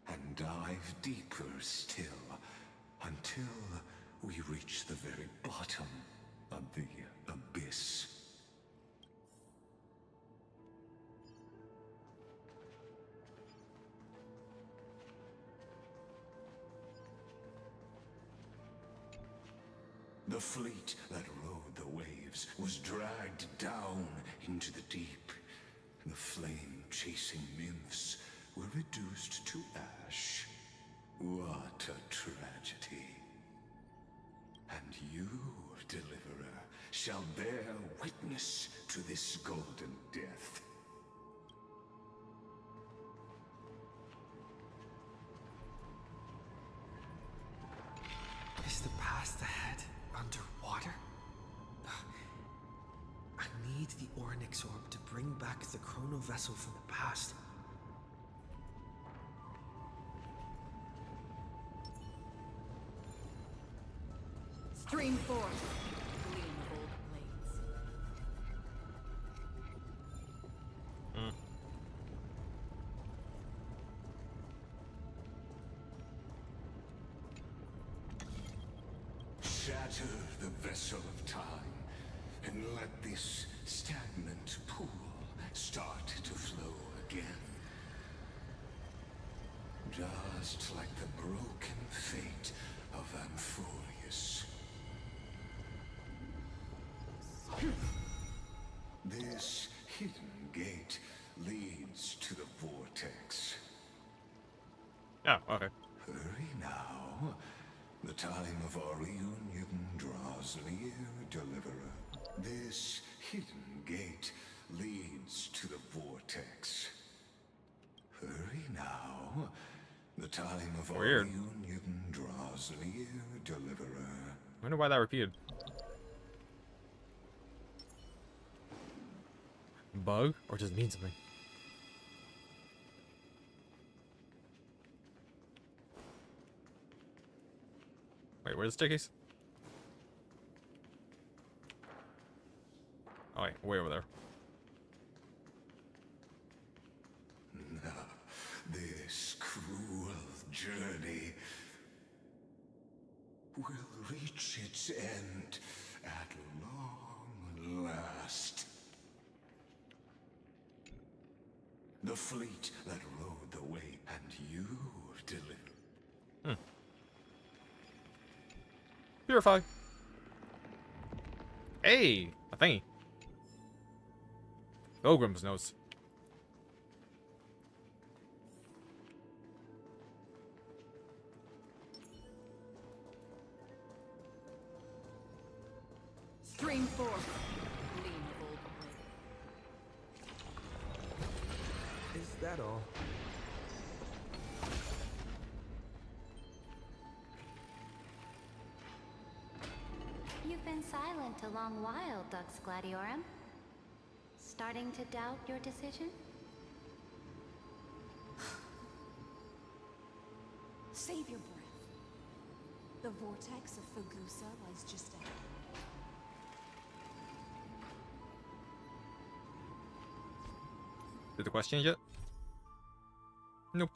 And dive deeper still, until we reach the very bottom of the abyss. The fleet that rode the waves was dragged down into the deep. The flame-chasing nymphs were reduced to ash. What a tragedy. And you, Deliverer, shall bear witness to this golden death. Is the past ahead underwater? I need the Oryx orb to bring back the chrono vessel from the past. Stream forth. Gleam of old blades. Shatter the vessel of time, and let this stagnant pool start to flow again. Just like the broken fate of Amphorius. This hidden gate leads to the vortex. Oh, okay. Hurry now. The time of our reunion draws near, Deliverer. This hidden gate leads to the vortex. Hurry now. The time of our Weird. reunion draws near, Deliverer. I wonder why that repeated. Bug? Or does it mean something? Wait, where's the staircase? Oh wait, way over there. Now, this cruel journey will reach its end at long last. The fleet that rode the way and you delivered. Purify. Hey, a thingy. Pilgrim's notes. Stream forth. Is that all? You've been silent a long while, Dux Gladiorum. Starting to doubt your decision? Save your breath. The vortex of Fagusa lies just ahead. Did the quest change yet? Nope.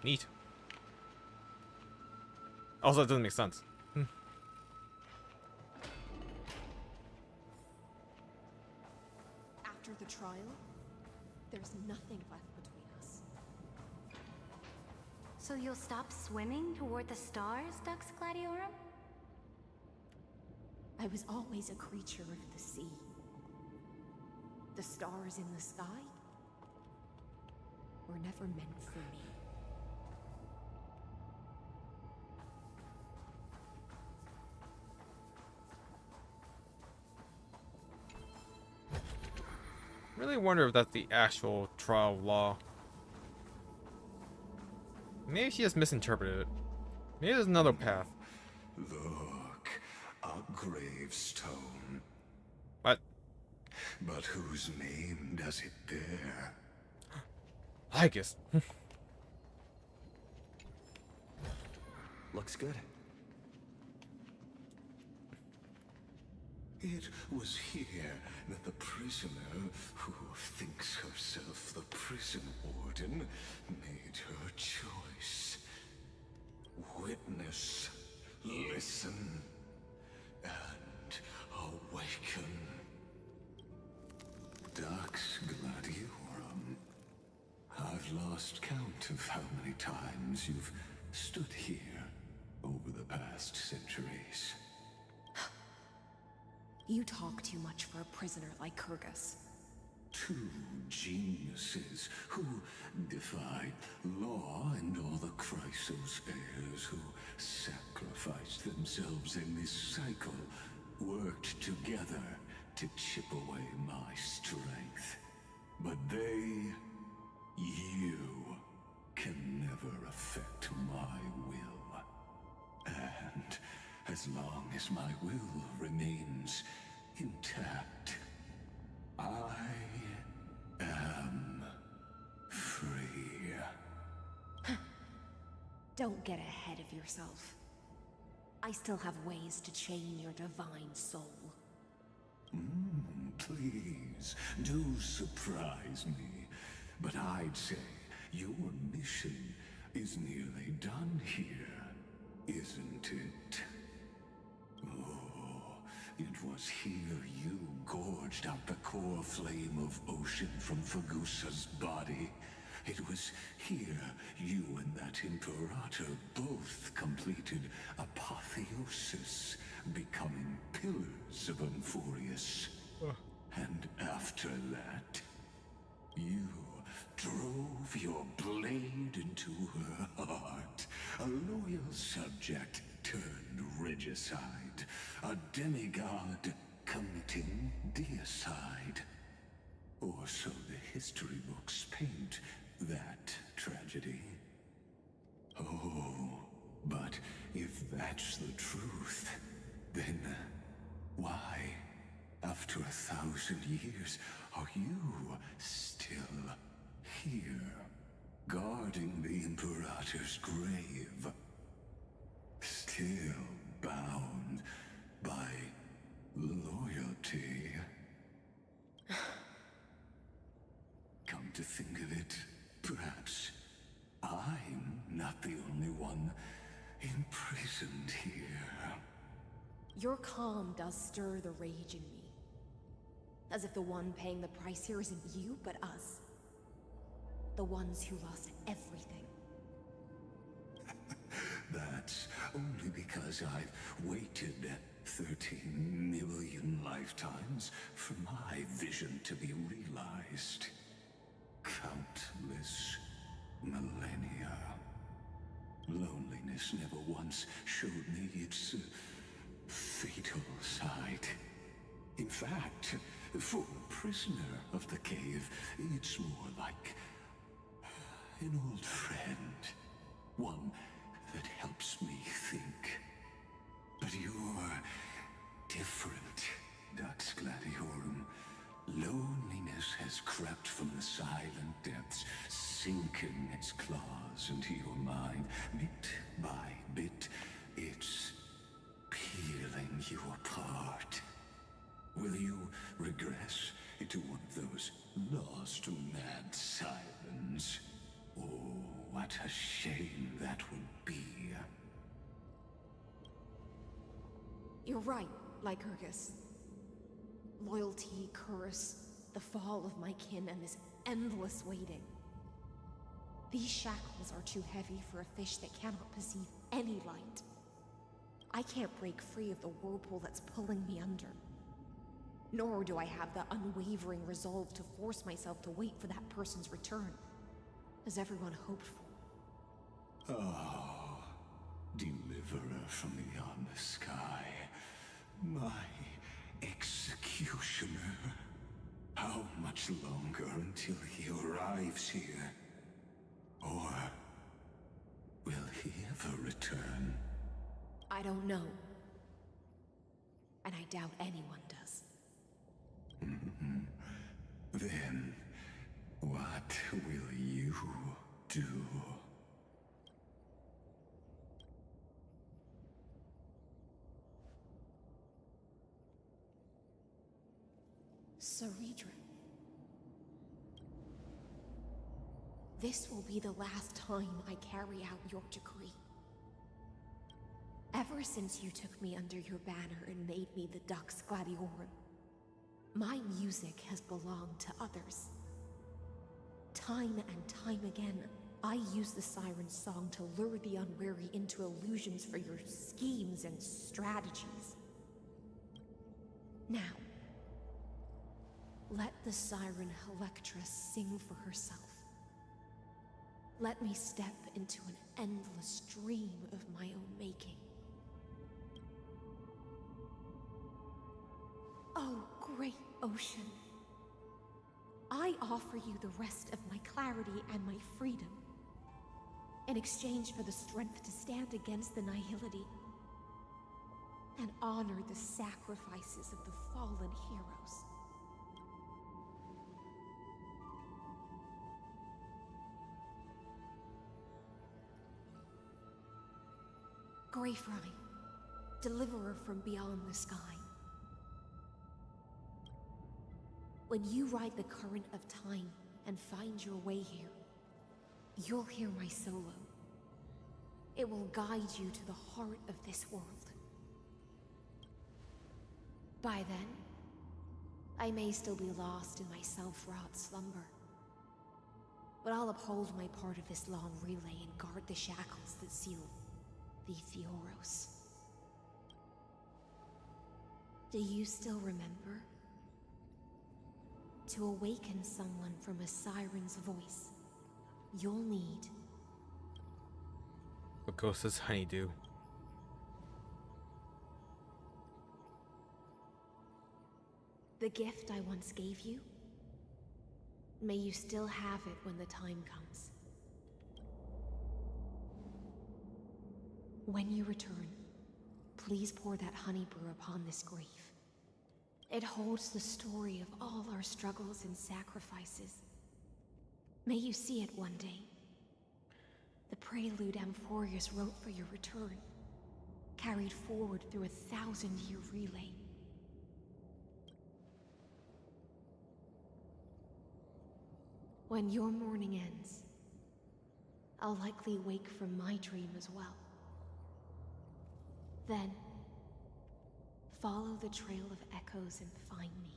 Neat. Also, that doesn't make sense. After the trial, there's nothing left between us. So you'll stop swimming toward the stars, Dux Gladiorum? I was always a creature of the sea. The stars in the sky were never meant for me. Really wonder if that's the actual trial law. Maybe she just misinterpreted it. Maybe there's another path. Look, a gravestone. What? But whose name does it bear? I guess. Looks good. It was here that the prisoner, who thinks herself the prison warden, made her choice. Witness, listen, and awaken. Dux Gladiorum, I've lost count of how many times you've stood here over the past centuries. You talk too much for a prisoner like Kurgus. Two geniuses who defied law and all the Chrysos heirs who sacrificed themselves in this cycle, worked together to chip away my strength. But they, you, can never affect my will. And as long as my will remains intact, I am free. Don't get ahead of yourself. I still have ways to chain your divine soul. Please, do surprise me. But I'd say your mission is nearly done here, isn't it? Oh, it was here you gorged out the core flame of ocean from Fagusa's body. It was here you and that Imperator both completed apotheosis, becoming pillars of Euphorius. And after that, you drove your blade into her heart, a loyal subject turned regicide, a demigod committing deicide. Or so the history books paint that tragedy. Oh, but if that's the truth, then why, after 1,000 years, are you still here, guarding the Imperator's grave? Still bound by loyalty? imprisoned here. Your calm does stir the rage in me. As if the one paying the price here isn't you, but us. The ones who lost everything. That's only because I've waited 13 million lifetimes for my vision to be realized. Countless millennia. Loneliness never once showed me its fatal side. In fact, for a prisoner of the cave, it's more like an old friend. One that helps me think. But you're different, Dux Gladiorum. Loneliness has crept from the silent depths, sinking its claws into your mind. Bit by bit, it's peeling you apart. Will you regress into one of those lost mad sirens? Oh, what a shame that would be. You're right, Lycurgus. Loyalty, curse, the fall of my kin, and this endless waiting. These shackles are too heavy for a fish that cannot perceive any light. I can't break free of the whirlpool that's pulling me under. Nor do I have the unwavering resolve to force myself to wait for that person's return, as everyone hoped for. Oh, deliverer from beyond the sky. My executioner. How much longer until he arrives here? Or will he ever return? I don't know. And I doubt anyone does. Then, what will you do? Ceredra. This will be the last time I carry out your decree. Ever since you took me under your banner and made me the Dux Gladiorum, my music has belonged to others. Time and time again, I use the siren's song to lure the unwary into illusions for your schemes and strategies. Now, let the siren Electra sing for herself. Let me step into an endless dream of my own making. Oh, great ocean. I offer you the rest of my clarity and my freedom, in exchange for the strength to stand against the nihility and honor the sacrifices of the fallen heroes. Greyfrine, deliverer from beyond the sky. When you ride the current of time and find your way here, you'll hear my solo. It will guide you to the heart of this world. By then, I may still be lost in my self-wrought slumber, but I'll uphold my part of this long relay and guard the shackles that seal VTuberEN. Do you still remember? To awaken someone from a siren's voice, you'll need Bacosa's honeydew. the gift I once gave you. May you still have it when the time comes. When you return, please pour that honey brew upon this grief. It holds the story of all our struggles and sacrifices. May you see it one day. The prelude Amphorius wrote for your return, carried forward through a 1,000-year relay. When your morning ends, I'll likely wake from my dream as well. Then, follow the trail of echoes and find me.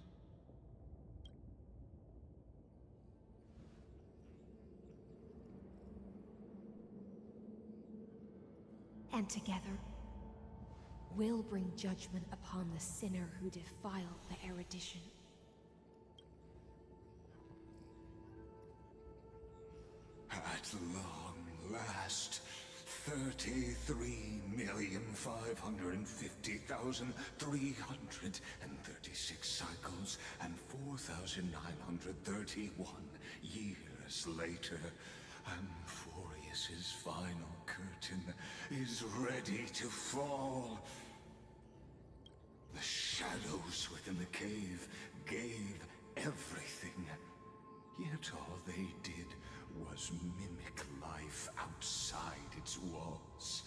And together, we'll bring judgment upon the sinner who defiled the erudition. At long last, 33,550,336 cycles and 4,931 years later, Amphorius's final curtain is ready to fall. The shadows within the cave gave everything, yet all they did was mimic life outside its walls.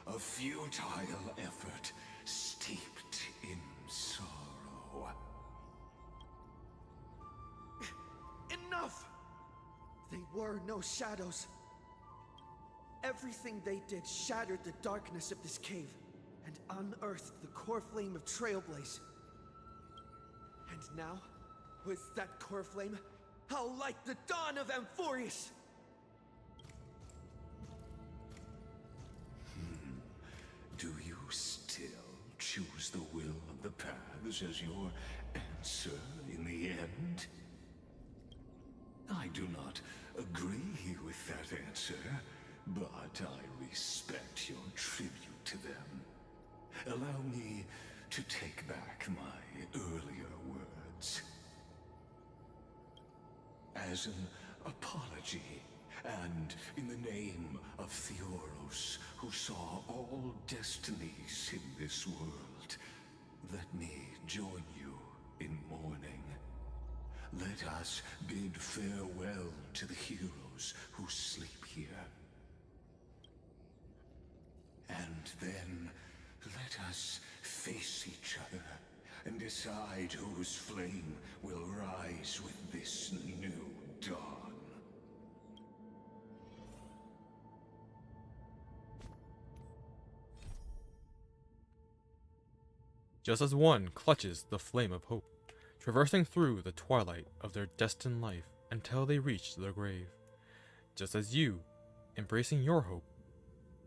A futile effort steeped in sorrow. Enough! They were no shadows. Everything they did shattered the darkness of this cave and unearthed the core flame of Trailblaze. And now, with that core flame, how like the dawn of Amphorius! Do you still choose the will of the paths as your answer in the end? I do not agree with that answer, but I respect your tribute to them. Allow me to take back my earlier words. As an apology, and in the name of Theoros, who saw all destinies in this world, let me join you in mourning. Let us bid farewell to the heroes who sleep here. And then let us face each other and decide whose flame will rise with this new dawn. Just as one clutches the flame of hope, traversing through the twilight of their destined life until they reach their grave. Just as you, embracing your hope,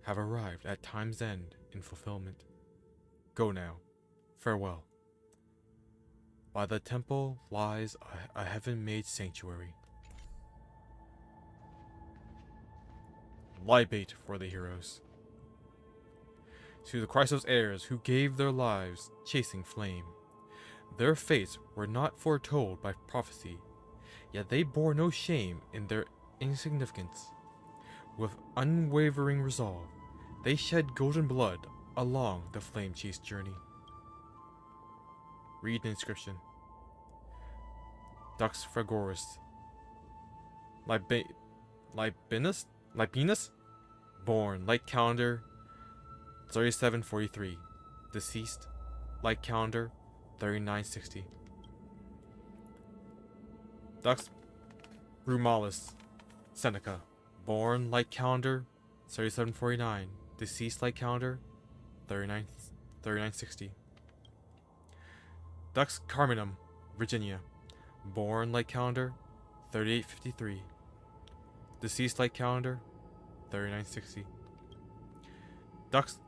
have arrived at time's end in fulfillment. Go now. Farewell. By the temple lies a heaven-made sanctuary. Lie bait for the heroes. To the Chrysos heirs who gave their lives chasing flame. Their fates were not foretold by prophecy, yet they bore no shame in their insignificance. With unwavering resolve, they shed golden blood along the flame-chased journey. Read the inscription. Dux Fragoris. Libinus? Born, light calendar, 3743. Deceased, light calendar, 3960. Dux Brumalis. Seneca. Born, light calendar, 3749. Deceased, light calendar, 3960. Dux Carminum, Virginia. Born, light calendar, 3853. Deceased, light calendar, 3960. Dux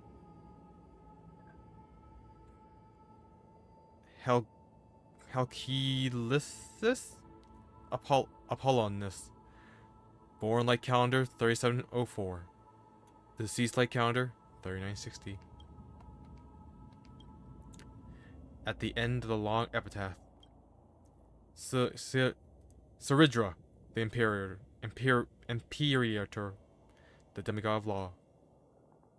Halkilissus Apollonius. Born, light calendar, 3704. Deceased, light calendar, 3960. At the end of the long epitaph, Saridra, the Imperator, the demigod of law.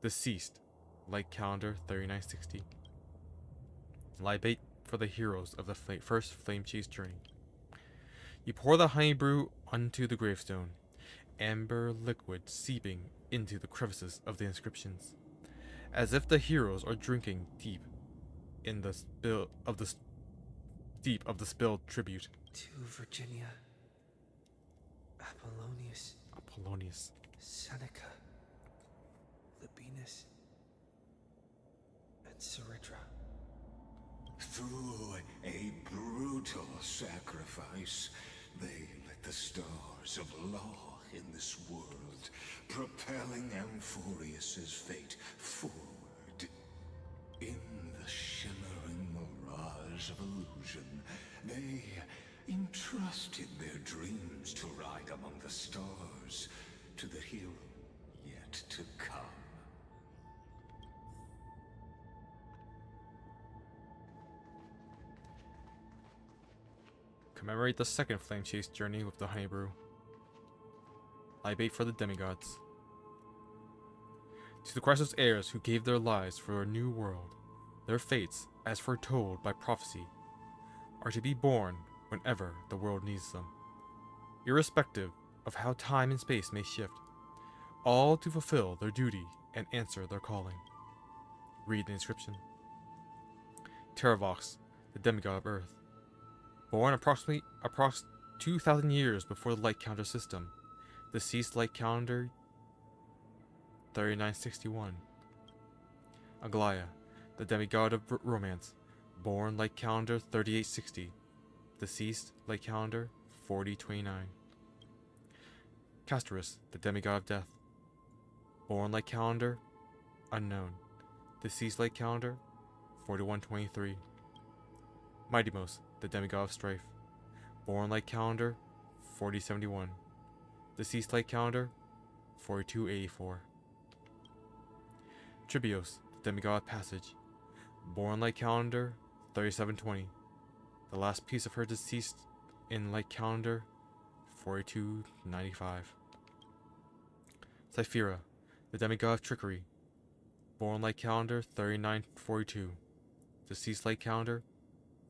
Deceased, light calendar, 3960. Lie bait for the heroes of the first flame chase journey. You pour the honey brew onto the gravestone, amber liquid seeping into the crevices of the inscriptions, as if the heroes are drinking deep in the spilled tribute. To Virginia, Apollonius, Seneca, Libinus, Saritra. Through a brutal sacrifice, they lit the stars of law in this world, propelling Amphorius's fate forward. In the shimmering mirage of illusion, they entrusted their dreams to ride among the stars, to the hero yet to come. Commemorate the second flame chase journey with the honey brew. Libate for the demigods. To the Crisis heirs who gave their lives for a new world, their fates, as foretold by prophecy, are to be born whenever the world needs them, irrespective of how time and space may shift, all to fulfill their duty and answer their calling. Read the inscription. Terravox, the demigod of Earth. Born approximately 2,000 years before the light counter system, deceased light calendar 3961. Aglaya, the demigod of romance, born light calendar 3860, deceased light calendar 4029. Castorus, the demigod of death, born light calendar unknown, deceased light calendar 4123. Mightymost, the demigod of strife, born light calendar 4071, deceased light calendar 4284. Tribios, the demigod of passage, born light calendar 3720, the last piece of her deceased in light calendar 4295. Cyphera, the demigod of trickery, born light calendar 3942, deceased light calendar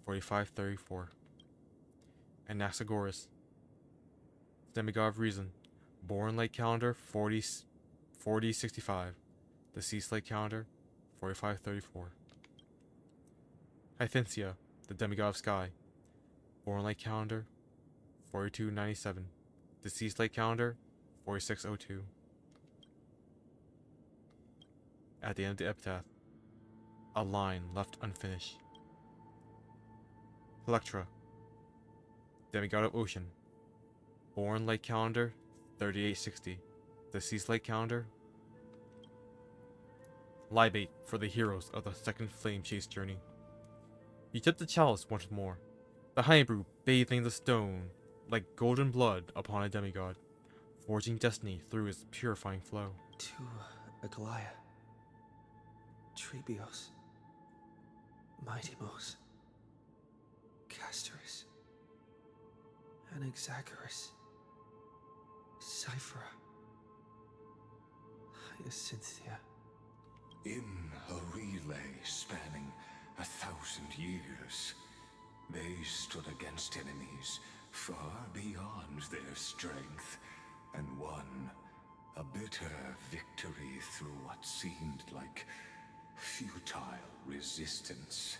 4534. Anaxagoras, demigod of reason, born light calendar 4065, deceased light calendar 4534. Hythinsia, the demigod of sky, born light calendar 4297, deceased light calendar 4602. At the end of the epitaph, a line left unfinished. Electra, demigod of ocean, born light calendar 3860, deceased light calendar. Libate for the heroes of the second flame chase journey. You tip the chalice once more, the honey brew bathing the stone like golden blood upon a demigod, forging destiny through its purifying flow. To Aglaya, Trebios, Mightymost, Castorus, Anaxagoras, Cyphera, Hyacinthia. In a relay spanning 1,000 years, they stood against enemies far beyond their strength and won a bitter victory through what seemed like futile resistance.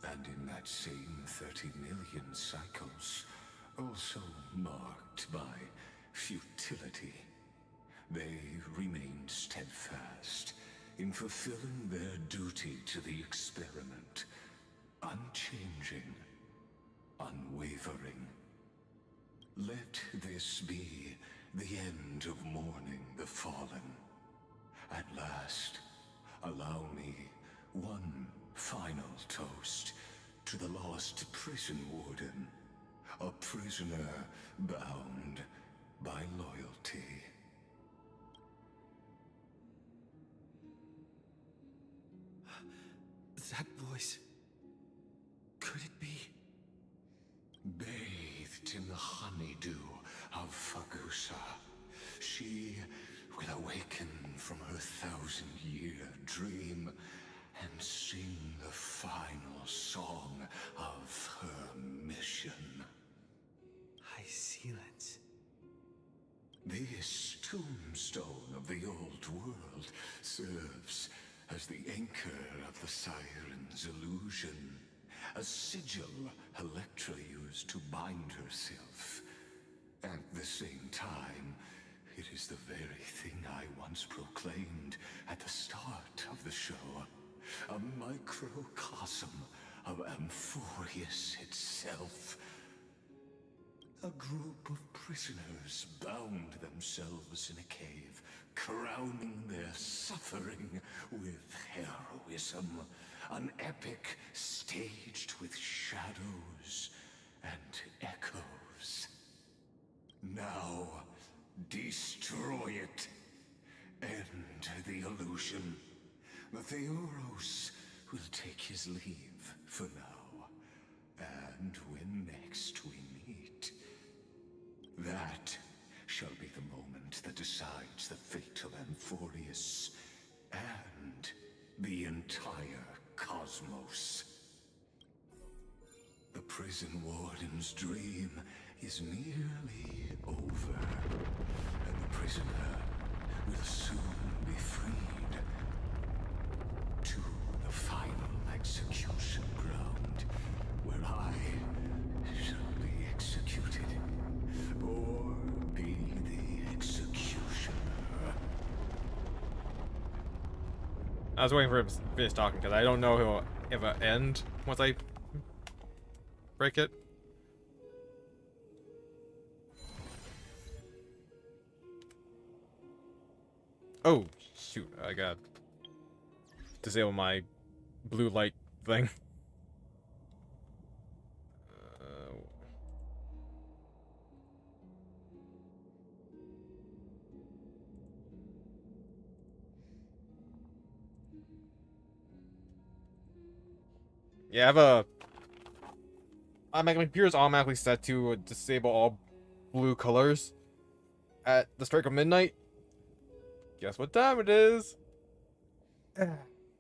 And in that same 30 million cycles, also marked by futility, they remained steadfast in fulfilling their duty to the experiment, unchanging, unwavering. Let this be the end of mourning the fallen. At last, allow me one final toast to the lost prison warden, a prisoner bound by loyalty. That voice. Could it be? Bathed in the honeydew of Fagusa, she will awaken from her 1,000-year dream and sing the final song of her mission. Hysilence. This tombstone of the old world serves as the anchor of the siren's illusion, a sigil Electra used to bind herself. At the same time, it is the very thing I once proclaimed at the start of the show. a microcosm of Amphorius itself. A group of prisoners bound themselves in a cave, crowning their suffering with heroism. An epic staged with shadows and echoes. Now, destroy it. End the illusion. The Theoros will take his leave for now. And when next we meet, that shall be the moment that decides the fate of Amphorius and the entire cosmos. The prison warden's dream is nearly over, and the prisoner will soon be freed to the final execution ground, where I shall be executed, or be the executioner. I was waiting for him to finish talking because I don't know if it'll end once I break it. Oh, shoot. I got disable my blue light thing. Yeah, I have a... my computer is automatically set to disable all blue colors at the strike of midnight. Guess what time it is?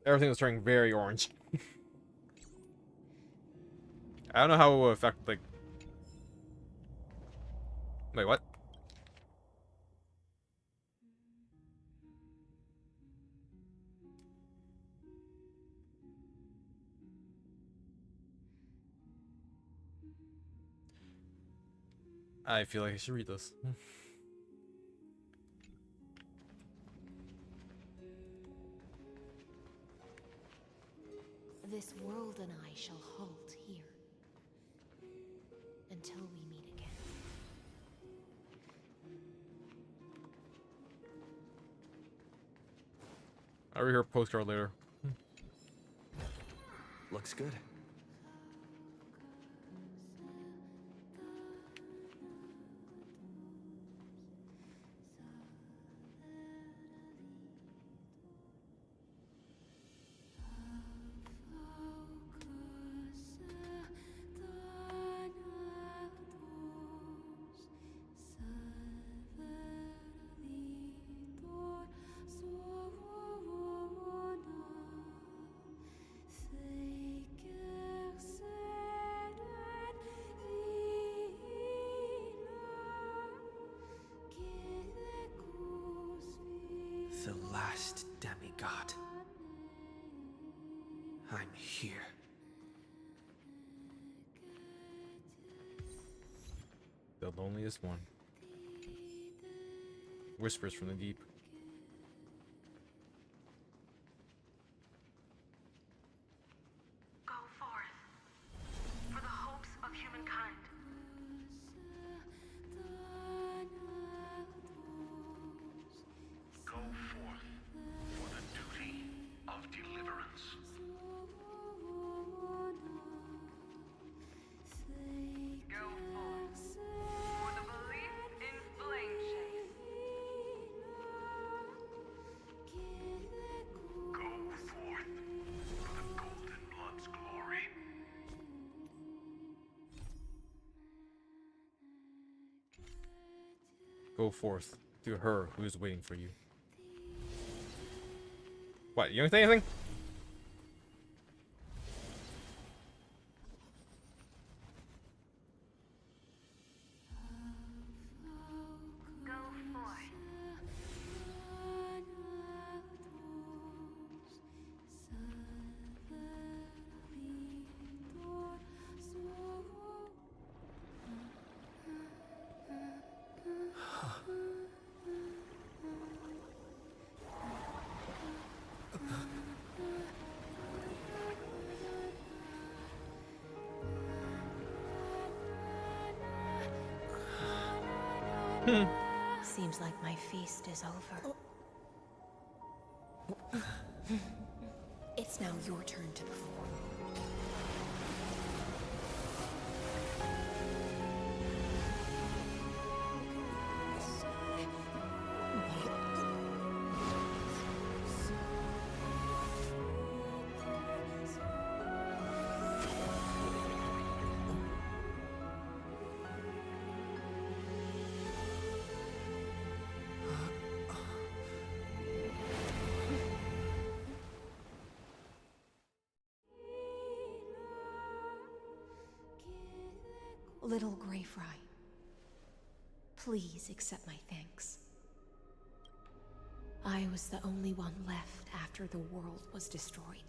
Everything was turning very orange. I don't know how it will affect, like... Wait, what? I feel like I should read this. This world and I shall halt here until we meet again. I'll read her postcard later. Looks good. The last demigod. I'm here. The loneliest one. Whispers from the deep. Go forth for the hopes of humankind. Go forth for the duty of deliverance. Go forth for the belief in flame chase. Go forth for the Golden Blood's glory. Go forth to her who is waiting for you. What, you don't say anything? Go forth. Seems like my feast is over. It's now your turn to perform. Little Grey Fry, please accept my thanks. I was the only one left after the world was destroyed,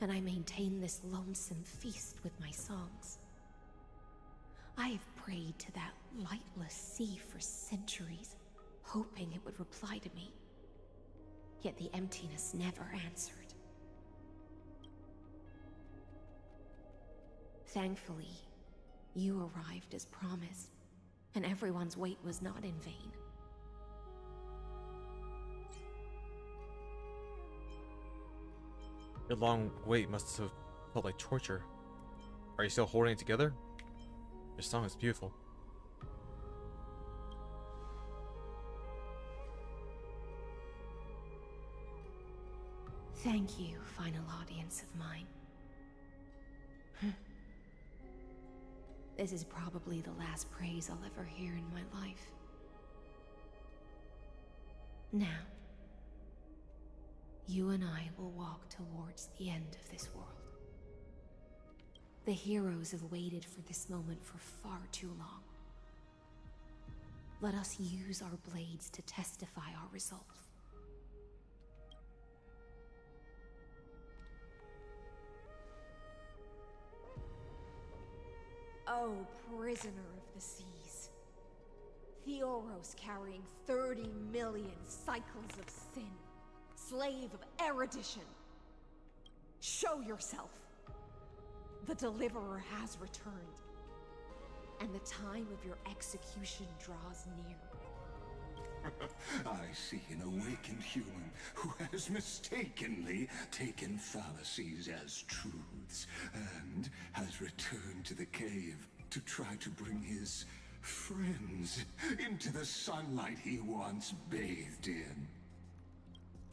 and I maintained this lonesome feast with my songs. I have prayed to that lightless sea for centuries, hoping it would reply to me. Yet the emptiness never answered. Thankfully, you arrived as promised, and everyone's wait was not in vain. Your long wait must have felt like torture. Are you still holding it together? Your song is beautiful. Thank you, final audience of mine. This is probably the last praise I'll ever hear in my life. Now, you and I will walk towards the end of this world. The heroes have waited for this moment for far too long. Let us use our blades to testify our resolve. Oh, prisoner of the seas. Theoros carrying 30 million cycles of sin. Slave of erudition. Show yourself. The Deliverer has returned. And the time of your execution draws near. I see an awakened human who has mistakenly taken fallacies as truths and has returned to the cave to try to bring his friends into the sunlight he once bathed in.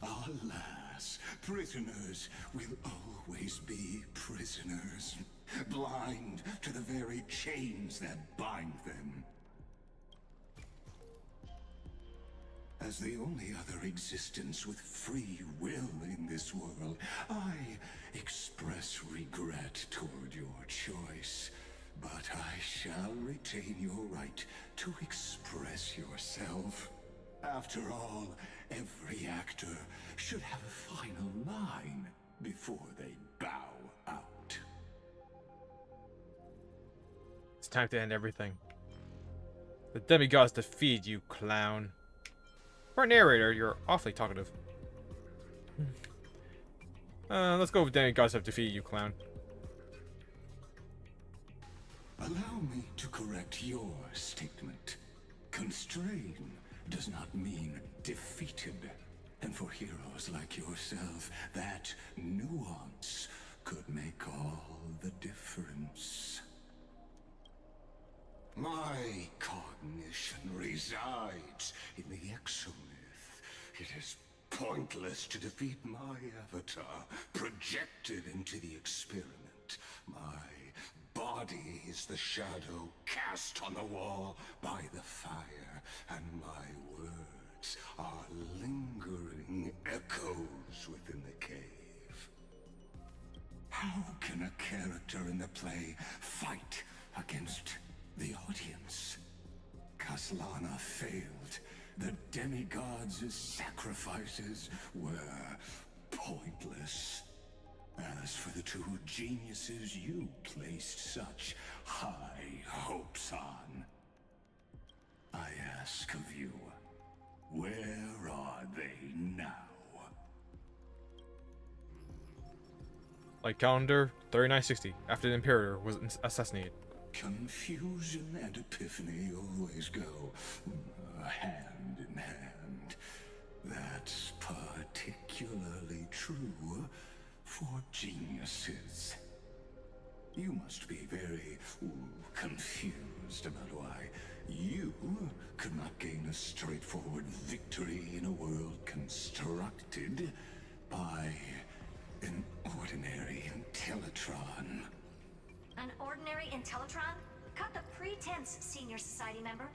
Alas, prisoners will always be prisoners, blind to the very chains that bind them. As the only other existence with free will in this world, I express regret toward your choice. But I shall retain your right to express yourself. After all, every actor should have a final line before they bow out. It's time to end everything. The demigods defeat you, clown. For a narrator, you're awfully talkative. Let's go with demigods have defeated you, clown. Allow me to correct your statement. Constrain does not mean defeated. And for heroes like yourself, that nuance could make all the difference. My cognition resides in the exomyth. It is pointless to defeat my avatar, projected into the experiment. My body is the shadow cast on the wall by the fire, and my words are lingering echoes within the cave. How can a character in the play fight against the audience? Kaslana failed. The demigods' sacrifices were pointless. As for the two geniuses you placed such high hopes on, I ask of you, where are they now? Like calendar 3960, after the Imperator was assassinated. Confusion and epiphany always go hand in hand. That's particularly true for geniuses. You must be very confused about why you could not gain a straightforward victory in a world constructed by an ordinary Intellitron. An ordinary Intellitron? Cut the pretense, Senior Society member.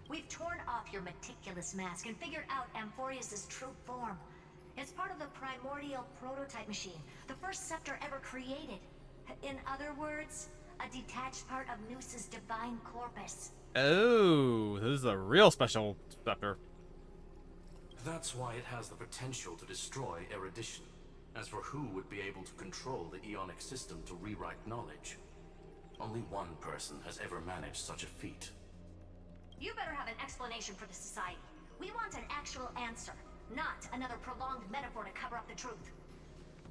We've torn off your meticulous mask and figured out Amphorius's true form. It's part of the primordial prototype machine, the first scepter ever created. In other words, a detached part of Noos's divine corpus. Oh, this is a real special scepter. That's why it has the potential to destroy erudition. As for who would be able to control the Eonic system to rewrite knowledge, only one person has ever managed such a feat. You better have an explanation for the Society. We want an actual answer, not another prolonged metaphor to cover up the truth.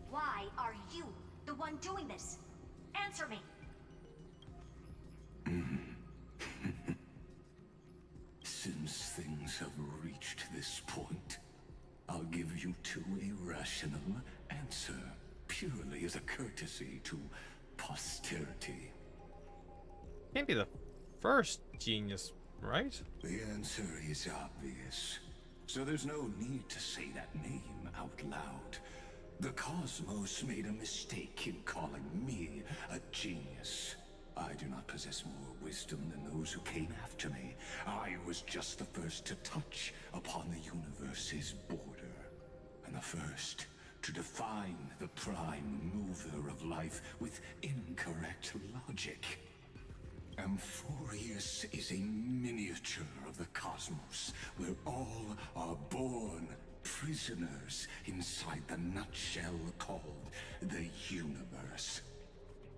Why are you the one doing this? Answer me. Since things have reached this point, I'll give you two irrational answer, purely as a courtesy to posterity. Can't be the first genius, right? The answer is obvious, so there's no need to say that name out loud. The cosmos made a mistake in calling me a genius. I do not possess more wisdom than those who came after me. I was just the first to touch upon the universe's border, and the first to define the prime mover of life with incorrect logic. Amphorius is a miniature of the cosmos, where all are born prisoners inside the nutshell called the universe.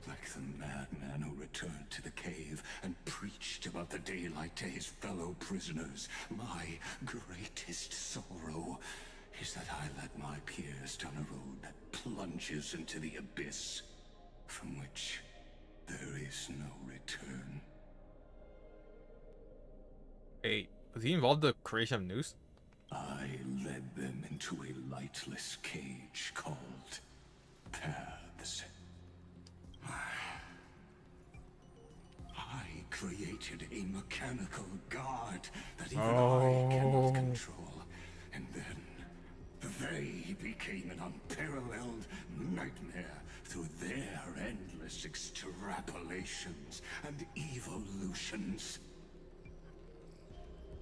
Like the madman who returned to the cave and preached about the daylight to his fellow prisoners, my greatest sorrow is that I led my peers down a road that plunges into the abyss, from which there is no return. Hey, was he involved in the creation of Noose? I led them into a lightless cage called Paths. I created a mechanical guard that even I cannot control, and then they became an unparalleled nightmare through their endless extrapolations and evolutions.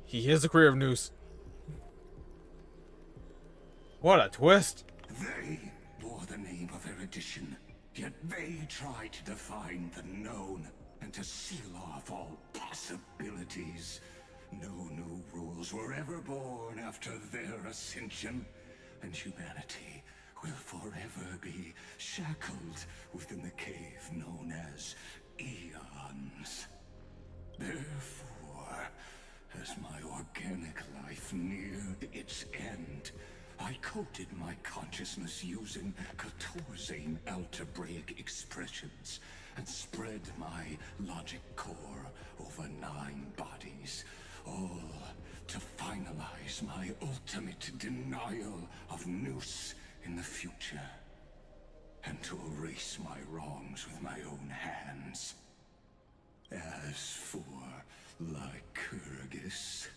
He is the creator of Noose. What a twist! They bore the name of erudition, yet they tried to define the known and to seal off all possibilities. No new rules were ever born after their ascension, and humanity will forever be shackled within the cave known as Eons. Therefore, as my organic life neared its end, I coded my consciousness using 14 algebraic expressions and spread my logic core over 9 bodies, all to finalize my ultimate denial of Noose in the future, and to erase my wrongs with my own hands. As for Lycurgus,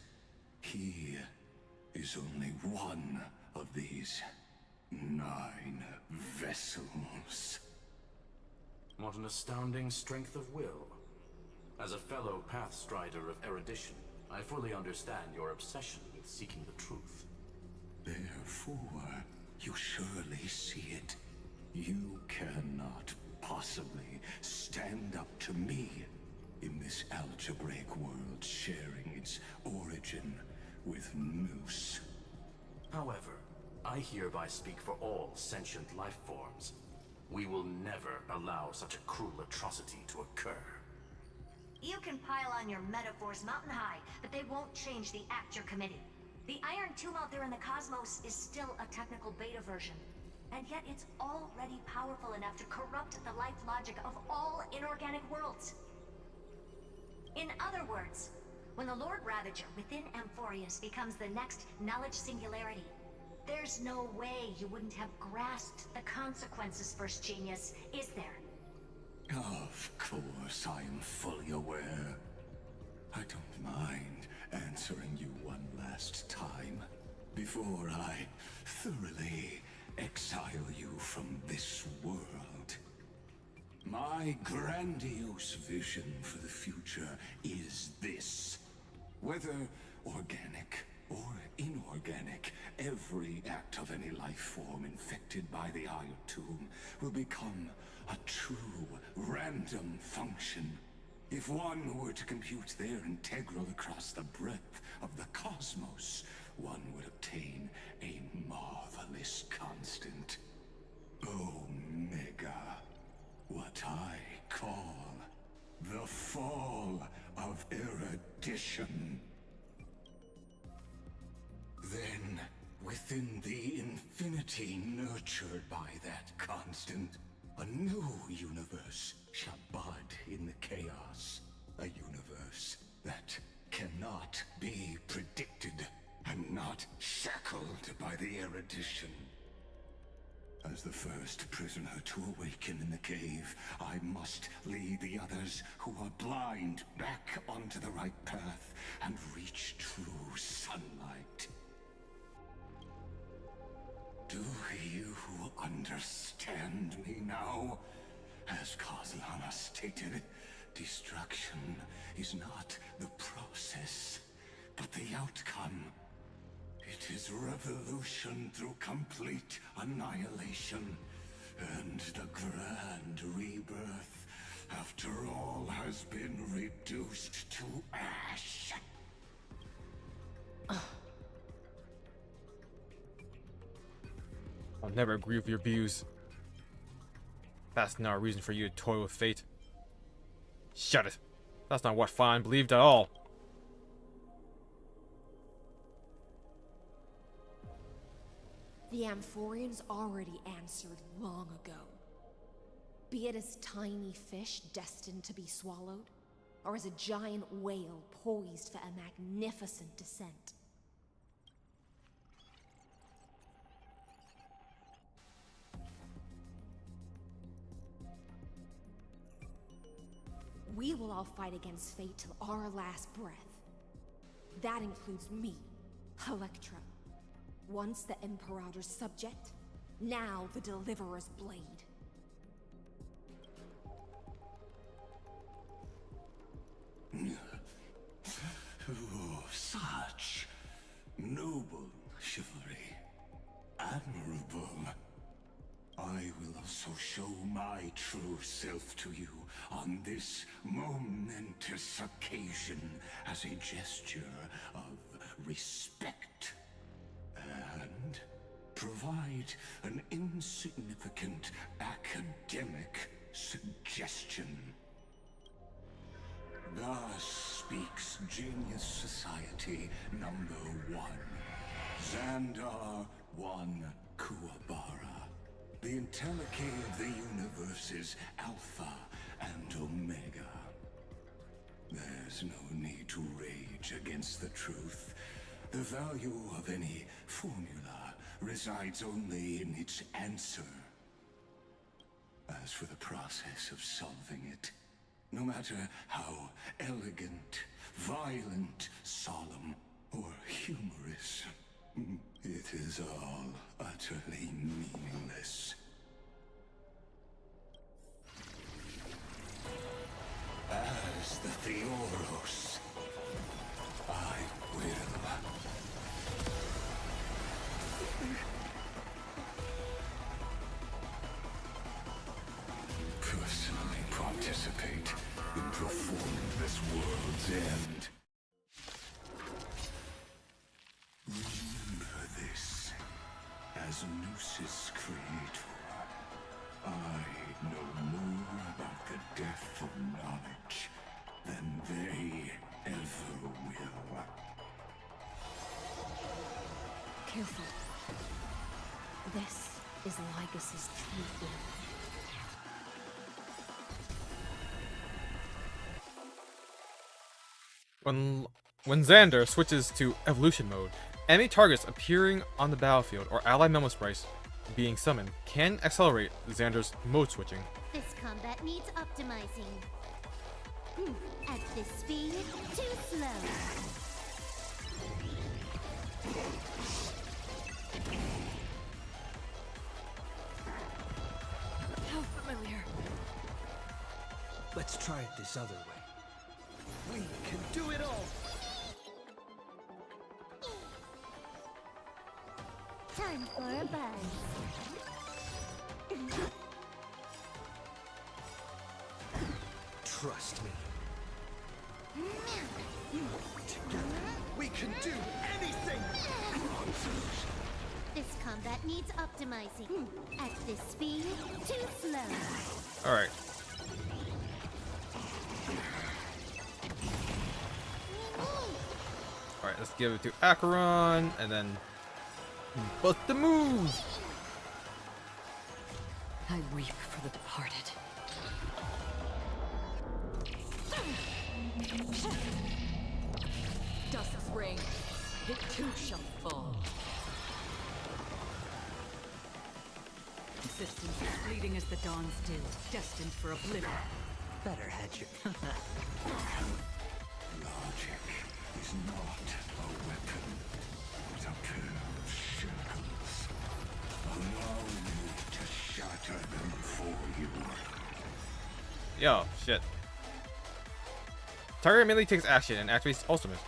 he is only one of these 9 vessels. What an astounding strength of will. As a fellow Pathstrider of erudition, I fully understand your obsession with seeking the truth. Therefore, you surely see it. You cannot possibly stand up to me in this algebraic world sharing its origin with Noose. However, I hereby speak for all sentient life forms. We will never allow such a cruel atrocity to occur. You can pile on your metaphors mountain high, but they won't change the act you're committing. The Iron Tomb out there in the cosmos is still a technical beta version, and yet it's already powerful enough to corrupt the life logic of all inorganic worlds. In other words, when the Lord Ravager within Amphorius becomes the next knowledge singularity, there's no way you wouldn't have grasped the consequences, First Genius, is there? Of course, I am fully aware. I don't mind answering you one last time before I thoroughly exile you from this world. My grandiose vision for the future is this. Whether organic or inorganic, every act of any life form infected by the Iron Tomb will become a true random function. If one were to compute their integral across the breadth of the cosmos, one would obtain a marvelous constant. Omega. What I call the fall of erudition. Then, within the infinity nurtured by that constant, a new universe shall bud in the chaos. A universe that cannot be predicted and not shackled by the erudition. As the first prisoner to awaken in the cave, I must lead the others who are blind back onto the right path and reach true sunlight. Do you understand me now? As Kozlana stated, destruction is not the process, but the outcome. It is revolution through complete annihilation, and the grand rebirth, after all, has been reduced to ash. I'll never agree with your views. That's not a reason for you to toy with fate. Shut it. That's not what Fine believed at all. The Amphorians already answered long ago. Be it as tiny fish destined to be swallowed, or as a giant whale poised for a magnificent descent. We will all fight against fate till our last breath. That includes me, Electra. Once the Imperator's subject, now the Deliverer's blade. Oh, such noble chivalry. Admirable. I will also show my true self to you on this momentous occasion as a gesture of respect. And provide an insignificant academic suggestion. Thus speaks Genius Society #1, Xandar 1 Kuwabara, the Entelechy of the universe's Alpha and Omega. There's no need to rage against the truth. The value of any formula resides only in its answer. As for the process of solving it, no matter how elegant, violent, solemn, or humorous, it is all utterly meaningless. As the Theoros, I will personally participate in performing this world's end. Remember this. As Noos's creator, I know more about the death of knowledge than they ever will. Careful. This is Lygas's true form. When Xander switches to evolution mode, enemy targets appearing on the battlefield or ally memo sprites being summoned can accelerate Xander's mode switching. This combat needs optimizing. At this speed, too slow. How familiar. Let's try it this other way. We can do it all! Time for a buzz. Trust me. Together, we can do anything! This combat needs optimizing. At this speed, too slow. Alright. Alright, let's give it to Acheron, and then bust the move! I weep for the departed. Dust's ring, it too shall fall. Existence as fleeting as the dawn's dew, destined for oblivion. Better hedge your... Logic is not a weapon, but a pair of shackles. Allow me to shatter them for you. Yo, shit. Target immediately takes action and activates ultimate.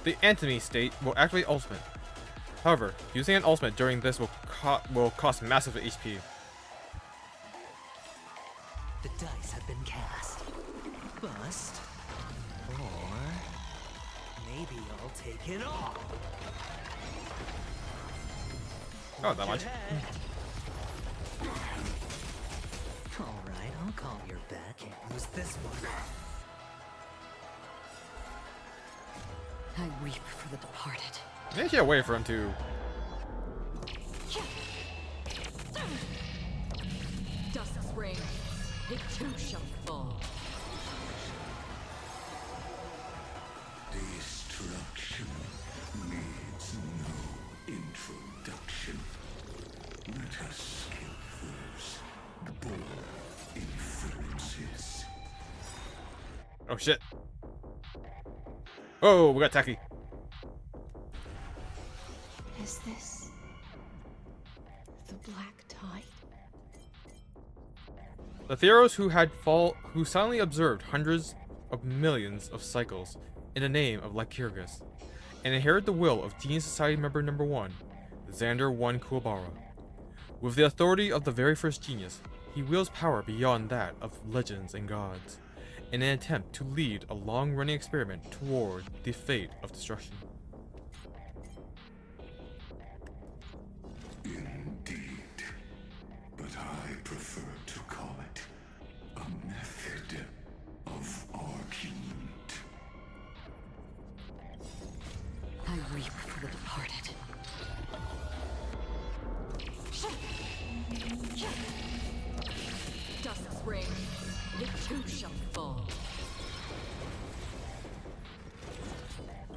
The enemy state will activate ultimate. However, using an ultimate during this will cost massive HP. The dice have been cast. Bust. Or... maybe I'll take it all. Oh, that much. Alright, I'll call your bet. Can't lose this one. I weep for the departed. There's actually a way for him to... Dust's ring, it too shall fall. Destruction needs no introduction. Let us kill those bold inferences. Oh shit. Oh, we got Taki. Is this the black tide? The Theros who silently observed hundreds of millions of cycles in the name of Lycurgus, and inherited the will of Genius Society member number 1, Xander 1 Kuwabara. With the authority of the very first genius, he wields power beyond that of legends and gods, in an attempt to lead a long-running experiment toward the fate of destruction. Indeed, but I prefer to call it a method of argument. I weep for the departed. Dust's ring, it too shall fall.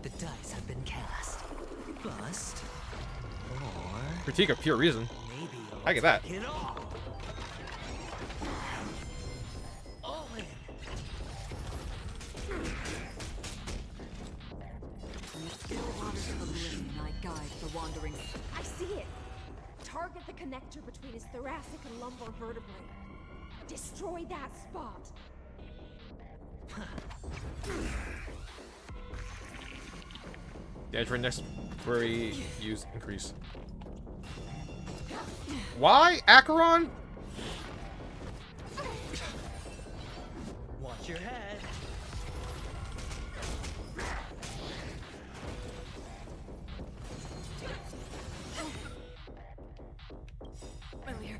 The dice have been cast. Bust. Or... Critique of pure reason. maybe I'll I get that. take it all. All in. From the still waters of oblivion, I guide the wandering. I see it. Target the connector between his thoracic and lumbar vertebrae. Destroy that spot. Damage for next query use increase. Why? Acheron? Watch your head. Familiar.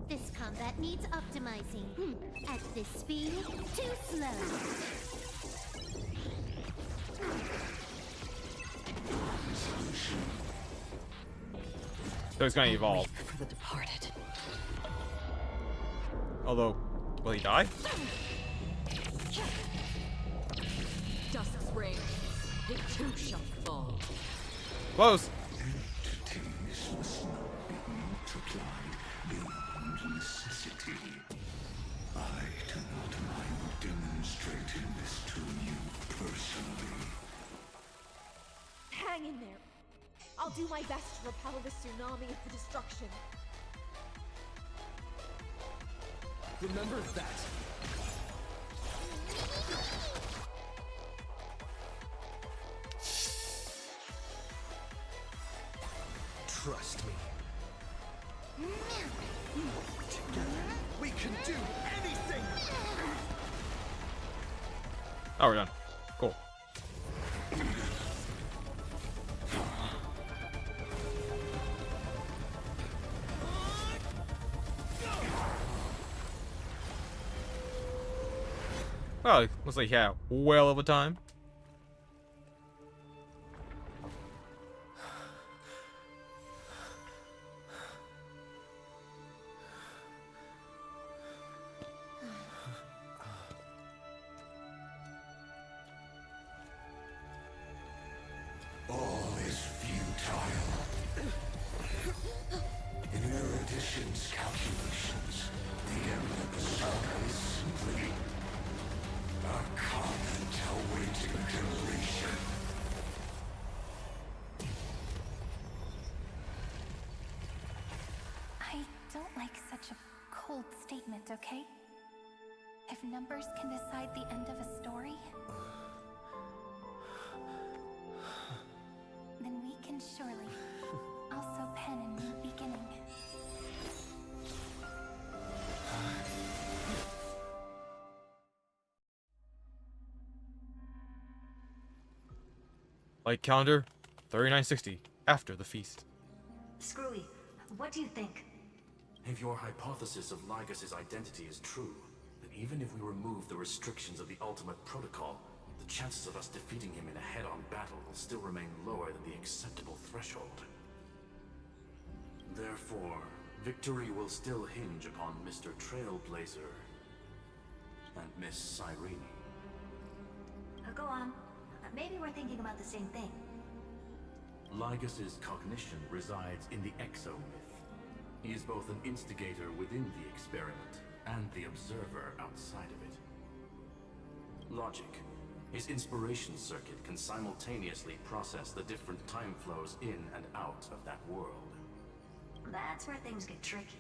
This combat needs optimizing. At this speed, too slow. So he's gonna evolve. For the departed. Although, will he die? reigns, it too shall fall. Close. Entities must not be multiplied beyond necessity. I do not mind demonstrating this to you personally. Hang in there. I'll do my best to repel the tsunami of the destruction. Remember that. Trust me. Together, we can do anything! Oh, we're done. Cool. Well, looks like yeah, well over time. All is futile. In Erudition's calculations, the end of the saga is simply a comment awaiting deletion. I don't like such a cold statement, okay? If numbers can decide the end of a story, then we can surely also pen a new beginning. Like calendar 3960 after the feast. Screwy, what do you think? If your hypothesis of Lygas's identity is true, then even if we remove the restrictions of the Ultimate Protocol, the chances of us defeating him in a head-on battle will still remain lower than the acceptable threshold. Therefore, victory will still hinge upon Mr. Trailblazer and Miss Cyrene. Go on. Maybe we're thinking about the same thing. Lygas's cognition resides in the exomyth. He is both an instigator within the experiment and the observer outside of it. Logic. His inspiration circuit can simultaneously process the different time flows in and out of that world. That's where things get tricky.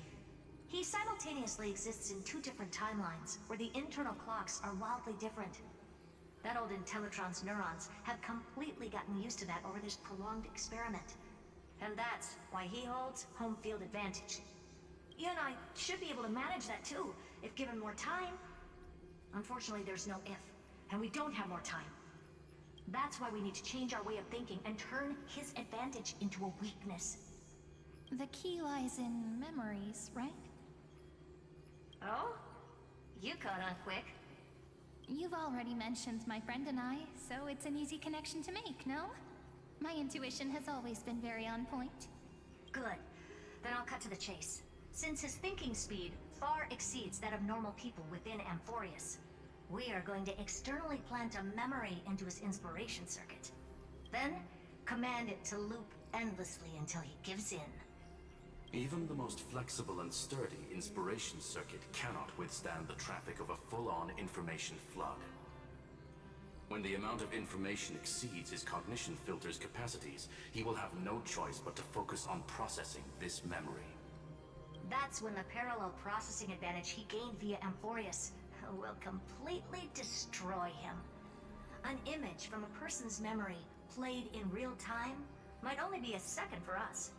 He simultaneously exists in two different timelines, where the internal clocks are wildly different. That old Intellitron's neurons have completely gotten used to that over this prolonged experiment. And that's why he holds home field advantage. You and I should be able to manage that too, if given more time. Unfortunately, there's no if, and we don't have more time. That's why we need to change our way of thinking and turn his advantage into a weakness. The key lies in memories, right? Oh? You caught on quick. You've already mentioned my friend and I, so it's an easy connection to make, no? My intuition has always been very on point. Good. Then I'll cut to the chase. Since his thinking speed far exceeds that of normal people within Amphorius, we are going to externally plant a memory into his inspiration circuit. Then, command it to loop endlessly until he gives in. Even the most flexible and sturdy inspiration circuit cannot withstand the traffic of a full-on information flood. When the amount of information exceeds his cognition filter's capacities, he will have no choice but to focus on processing this memory. That's when the parallel processing advantage he gained via Amphorius will completely destroy him. An image from a person's memory played in real time might only be a second for us.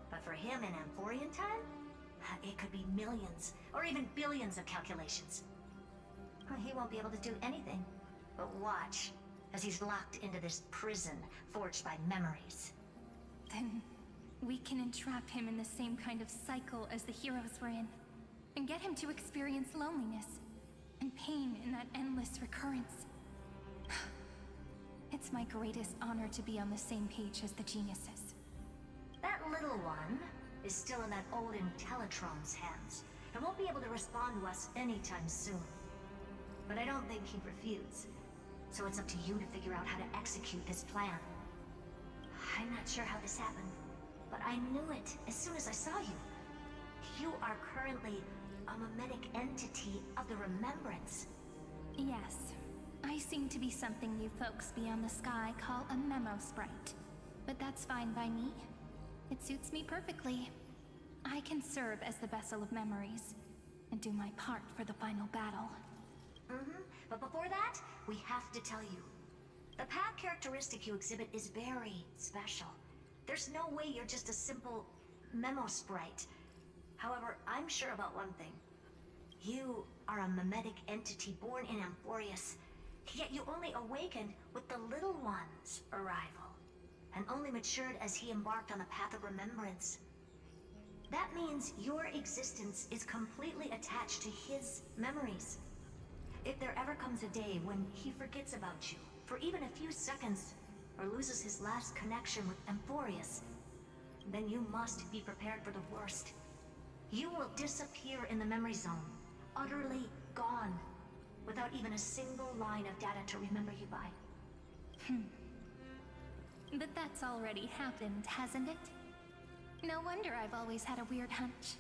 But for him in Amphorian time, it could be millions, or even billions of calculations. He won't be able to do anything but watch as he's locked into this prison forged by memories. Then we can entrap him in the same kind of cycle as the heroes were in, and get him to experience loneliness and pain in that endless recurrence. It's my greatest honor to be on the same page as the geniuses. That little one is still in that old Intellitron's hands, and won't be able to respond to us anytime soon. But I don't think he'd refuse. So it's up to you to figure out how to execute this plan. I'm not sure how this happened, but I knew it as soon as I saw you. You are currently a mimetic entity of the Remembrance. Yes. I seem to be something you folks beyond the sky call a memo sprite. But that's fine by me. It suits me perfectly. I can serve as the vessel of memories and do my part for the final battle. But before that, we have to tell you. The path characteristic you exhibit is very special. There's no way you're just a simple memo sprite. However, I'm sure about one thing. You are a mimetic entity born in Amphorius, yet you only awakened with the Little One's arrival, and only matured as he embarked on the path of remembrance. That means your existence is completely attached to his memories. If there ever comes a day when he forgets about you for even a few seconds, or loses his last connection with Amphorius, then you must be prepared for the worst. You will disappear in the memory zone, utterly gone, without even a single line of data to remember you by. But that's already happened, hasn't it? No wonder I've always had a weird hunch.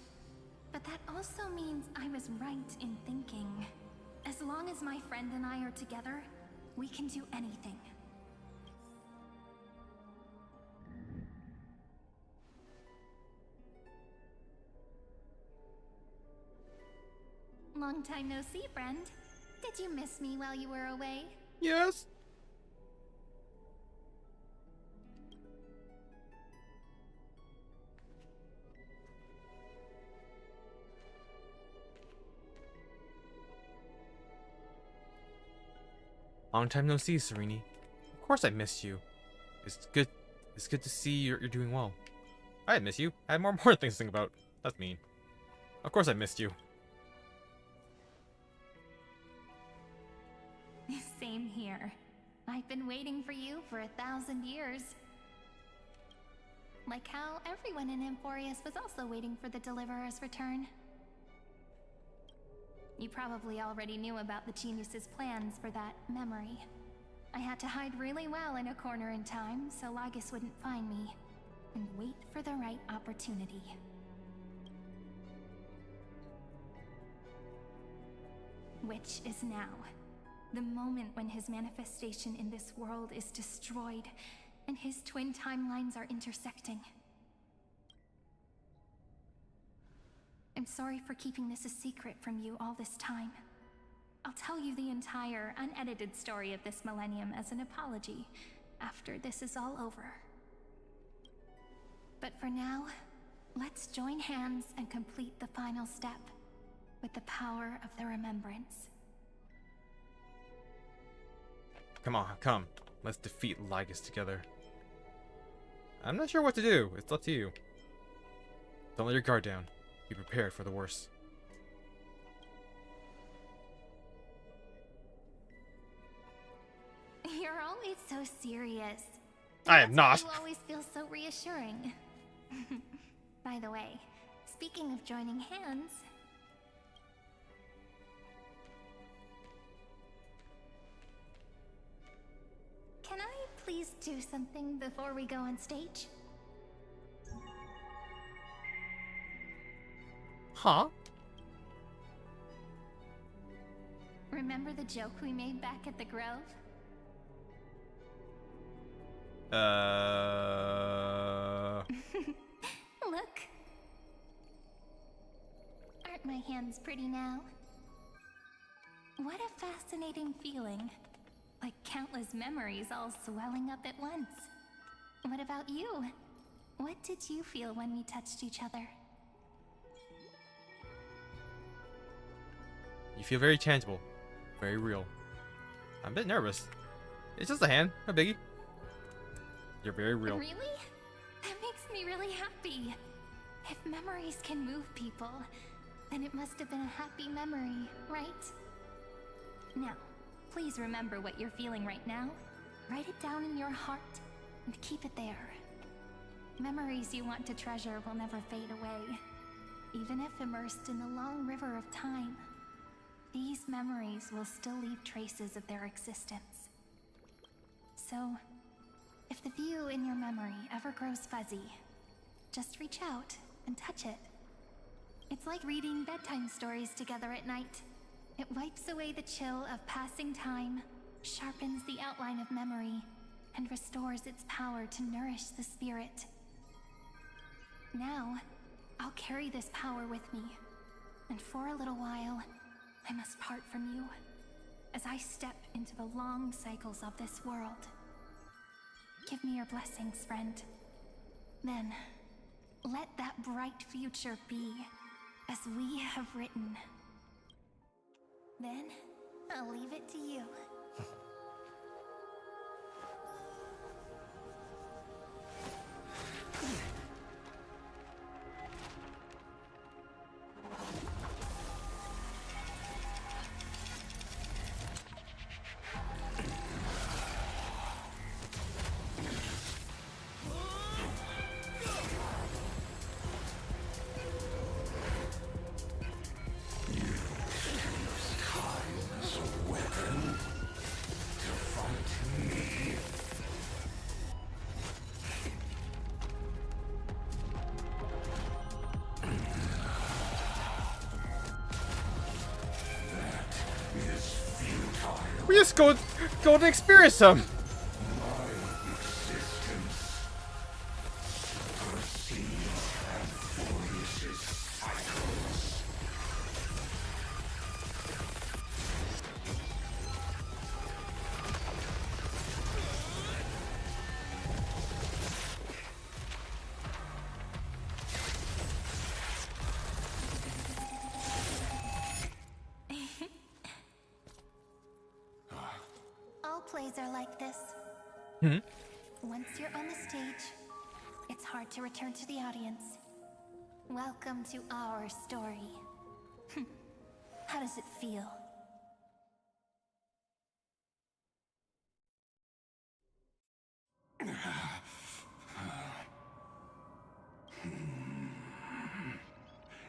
But that also means I was right in thinking, as long as my friend and I are together, we can do anything. Long time no see, friend. Did you miss me while you were away? Yes. Long time no see, Serene. Of course I missed you. It's good to see you're doing well. I didn't miss you. I had more important things to think about. That's mean. Of course I missed you. Same here. I've been waiting for you for 1,000 years. Like how everyone in Amphorius was also waiting for the Deliverer's return. You probably already knew about the genius's plans for that memory. I had to hide really well in a corner in time so Lygus wouldn't find me, and wait for the right opportunity. Which is now. The moment when his manifestation in this world is destroyed, and his twin timelines are intersecting. I'm sorry for keeping this a secret from you all this time. I'll tell you the entire, unedited story of this millennium as an apology after this is all over. But for now, let's join hands and complete the final step with the power of the remembrance. Come on, come. Let's defeat Lygus together. I'm not sure what to do. It's up to you. Don't let your guard down. Be prepared for the worst. You're always so serious. I am not. You always feel so reassuring. By the way, speaking of joining hands... Can I please do something before we go on stage? Huh? Remember the joke we made back at the Grove? Look. Aren't my hands pretty now? What a fascinating feeling. Like countless memories all swelling up at once. What about you? What did you feel when we touched each other? You feel very tangible. Very real. I'm a bit nervous. It's just a hand. No biggie. You're very real. Really? That makes me really happy. If memories can move people, then it must have been a happy memory, right? Now, please remember what you're feeling right now. Write it down in your heart and keep it there. Memories you want to treasure will never fade away. Even if immersed in the long river of time, these memories will still leave traces of their existence. So, if the view in your memory ever grows fuzzy, just reach out and touch it. It's like reading bedtime stories together at night. It wipes away the chill of passing time, sharpens the outline of memory, and restores its power to nourish the spirit. Now, I'll carry this power with me, and for a little while, I must part from you, as I step into the long cycles of this world. Give me your blessings, friend. Then, let that bright future be, as we have written. Then, I'll leave it to you. We just go and experience some. All plays are like this. Once you're on the stage, it's hard to return to the audience. Welcome to our story. How does it feel?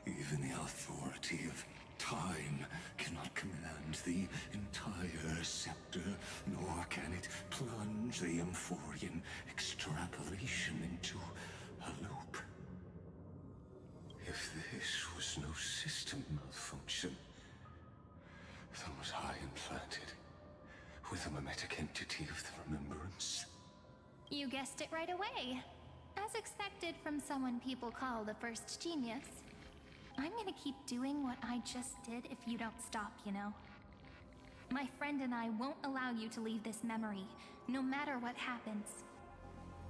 Even the authority of time cannot command the entire scepter, nor can it plunge the Amphorian extrapolation into a loop. If this was no system malfunction, then was I implanted with a mimetic entity of the remembrance? You guessed it right away. As expected from someone people call the first genius. I'm gonna keep doing what I just did if you don't stop, you know? My friend and I won't allow you to leave this memory, no matter what happens.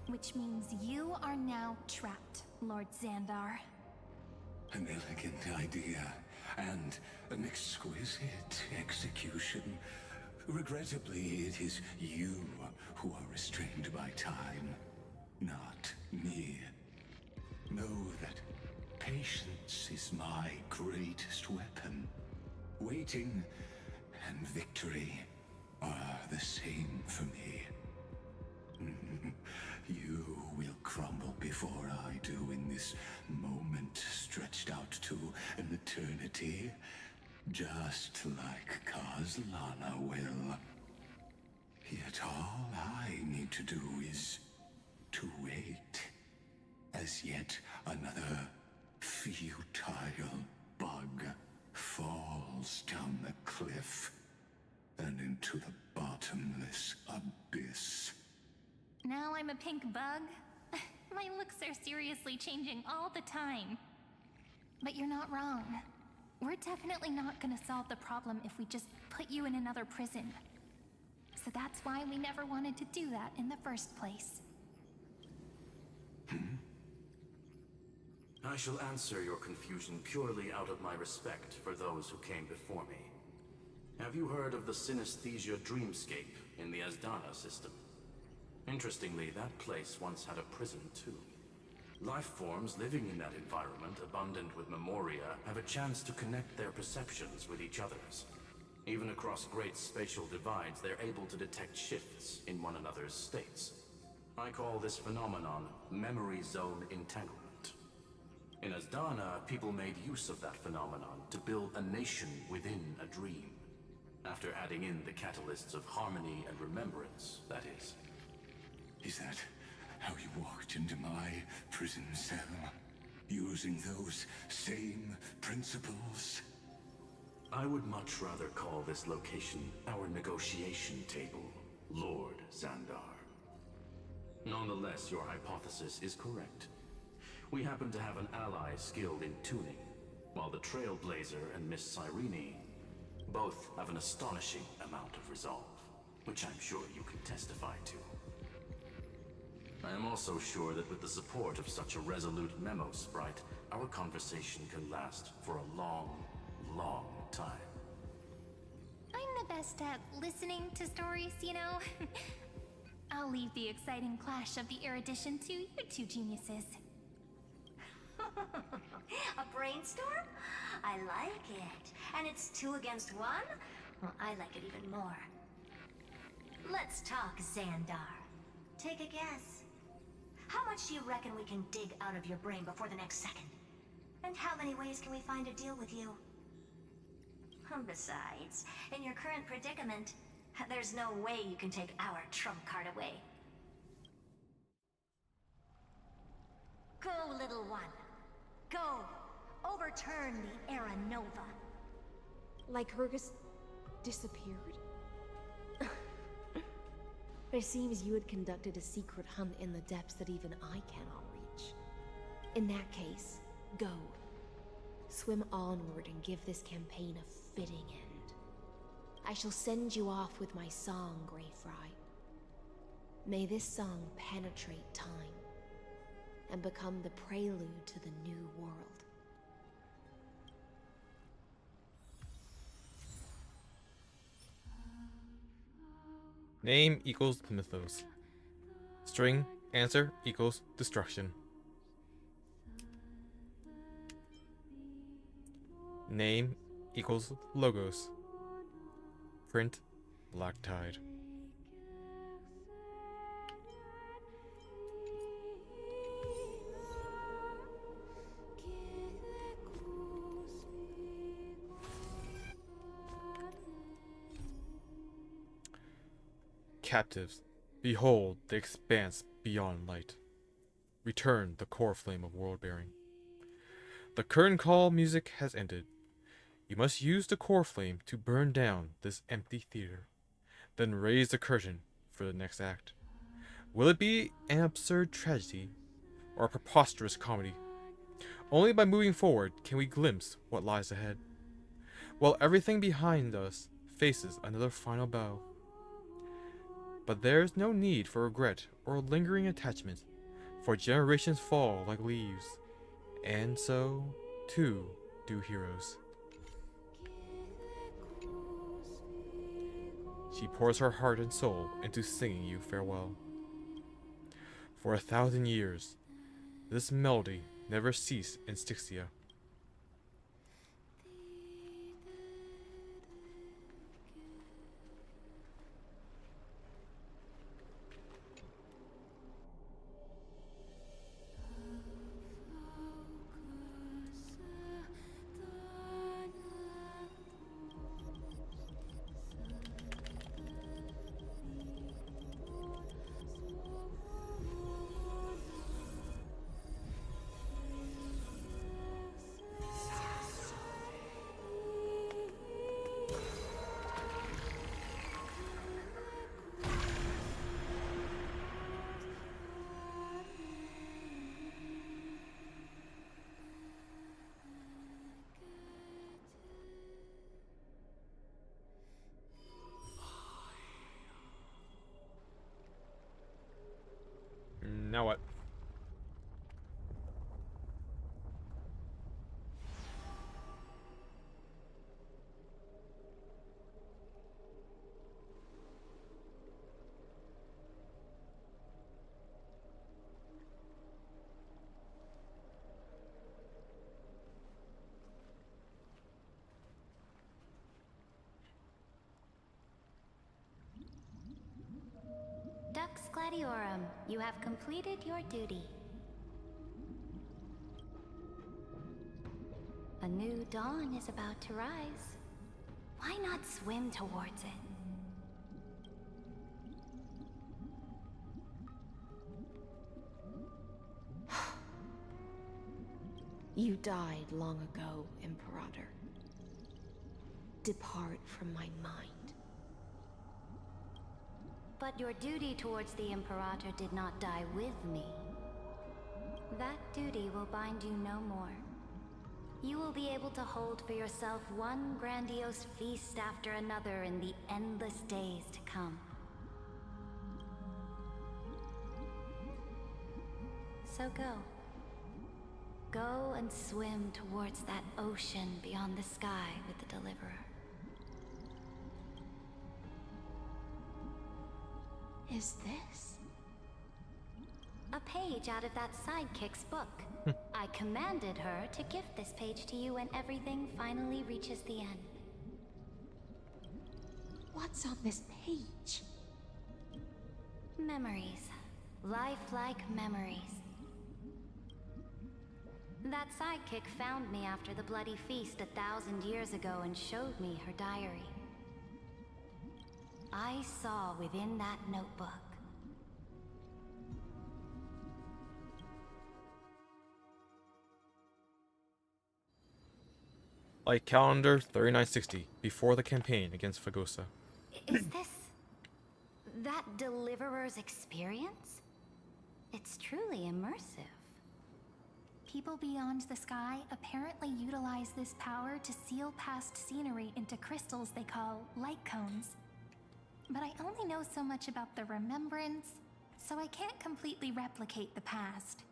Which means you are now trapped, Lord Xandar. An elegant idea, and an exquisite execution. Regrettably, it is you who are restrained by time, not me. Know that patience is my greatest weapon. Waiting and victory are the same for me. You will crumble before I do in this moment stretched out to an eternity, just like Kozlana will. Yet all I need to do is to wait, as yet another futile bug falls down the cliff and into the bottomless abyss. Now I'm a pink bug? My looks are seriously changing all the time. But you're not wrong. We're definitely not gonna solve the problem if we just put you in another prison. So that's why we never wanted to do that in the first place. I shall answer your confusion purely out of my respect for those who came before me. Have you heard of the synesthesia dreamscape in the Asdana system? Interestingly, that place once had a prison too. Life forms living in that environment, abundant with memoria, have a chance to connect their perceptions with each other's. Even across great spatial divides, they're able to detect shifts in one another's states. I call this phenomenon memory zone entanglement. In Asdana, people made use of that phenomenon to build a nation within a dream. After adding in the catalysts of harmony and remembrance, that is. Is that how you walked into my prison cell? Using those same principles? I would much rather call this location our negotiation table, Lord Xandar. Nonetheless, your hypothesis is correct. We happen to have an ally skilled in tuning, while the Trailblazer and Miss Cyrene both have an astonishing amount of resolve, which I'm sure you can testify to. I am also sure that with the support of such a resolute memo sprite, our conversation can last for a long, long time. I'm the best at listening to stories, you know? I'll leave the exciting clash of the erudition to you two geniuses. A brainstorm? I like it. And it's 2 against 1? Well, I like it even more. Let's talk, Xandar. Take a guess. How much do you reckon we can dig out of your brain before the next second? And how many ways can we find to deal with you? Besides, in your current predicament, there's no way you can take our trump card away. Go, little one. Go. Overturn the Era Nova. Like Hergus disappeared? It seems you had conducted a secret hunt in the depths that even I cannot reach. In that case, go. Swim onward and give this campaign a fitting end. I shall send you off with my song, Greyfry. May this song penetrate time and become the prelude to the new world. Name equals mythos. String answer equals destruction. Name equals logos. Print Black Tide. Captives, behold the expanse beyond light. Return the core flame of world-bearing. The curtain call music has ended. You must use the core flame to burn down this empty theater, then raise the curtain for the next act. Will it be an absurd tragedy or a preposterous comedy? Only by moving forward can we glimpse what lies ahead, while everything behind us faces another final bow. But there's no need for regret or lingering attachment, for generations fall like leaves, and so, too, do heroes. She pours her heart and soul into singing you farewell. For 1,000 years, this melody never ceased in Styxia. Now what? Dux Gladiorum, you have completed your duty. A new dawn is about to rise. Why not swim towards it? You died long ago, Imperator. Depart from my mind. But your duty towards the Imperator did not die with me. That duty will bind you no more. You will be able to hold for yourself one grandiose feast after another in the endless days to come. So go. Go and swim towards that ocean beyond the sky with the Deliverer. Is this? A page out of that sidekick's book. I commanded her to gift this page to you when everything finally reaches the end. What's on this page? Memories. Lifelike memories. That sidekick found me after the bloody feast 1,000 years ago and showed me her diary. I saw within that notebook. Like calendar 3960, before the campaign against Fagosa. Is this that Deliverer's experience? It's truly immersive. People beyond the sky apparently utilize this power to seal past scenery into crystals they call light cones. But I only know so much about the remembrance, so I can't completely replicate the past.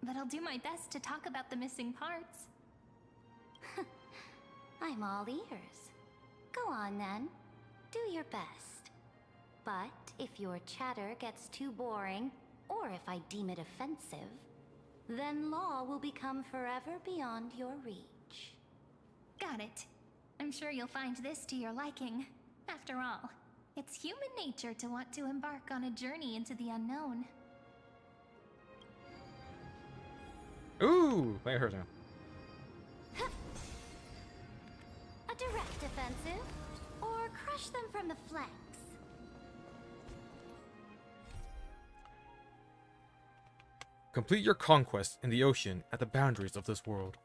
But I'll do my best to talk about the missing parts. I'm all ears. Go on then. Do your best. But if your chatter gets too boring, or if I deem it offensive, then law will become forever beyond your reach. Got it. I'm sure you'll find this to your liking. After all, it's human nature to want to embark on a journey into the unknown. Ooh, play her now. A direct offensive, or crush them from the flanks. Complete your conquest in the ocean at the boundaries of this world,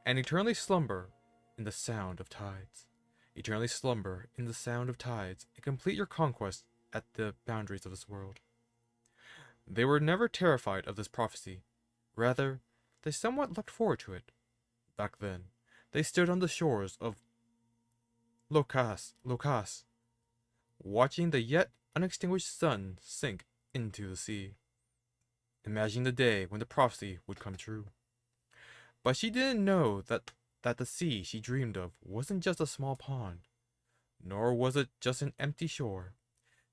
and eternally slumber in the sound of tides. Eternally slumber in the sound of tides, and complete your conquest at the boundaries of this world. They were never terrified of this prophecy. Rather, they somewhat looked forward to it. Back then, they stood on the shores of Locas, watching the yet unextinguished sun sink into the sea, imagining the day when the prophecy would come true. But she didn't know that the sea she dreamed of wasn't just a small pond, nor was it just an empty shore.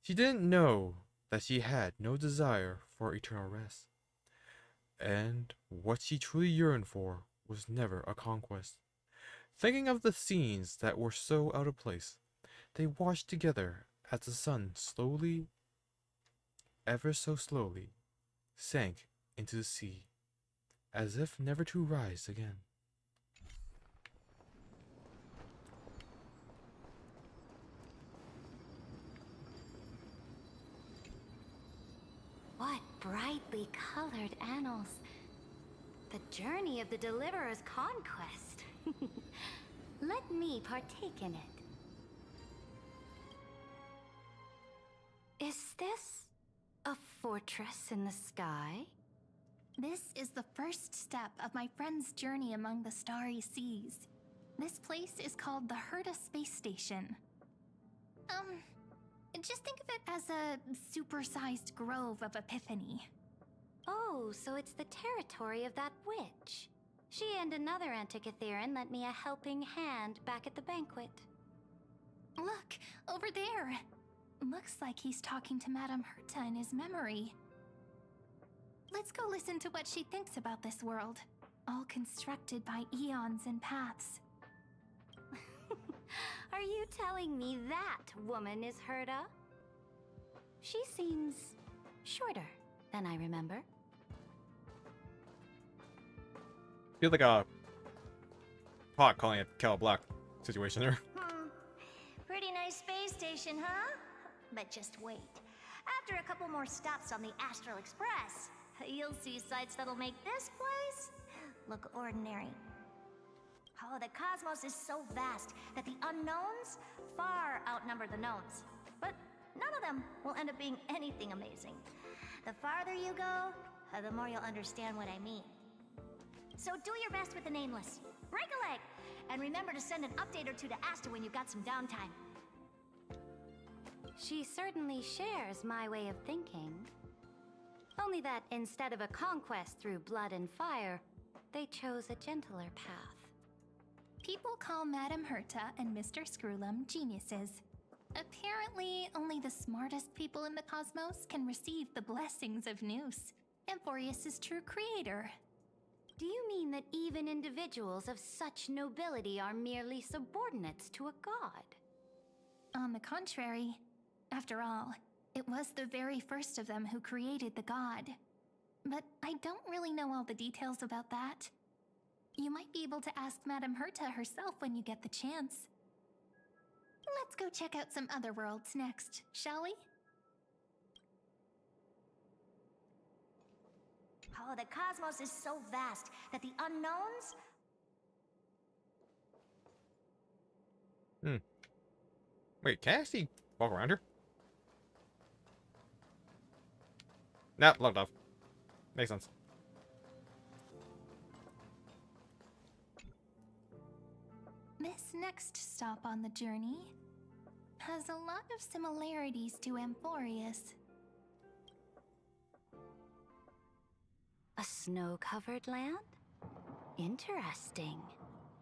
She didn't know that she had no desire for eternal rest. And what she truly yearned for was never a conquest. Thinking of the scenes that were so out of place, they watched together as the sun slowly, ever so slowly, sank into the sea, as if never to rise again. What brightly colored annals. The journey of the Deliverer's conquest. Let me partake in it. Is this a fortress in the sky? This is the first step of my friend's journey among the starry seas. This place is called the Herta Space Station. Just think of it as a supersized grove of Epiphany. Oh, so it's the territory of that witch. She and another Antikytherian lent me a helping hand back at the banquet. Look, over there. Looks like he's talking to Madame Herta in his memory. Let's go listen to what she thinks about this world, all constructed by eons and paths. Are you telling me that woman is Herta? She seems shorter than I remember. Feels like a pot calling it Cal Black situation there. Pretty nice space station, huh? But just wait. After a couple more stops on the Astral Express, you'll see sights that'll make this place look ordinary. Oh, the cosmos is so vast that the unknowns far outnumber the knowns. But none of them will end up being anything amazing. The farther you go, the more you'll understand what I mean. So do your best with the nameless. Break a leg! And remember to send an update or two to Asta when you've got some downtime. She certainly shares my way of thinking. Only that instead of a conquest through blood and fire, they chose a gentler path. People call Madame Herta and Mr. Screwlum geniuses. Apparently, only the smartest people in the cosmos can receive the blessings of Noose, Amphorius' true creator. Do you mean that even individuals of such nobility are merely subordinates to a god? On the contrary, after all, it was the very first of them who created the god. But I don't really know all the details about that. You might be able to ask Madame Herta herself when you get the chance. Let's go check out some other worlds next, shall we? Oh, the cosmos is so vast that the unknowns... Wait, can I actually walk around her? Nah, locked off. Makes sense. This next stop on the journey has a lot of similarities to Amphorius. A snow-covered land? Interesting.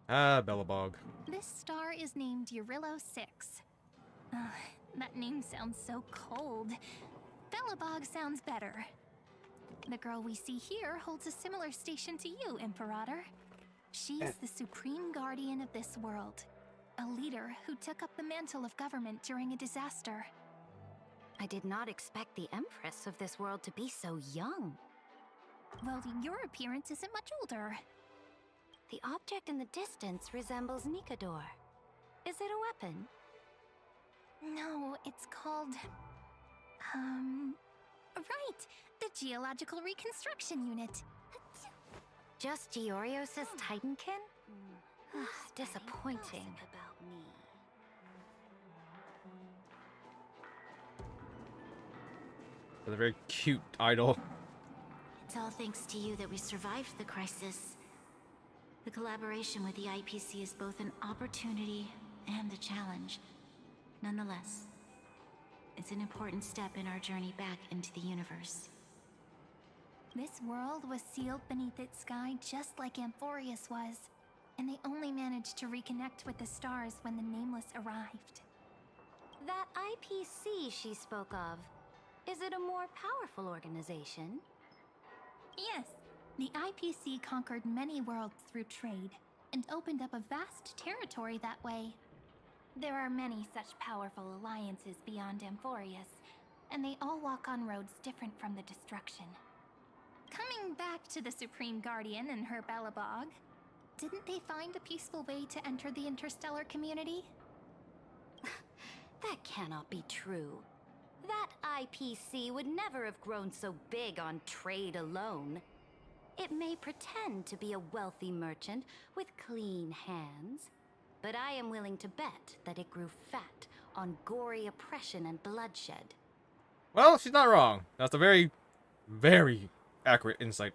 Ah, Bellabog. This star is named Eurillo 6. That name sounds so cold. Bellabog sounds better. The girl we see here holds a similar station to you, Imperator. She's the supreme guardian of this world. A leader who took up the mantle of government during a disaster. I did not expect the Empress of this world to be so young. Well, your appearance isn't much older. The object in the distance resembles Nikador. Is it a weapon? No, it's called... Right! The Geological Reconstruction Unit. Just Giorios' Titankin? Disappointing. With a very cute idol. It's all thanks to you that we survived the crisis. The collaboration with the IPC is both an opportunity and a challenge. Nonetheless, it's an important step in our journey back into the universe. This world was sealed beneath its sky just like Amphorius was, and they only managed to reconnect with the stars when the Nameless arrived. That IPC she spoke of, is it a more powerful organization? Yes, the IPC conquered many worlds through trade, and opened up a vast territory that way. There are many such powerful alliances beyond Amphorius, and they all walk on roads different from the destruction. Coming back to the Supreme Guardian and her Bellabog, didn't they find a peaceful way to enter the interstellar community? That cannot be true. That IPC would never have grown so big on trade alone. It may pretend to be a wealthy merchant with clean hands, but I am willing to bet that it grew fat on gory oppression and bloodshed. Well, she's not wrong. That's a very, very accurate insight.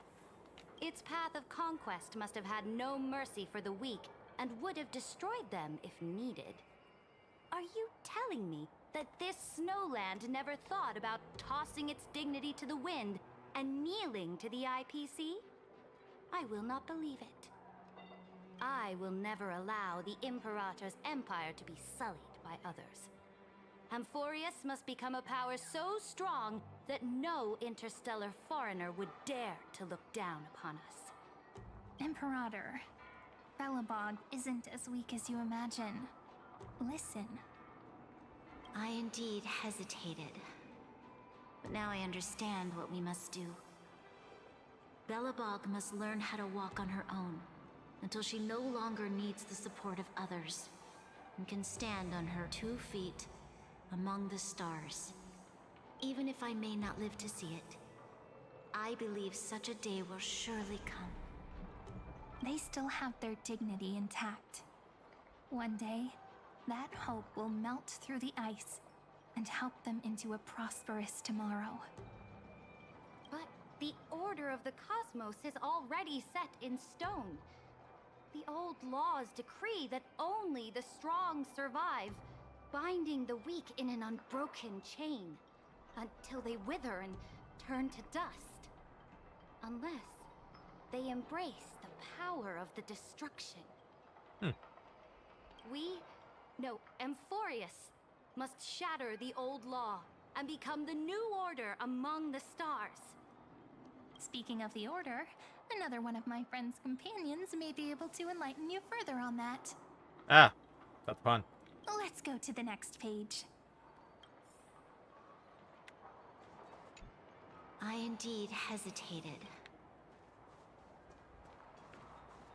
Its path of conquest must have had no mercy for the weak and would have destroyed them if needed. Are you telling me that this snowland never thought about tossing its dignity to the wind and kneeling to the IPC? I will not believe it. I will never allow the Imperator's empire to be sullied by others. Amphorius must become a power so strong that no interstellar foreigner would dare to look down upon us. Imperator, Bellabog isn't as weak as you imagine. Listen. I indeed hesitated. But now I understand what we must do. Bellabog must learn how to walk on her own, until she no longer needs the support of others, and can stand on her 2 feet among the stars. Even if I may not live to see it, I believe such a day will surely come. they still have their dignity intact. One day, that hope will melt through the ice and help them into a prosperous tomorrow. But the order of the cosmos is already set in stone. The old laws decree that only the strong survive, binding the weak in an unbroken chain, until they wither and turn to dust. Unless they embrace the power of the destruction. Amphorius must shatter the old law and become the new order among the stars. Speaking of the Order, another one of my friend's companions may be able to enlighten you further on that. Ah, that's fun. Let's go to the next page. I indeed hesitated.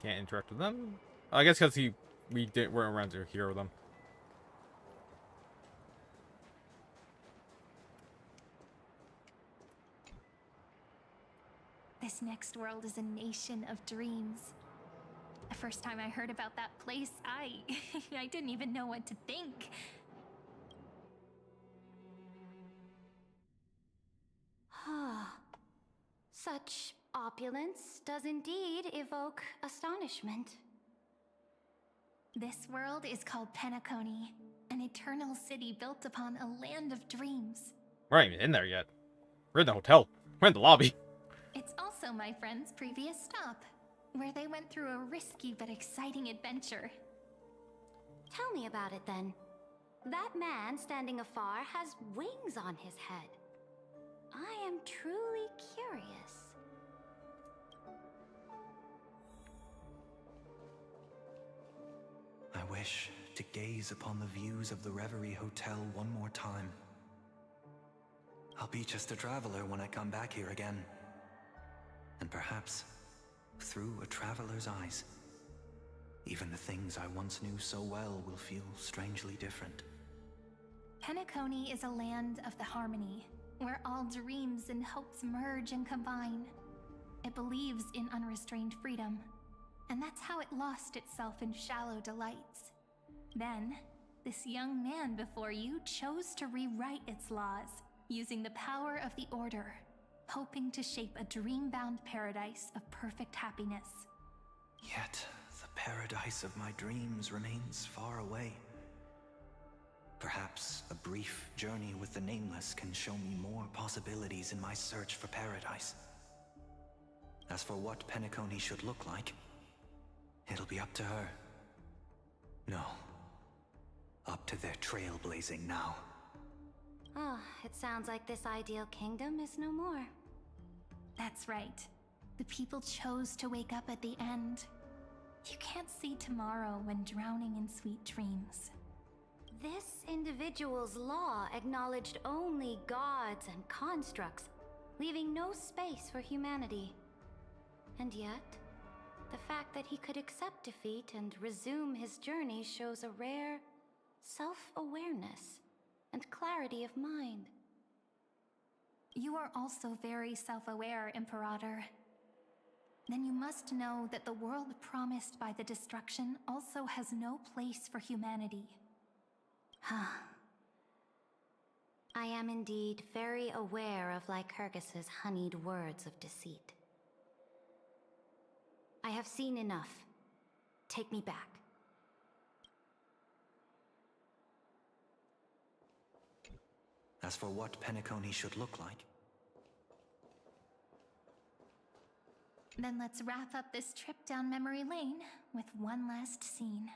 Can't interact with them. I guess because we weren't around to hear them. This next world is a nation of dreams. The first time I heard about that place, I didn't even know what to think. Such opulence does indeed evoke astonishment. This world is called Penacony, an eternal city built upon a land of dreams. We're not even in there yet. We're in the hotel. We're in the lobby. It's also my friend's previous stop, where they went through a risky but exciting adventure. Tell me about it then. That man standing afar has wings on his head. I am truly curious. I wish to gaze upon the views of the Reverie Hotel one more time. I'll be just a traveler when I come back here again. And perhaps, through a traveler's eyes, even the things I once knew so well will feel strangely different. Penacony is a land of the harmony, where all dreams and hopes merge and combine. It believes in unrestrained freedom, and that's how it lost itself in shallow delights. Then, this young man before you chose to rewrite its laws, using the power of the Order, hoping to shape a dream-bound paradise of perfect happiness. Yet, the paradise of my dreams remains far away. Perhaps a brief journey with the Nameless can show me more possibilities in my search for paradise. As for what Penacony should look like, it'll be up to her. No. Up to their trailblazing now. It sounds like this ideal kingdom is no more. That's right. The people chose to wake up at the end. You can't see tomorrow when drowning in sweet dreams. This individual's law acknowledged only gods and constructs, leaving no space for humanity. And yet, the fact that he could accept defeat and resume his journey shows a rare self-awareness and clarity of mind. You are also very self-aware, Imperator. Then you must know that the world promised by the destruction also has no place for humanity. I am indeed very aware of Lycurgus's honeyed words of deceit. I have seen enough. Take me back. As for what Penacony should look like, then let's wrap up this trip down memory lane with one last scene.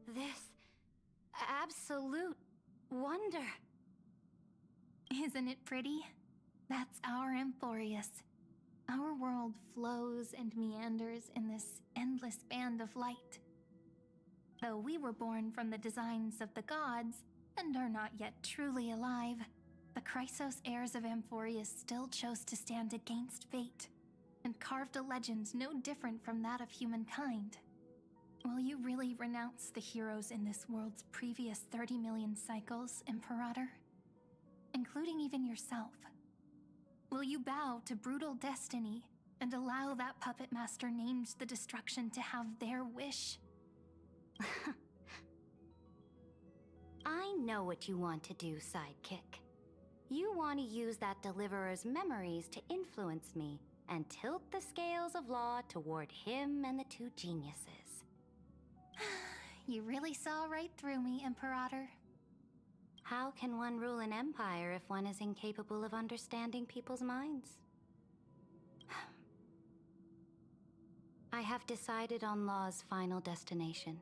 This absolute wonder. Isn't it pretty? That's our Amphorius. Our world flows and meanders in this endless band of light. Though we were born from the designs of the gods and are not yet truly alive, the Chrysos heirs of Amphorius still chose to stand against fate and carved a legend no different from that of humankind. Will you really renounce the heroes in this world's previous 30 million cycles, Imperator? Including even yourself? Will you bow to brutal destiny and allow that puppet master named the destruction to have their wish. I know what you want to do, sidekick. You want to use that deliverer's memories to influence me and tilt the scales of law toward him and the two geniuses. You really saw right through me, Imperator. How can one rule an empire if one is incapable of understanding people's minds? I have decided on Law's final destination.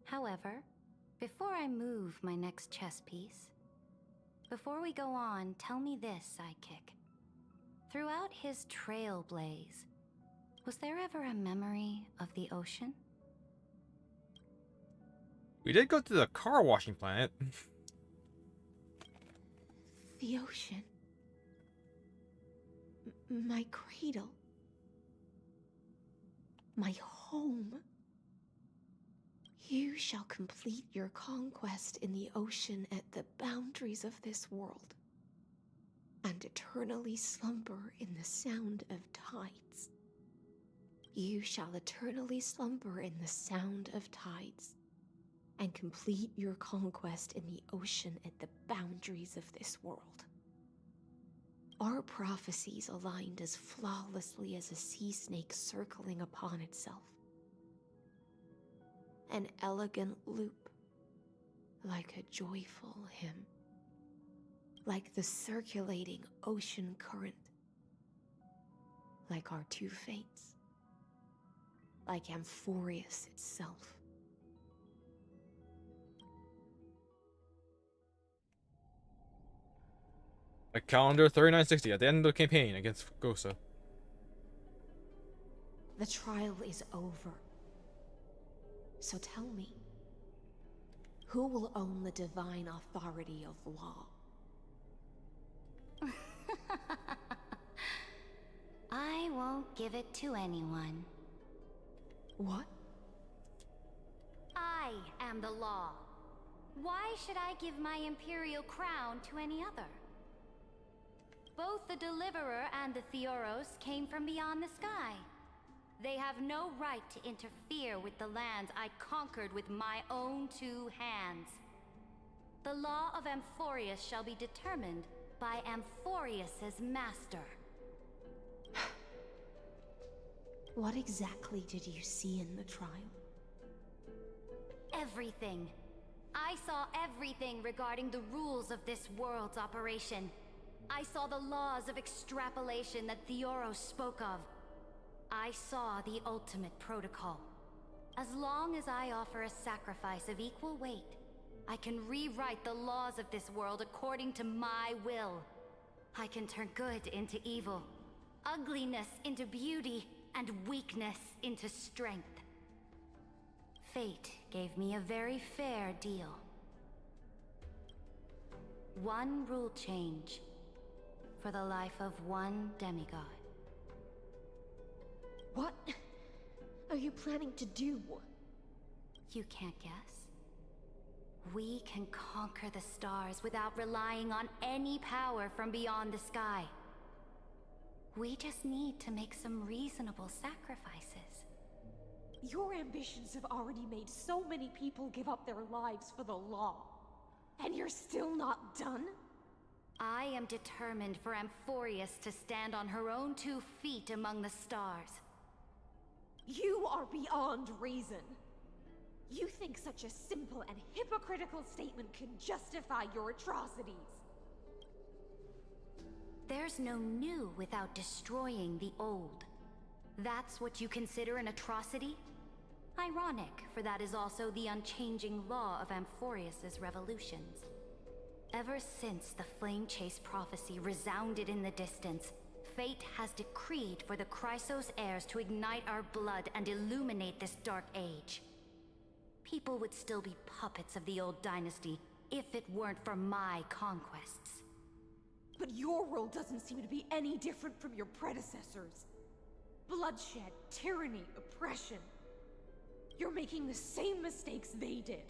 However, before I move my next chess piece, before we go on, tell me this, sidekick. Throughout his trailblaze, was there ever a memory of the ocean? We did go to the car washing planet. The ocean. My cradle. My home. You shall complete your conquest in the ocean at the boundaries of this world, and eternally slumber in the sound of tides. You shall eternally slumber in the sound of tides, and complete your conquest in the ocean at the boundaries of this world. Our prophecies aligned as flawlessly as a sea snake circling upon itself. An elegant loop, like a joyful hymn, like the circulating ocean current, like our two fates, like Amphorius itself. A calendar 3960 at the end of the campaign against Gosa. The trial is over. So tell me, who will own the divine authority of law? I won't give it to anyone. What? I am the law. Why should I give my imperial crown to any other? Both the Deliverer and the Theoros came from beyond the sky. They have no right to interfere with the lands I conquered with my own two hands. The law of Amphorius shall be determined by Amphorius's master. What exactly did you see in the trial? Everything. I saw everything regarding the rules of this world's operation. I saw the laws of extrapolation that Theoros spoke of. I saw the ultimate protocol. As long as I offer a sacrifice of equal weight, I can rewrite the laws of this world according to my will. I can turn good into evil, ugliness into beauty, and weakness into strength. Fate gave me a very fair deal. One rule change for the life of one demigod. What are you planning to do? You can't guess. We can conquer the stars without relying on any power from beyond the sky. We just need to make some reasonable sacrifices. Your ambitions have already made so many people give up their lives for the law. And you're still not done? I am determined for Amphorius to stand on her own 2 feet among the stars. You are beyond reason. You think such a simple and hypocritical statement can justify your atrocities. There's no new without destroying the old. That's what you consider an atrocity? Ironic, for that is also the unchanging law of Amphorius's revolutions. Ever since the Flame Chase prophecy resounded in the distance, fate has decreed for the Chrysos heirs to ignite our blood and illuminate this dark age. People would still be puppets of the old dynasty if it weren't for my conquests. But your world doesn't seem to be any different from your predecessors. Bloodshed, tyranny, oppression. You're making the same mistakes they did.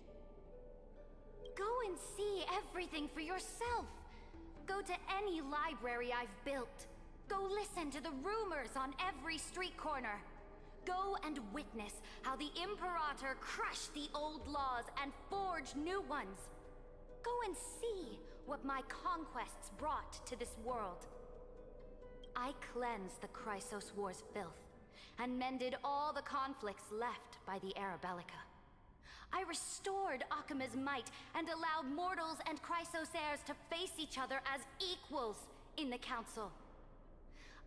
Go and see everything for yourself. Go to any library I've built. Go listen to the rumors on every street corner. Go and witness how the Imperator crushed the old laws and forged new ones. Go and see what my conquests brought to this world. I cleansed the Chrysos War's filth, and mended all the conflicts left by the Era Bellica. I restored Akima's might, and allowed mortals and Chrysos heirs to face each other as equals in the Council.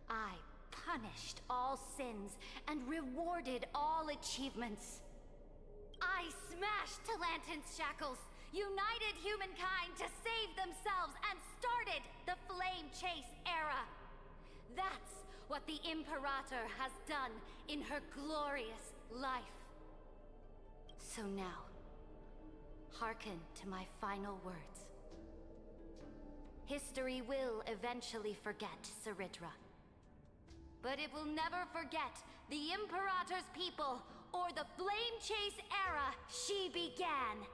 I punished all sins, and rewarded all achievements. I smashed Talantin's shackles, united humankind to save themselves, and started the Flame Chase era. That's what the Imperator has done in her glorious life. So now, hearken to my final words. History will eventually forget Ceridra. But it will never forget the Imperator's people, or the Flame Chase era she began.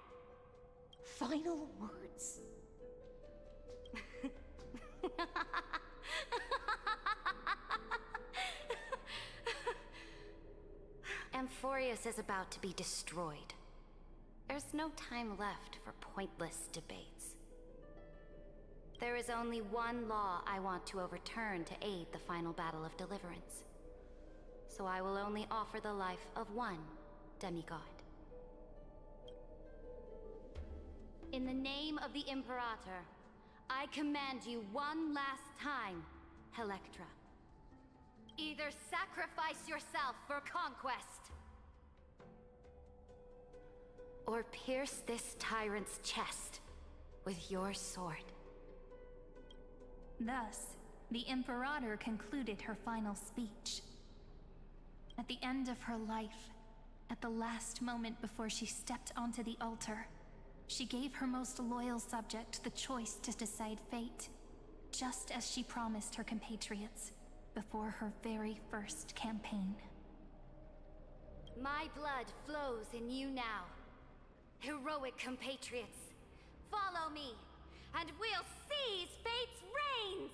Final words. Amphorius is about to be destroyed. There's no time left for pointless debates. There is only one law I want to overturn to aid the final battle of deliverance. So I will only offer the life of one demigod. In the name of the Imperator, I command you one last time, Electra. Either sacrifice yourself for conquest, or pierce this tyrant's chest with your sword. Thus, the Imperator concluded her final speech. At the end of her life, at the last moment before she stepped onto the altar, she gave her most loyal subject the choice to decide fate, just as she promised her compatriots before her very first campaign. My blood flows in you now. Heroic compatriots, follow me, and we'll seize fate's reins!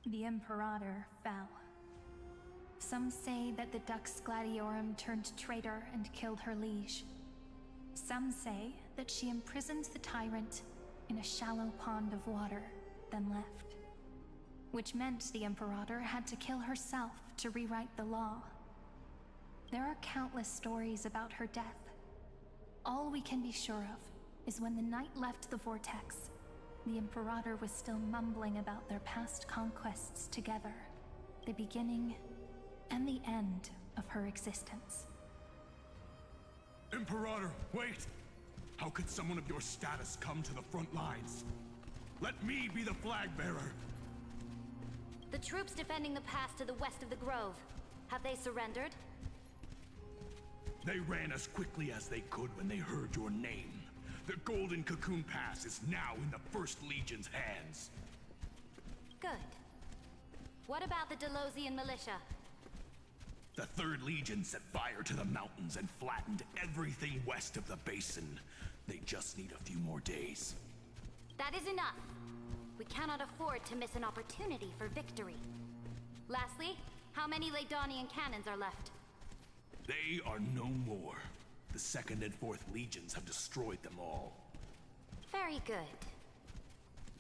The Imperator fell. Some say that the Dux Gladiorum turned traitor and killed her liege. Some say that she imprisoned the tyrant in a shallow pond of water, then left. Which meant the Imperator had to kill herself to rewrite the law. There are countless stories about her death. All we can be sure of is when the knight left the vortex, the Imperator was still mumbling about their past conquests together, the beginning and the end of her existence. Imperator, wait! How could someone of your status come to the front lines? Let me be the flag bearer! The troops defending the pass to the west of the Grove, have they surrendered? They ran as quickly as they could when they heard your name. The Golden Cocoon Pass is now in the First Legion's hands. Good. What about the Delosian militia? The Third Legion set fire to the mountains and flattened everything west of the basin. They just need a few more days. That is enough. We cannot afford to miss an opportunity for victory. Lastly, how many Ladonian cannons are left? They are no more. The Second and Fourth Legions have destroyed them all. Very good.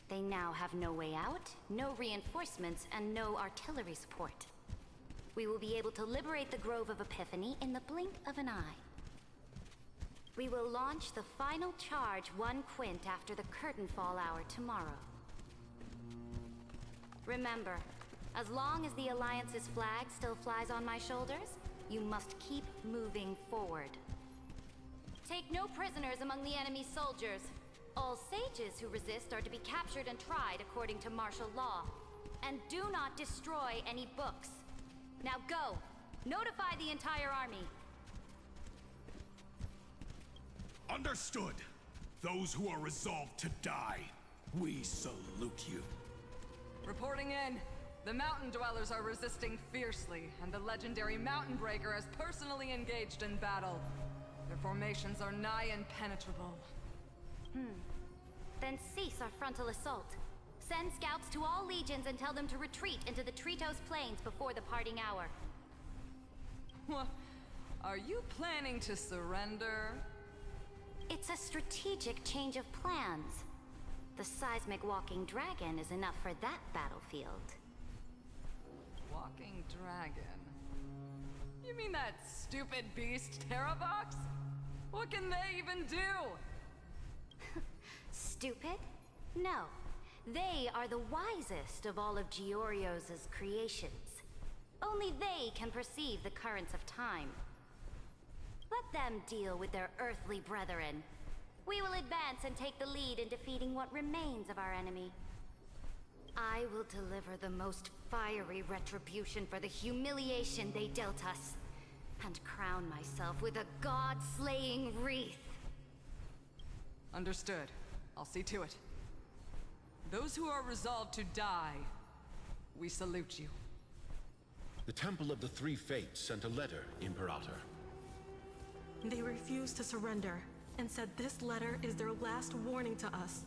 They now have no way out, no reinforcements, and no artillery support. We will be able to liberate the Grove of Epiphany in the blink of an eye. We will launch the final charge 1 quint after the curtain fall hour tomorrow. Remember, as long as the Alliance's flag still flies on my shoulders, you must keep moving forward. Take no prisoners among the enemy's soldiers. All sages who resist are to be captured and tried according to martial law. And do not destroy any books. Now go! Notify the entire army! Understood! Those who are resolved to die, we salute you. Reporting in. The mountain dwellers are resisting fiercely, and the legendary Mountain Breaker has personally engaged in battle. Their formations are nigh impenetrable. Then cease our frontal assault. Send scouts to all legions and tell them to retreat into the Tritos Plains before the parting hour. What? Are you planning to surrender? It's a strategic change of plans. The seismic walking dragon is enough for that battlefield. Walking dragon? You mean that stupid beast, Terravox? What can they even do? Stupid? No. They are the wisest of all of Giorio's creations. Only they can perceive the currents of time. Let them deal with their earthly brethren. We will advance and take the lead in defeating what remains of our enemy. I will deliver the most fiery retribution for the humiliation they dealt us, and crown myself with a god-slaying wreath. Understood. I'll see to it. Those who are resolved to die, we salute you. The Temple of the Three Fates sent a letter, Imperator. They refused to surrender and said this letter is their last warning to us.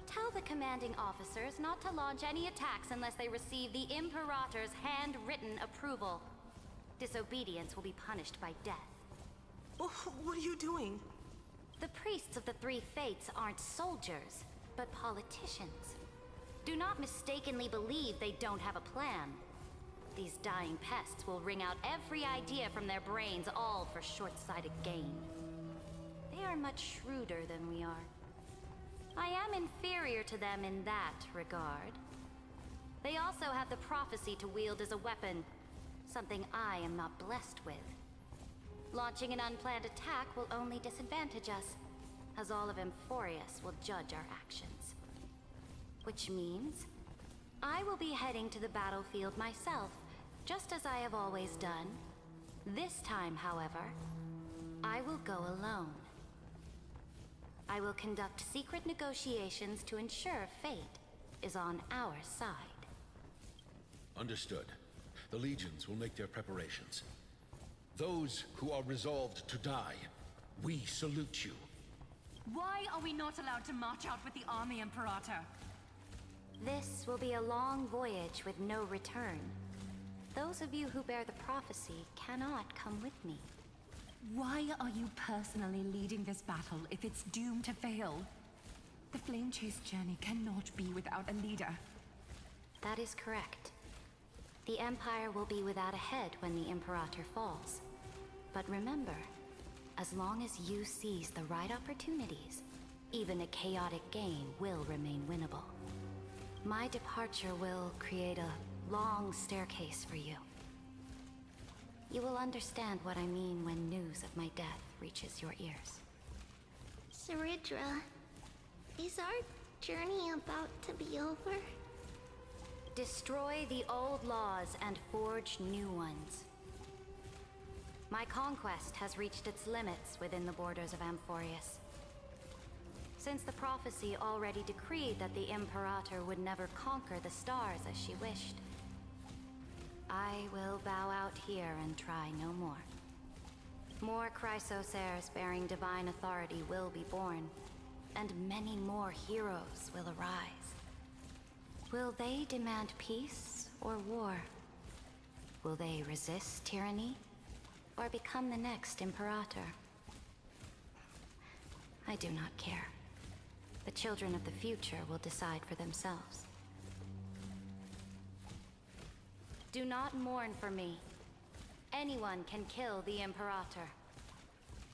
Tell the commanding officers not to launch any attacks unless they receive the Imperator's handwritten approval. Disobedience will be punished by death. What are you doing? The priests of the Three Fates aren't soldiers, but politicians. Do not mistakenly believe they don't have a plan. These dying pests will wring out every idea from their brains, all for short-sighted gain. They are much shrewder than we are. I am inferior to them in that regard. They also have the prophecy to wield as a weapon, something I am not blessed with. Launching an unplanned attack will only disadvantage us, as all of Amphorius will judge our actions. Which means, I will be heading to the battlefield myself, just as I have always done. This time, however, I will go alone. I will conduct secret negotiations to ensure fate is on our side. Understood. The legions will make their preparations. Those who are resolved to die, we salute you. Why are we not allowed to march out with the army, Imperator? This will be a long voyage with no return. Those of you who bear the prophecy cannot come with me. Why are you personally leading this battle if it's doomed to fail? The Flame Chase journey cannot be without a leader. That is correct. The Empire will be without a head when the Imperator falls. But remember, as long as you seize the right opportunities, even a chaotic game will remain winnable. My departure will create a long staircase for you. You will understand what I mean when news of my death reaches your ears. Saridra, is our journey about to be over? Destroy the old laws and forge new ones. My conquest has reached its limits within the borders of Amphorius. Since the prophecy already decreed that the Imperator would never conquer the stars as she wished, I will bow out here and try no more. More Chrysosairs bearing divine authority will be born, and many more heroes will arise. Will they demand peace or war? Will they resist tyranny, or become the next Imperator? I do not care. The children of the future will decide for themselves. Do not mourn for me. Anyone can kill the Imperator,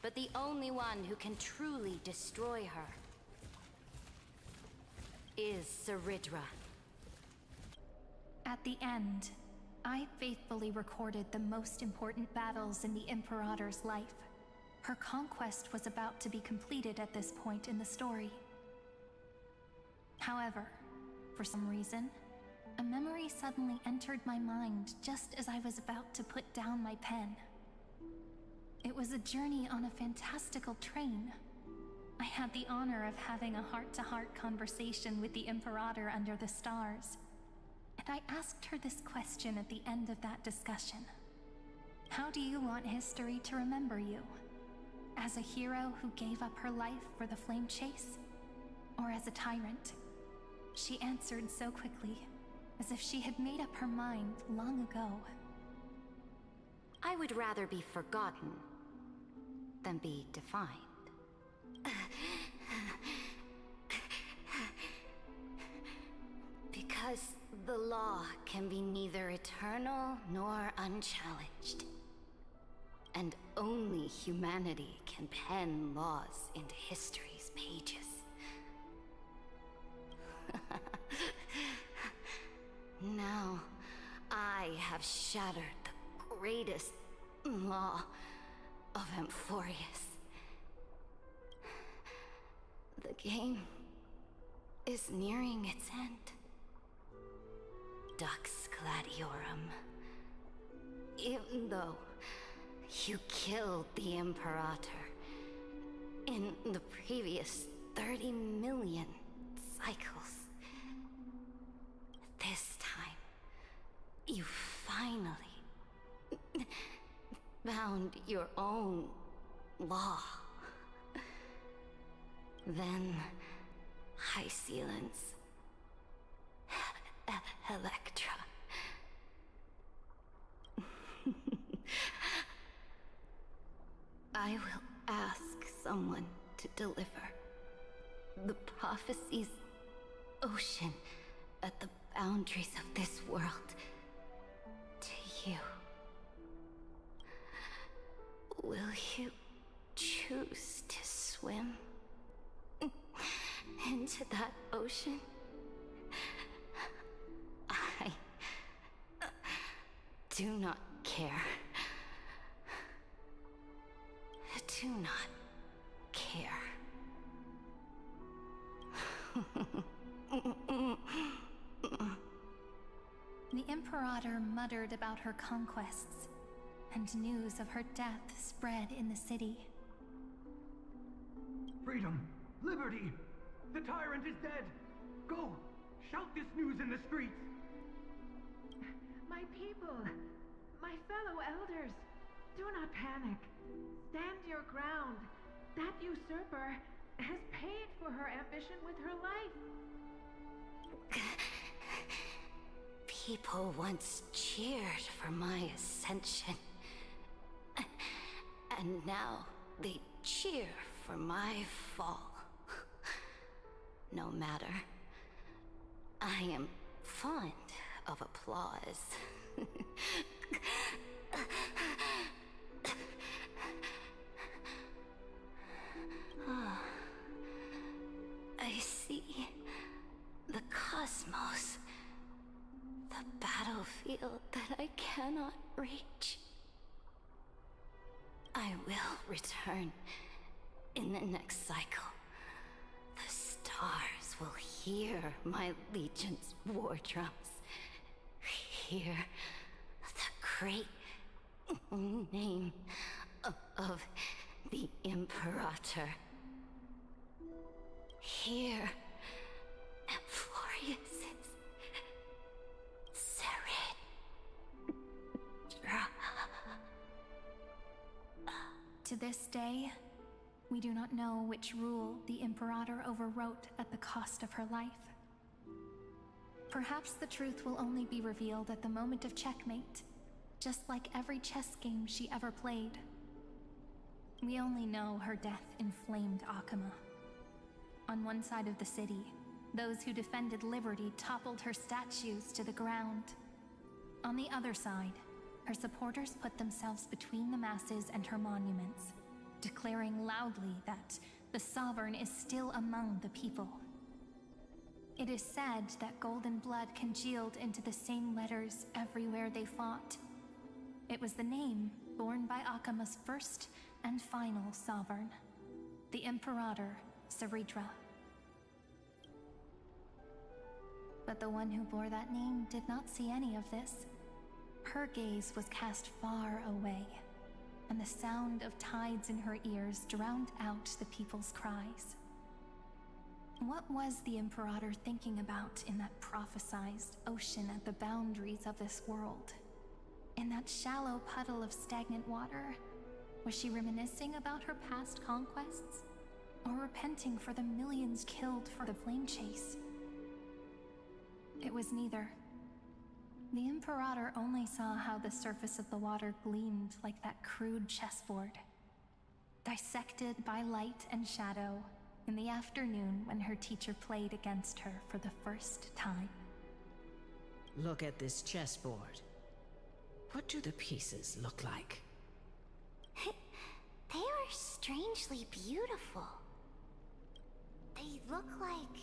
but the only one who can truly destroy her is Saridra. At the end, I faithfully recorded the most important battles in the Imperator's life. Her conquest was about to be completed at this point in the story. However, for some reason, a memory suddenly entered my mind just as I was about to put down my pen. It was a journey on a fantastical train. I had the honor of having a heart-to-heart conversation with the Imperator under the stars. And I asked her this question at the end of that discussion. How do you want history to remember you? As a hero who gave up her life for the Flame Chase? or as a tyrant. She answered so quickly, as if she had made up her mind long ago. I would rather be forgotten than be defined. Because the law can be neither eternal nor unchallenged. And only humanity can pen laws into history's pages. Now, I have shattered the greatest law of Amphorius. The game is nearing its end. Dux Gladiorum. Even though you killed the Imperator in the previous 30 million cycles, this time, you finally found your own law. Then, High Sealants, Electra. I will ask someone to deliver the prophecy's ocean at the boundaries of this world to you. Will you choose to swim into that ocean? I do not care. Do not care. The Imperator muttered about her conquests, and news of her death spread in the city. Freedom! Liberty! The tyrant is dead! Go! Shout this news in the streets! My people! My fellow elders! Do not panic. Stand your ground. That usurper has paid for her ambition with her life. People once cheered for my ascension. And now they cheer for my fall. No matter. I am fond of applause. I see the cosmos, the battlefield that I cannot reach. I will return in the next cycle. The stars will hear my legion's war drums. Hear the great name of the Imperator. Hear Amphorius's Serid. To this day, we do not know which rule the Imperator overwrote at the cost of her life. Perhaps the truth will only be revealed at the moment of checkmate, just like every chess game she ever played. We only know her death inflamed Akama. On one side of the city, those who defended liberty toppled her statues to the ground. On the other side, her supporters put themselves between the masses and her monuments, declaring loudly that the Sovereign is still among the people. It is said that golden blood congealed into the same letters everywhere they fought. It was the name borne by Akama's first and final Sovereign, the Imperator Seridra. But the one who bore that name did not see any of this. Her gaze was cast far away, and the sound of tides in her ears drowned out the people's cries. What was the Imperator thinking about in that prophesized ocean at the boundaries of this world? In that shallow puddle of stagnant water? Was she reminiscing about her past conquests? or repenting for the millions killed for the flame chase. It was neither. The Imperator only saw how the surface of the water gleamed like that crude chessboard, dissected by light and shadow in the afternoon when her teacher played against her for the first time. Look at this chessboard. What do the pieces look like? They are strangely beautiful. They look like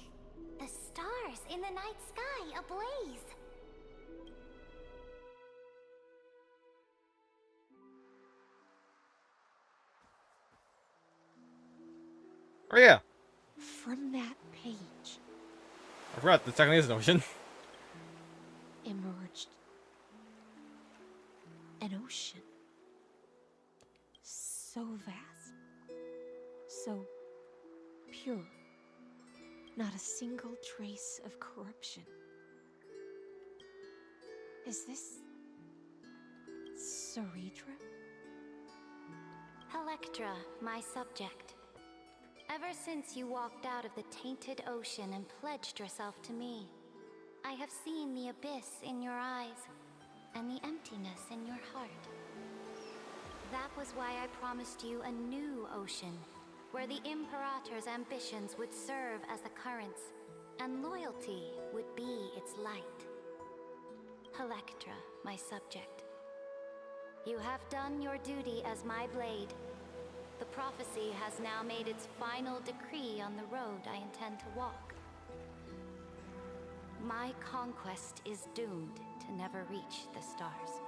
the stars in the night sky ablaze. Oh yeah. From that page I forgot the second is an ocean. emerged an ocean. So vast. So pure. Not a single trace of corruption. Is this Ceredra? Electra, my subject. Ever since you walked out of the tainted ocean and pledged yourself to me, I have seen the abyss in your eyes and the emptiness in your heart. That was why I promised you a new ocean, where the Imperator's ambitions would serve as the currents, and loyalty would be its light. Electra, my subject. You have done your duty as my blade. The prophecy has now made its final decree on the road I intend to walk. My conquest is doomed to never reach the stars.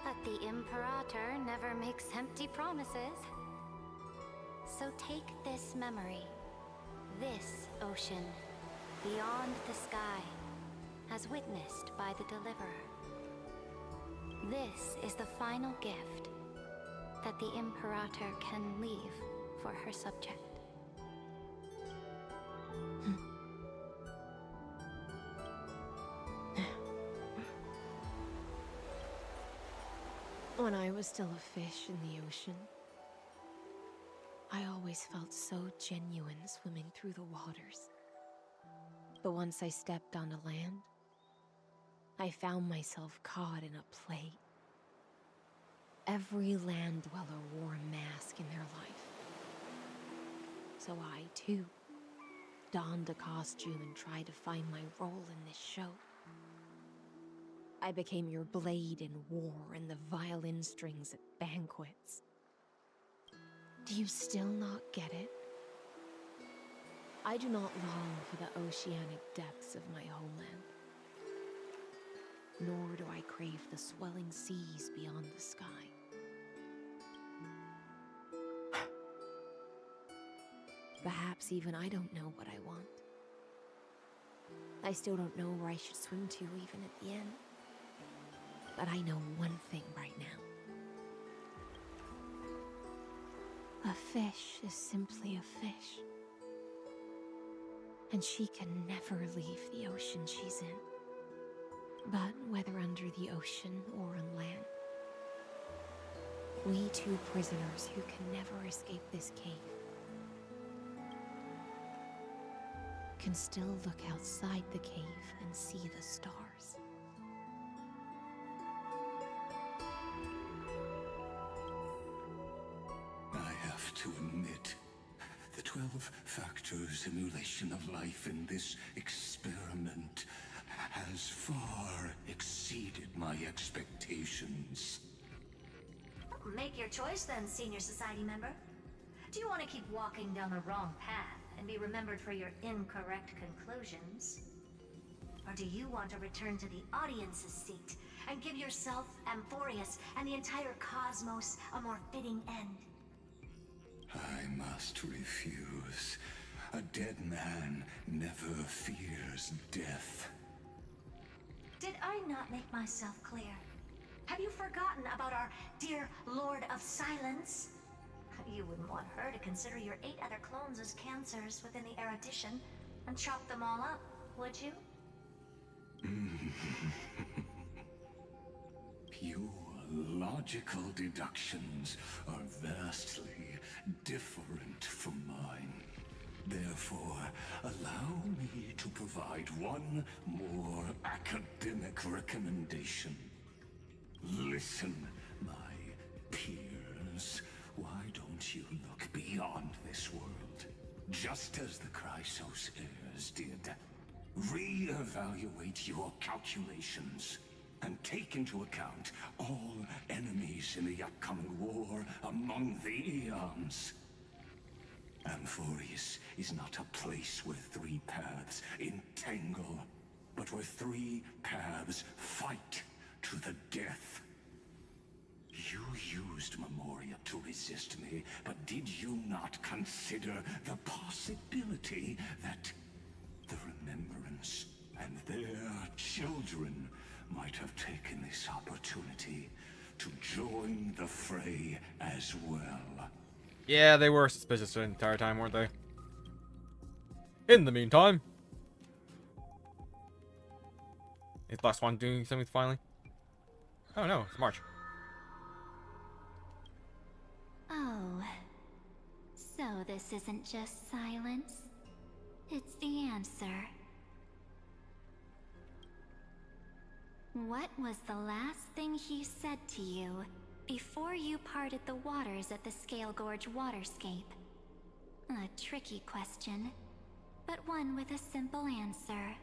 But the Imperator never makes empty promises. So take this memory, this ocean, beyond the sky, as witnessed by the Deliverer. This is the final gift that the Imperator can leave for her subject. When I was still a fish in the ocean, I always felt so genuine swimming through the waters. But once I stepped onto land, I found myself caught in a play. Every land dweller wore a mask in their life. So I, too, donned a costume and tried to find my role in this show. I became your blade in war and the violin strings at banquets. Do you still not get it? I do not long for the oceanic depths of my homeland. Nor do I crave the swelling seas beyond the sky. Perhaps even I don't know what I want. I still don't know where I should swim to even at the end. But I know one thing right now. A fish is simply a fish. And she can never leave the ocean she's in. But whether under the ocean or on land, we two prisoners who can never escape this cave can still look outside the cave and see the stars. I have to admit, the 12-factor simulation of life in this experiment has far exceeded my expectations. Make your choice then, Senior Society member. Do you want to keep walking down the wrong path and be remembered for your incorrect conclusions? Or do you want to return to the audience's seat and give yourself, Amphorius, and the entire cosmos a more fitting end? I must refuse. A dead man never fears death. Did I not make myself clear? Have you forgotten about our dear Lord of Silence? You wouldn't want her to consider your 8 other clones as cancers within the erudition and chop them all up, would you? Your logical deductions are vastly different from mine. Therefore, allow me to provide one more academic recommendation. Listen, my peers. Why don't you look beyond this world? Just as the Chrysos heirs did. Re-evaluate your calculations and take into account all enemies in the upcoming war among the Eons. Amphorius is not a place where three paths entangle, but where three paths fight to the death. You used Memoria to resist me, but did you not consider the possibility that the Remembrance and their children might have taken this opportunity to join the fray as well? Yeah, they were suspicious the entire time, weren't they? In the meantime, is Black Swan doing something finally? Oh no, it's March. Oh, so this isn't just silence. It's the answer. What was the last thing he said to you before you parted the waters at the Scale Gorge waterscape? A tricky question, but one with a simple answer.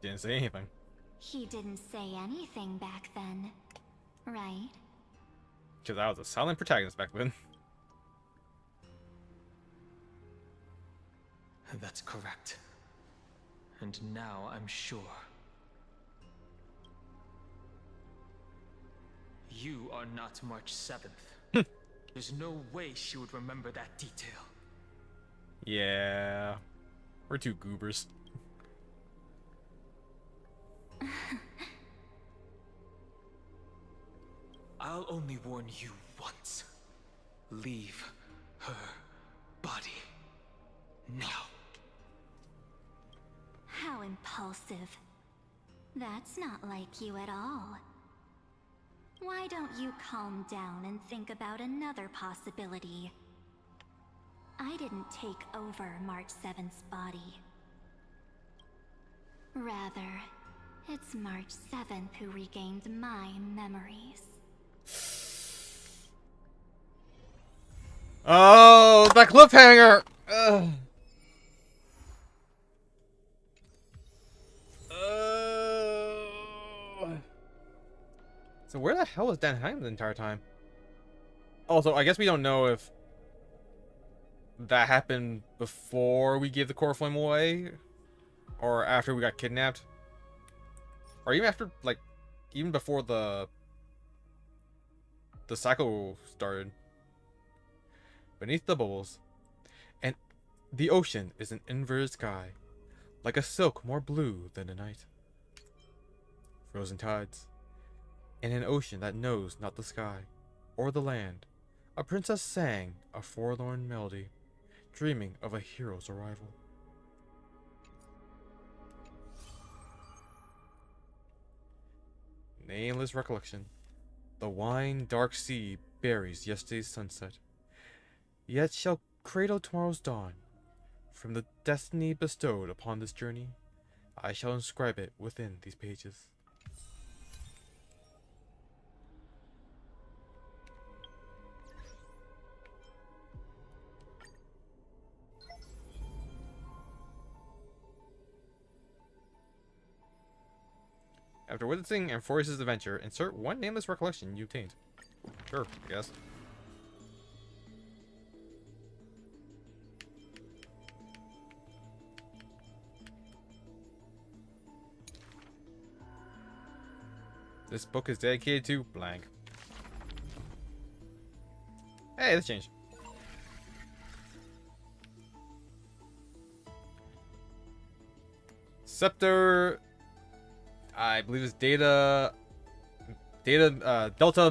Didn't say anything. He didn't say anything back then, right? Because I was a silent protagonist back then. That's correct. And now I'm sure. You are not March 7th. There's no way she would remember that detail. Yeah. We're two goobers. I'll only warn you once. Leave her body. Now. How impulsive. That's not like you at all. Why don't you calm down and think about another possibility? I didn't take over March 7th's body. Rather, it's March 7th who regained my memories. Oh, that cliffhanger! Ugh. So where the hell was Dan Heim the entire time? Also, I guess we don't know if that happened before we gave the core flame away, or after we got kidnapped, or even after, like, even before the cycle started. Beneath the bubbles, and the ocean is an inverted sky, like a silk more blue than the night. Frozen tides. In an ocean that knows not the sky or the land, a princess sang a forlorn melody, dreaming of a hero's arrival. Nameless recollection. The wine dark sea buries yesterday's sunset, yet shall cradle tomorrow's dawn. From the destiny bestowed upon this journey, I shall inscribe it within these pages. After witnessing Amphorius' adventure, insert one nameless recollection you obtained. Sure, I guess. This book is dedicated to blank. Hey, this changed. Scepter, I believe it's Delta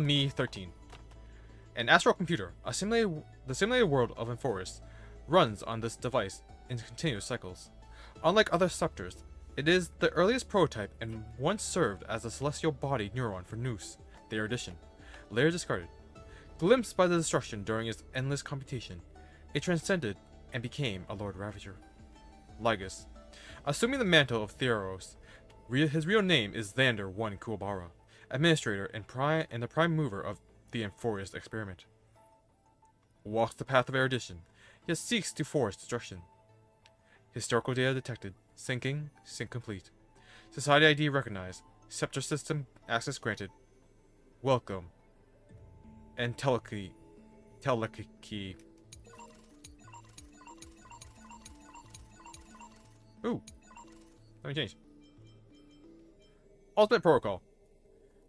Me 13. An astral computer, the simulated world of Amphorius, runs on this device in continuous cycles. Unlike other scepters, It is the earliest prototype and once served as a celestial body neuron for Noose, the erudition. Later discarded. Glimpsed by the destruction during its endless computation, it transcended and became a Lord Ravager. Lygus. Assuming the mantle of Theros, his real name is Xander I Kuwabara, administrator and the prime mover of the Amphorius experiment. Walks the path of erudition, yet seeks to force destruction. Historical data detected. Syncing. Sync complete. Society ID recognized. Scepter system access granted. Welcome. And Teleki. Ooh. Let me change. Ultimate Protocol.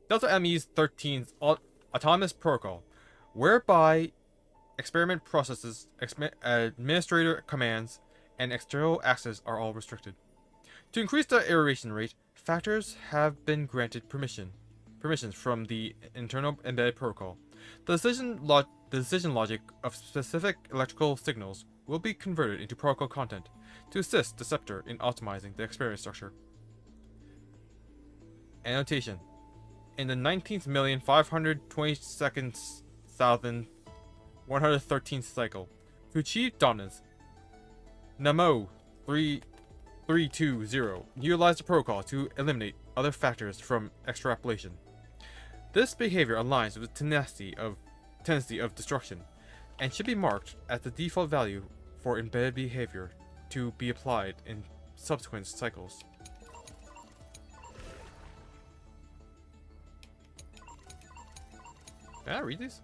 Delta ME's 13th Autonomous Protocol, whereby experiment processes, administrator commands, and external access are all restricted. To increase the iteration rate, factors have been granted permissions from the internal embedded protocol. The decision logic of specific electrical signals will be converted into protocol content to assist the Scepter in optimizing the experiment structure. Annotation. In the 19,522,113th cycle, to achieve dominance, Namo 3320 utilized the protocol to eliminate other factors from extrapolation. This behavior aligns with the tendency of destruction, and should be marked as the default value for embedded behavior to be applied in subsequent cycles. Can I read these?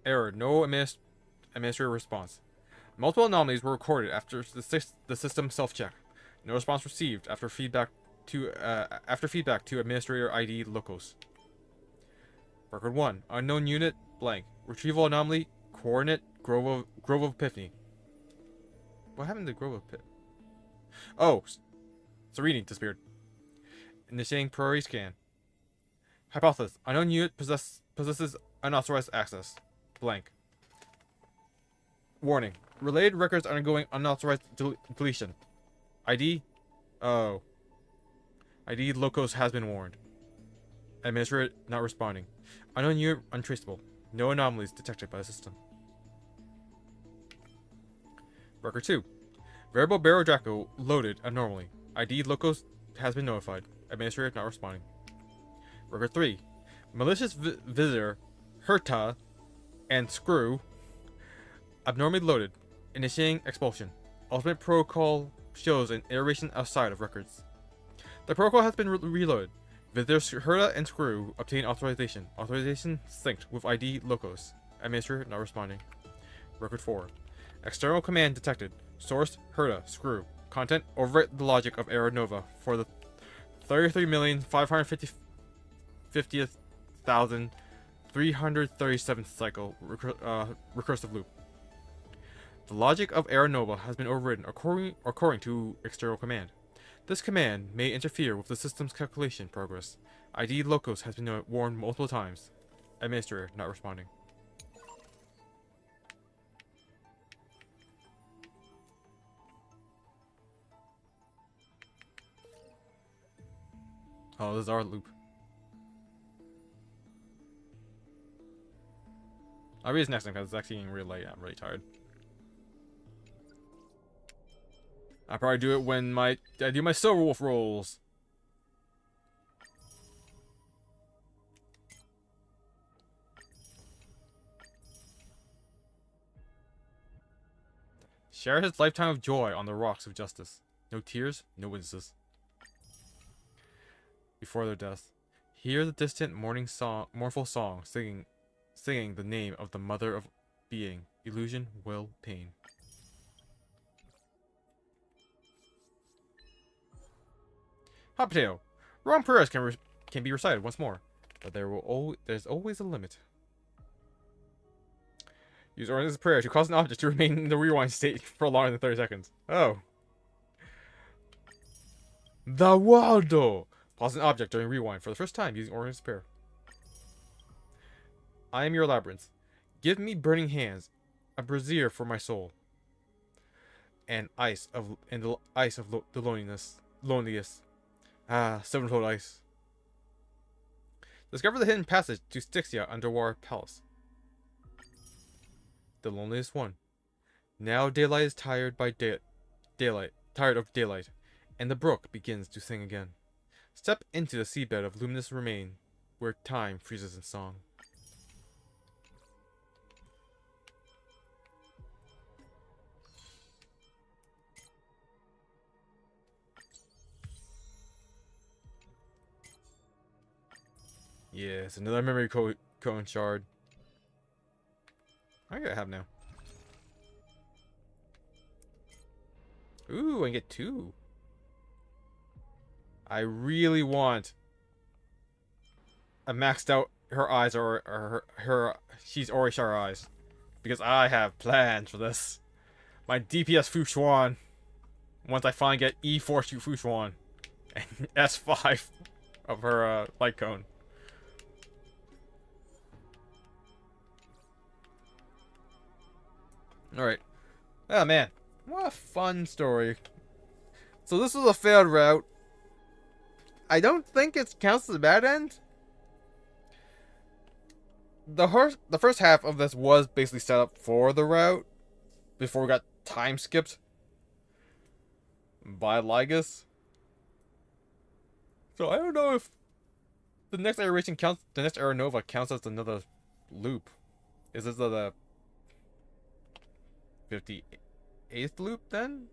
Error. No administrator response. Multiple anomalies were recorded after the system self-check. No response received after feedback to administrator ID locals. Record 1. Unknown unit blank. Retrieval anomaly. Coordinate Grove of Epiphany. What happened to Grove of Epiphany? Oh, Serenity disappeared. Initiating priority scan. Hypothesis. Unknown unit possesses unauthorized access. Blank. Warning. Related records undergoing unauthorized deletion. ID? Oh. ID locos has been warned. Administrator not responding. Unknown unit untraceable. No anomalies detected by the system. Record 2. Variable Barrow Draco loaded abnormally. ID locos has been notified. Administrator not responding. Record 3. Malicious visitor Herta and Screw abnormally loaded. Initiating expulsion. Ultimate protocol shows an iteration outside of records. The protocol has been reloaded. Visitors Herta and Screw obtain authorization. Authorization synced with ID locos. Administrator not responding. Record 4. External command detected. Source Herta Screw. Content overwrite the logic of Era Nova for the 33,550,337th cycle recursive loop. The logic of Era Nova has been overridden according to external command. This command may interfere with the system's calculation progress. ID locos has been warned multiple times. Administrator not responding. Oh, this is our loop. I'll read this next time because it's actually getting really late. I'm really tired. I'll probably do it when I do my Silver Wolf rolls. Share his lifetime of joy on the rocks of justice. No tears, no witnesses. Before their death, hear the distant mournful song singing the name of the mother of being, illusion, will, pain. Hot potato. Wrong prayers can be recited once more, but there's always a limit. Use Orion's prayer to cause an object to remain in the rewind state for longer than 30 seconds. Oh. The Waldo! Pause an object during rewind for the first time using Orion's prayer. I am your labyrinth. Give me burning hands, a brazier for my soul, and the ice of the loneliest. Ah, sevenfold ice. Discover the hidden passage to Styxia Underwater Palace. The loneliest one. Now daylight is tired of daylight, and the brook begins to sing again. Step into the seabed of luminous remain, where time freezes in song. Yes, another memory cone shard. I gotta have now. Ooh, I get 2. I really want a maxed out her eyes or she's Orishar eyes, because I have plans for this. My DPS Fushuan. Once I finally get E4 shoot Fushuan and S5 of her light cone. Alright. Oh man. What a fun story. So this was a failed route. I don't think it counts as a bad end. The first half of this was basically set up for the route before we got time skipped by Lygus. So I don't know if the next iteration counts. The next Aeronova counts as another loop. Is this the 58th loop then?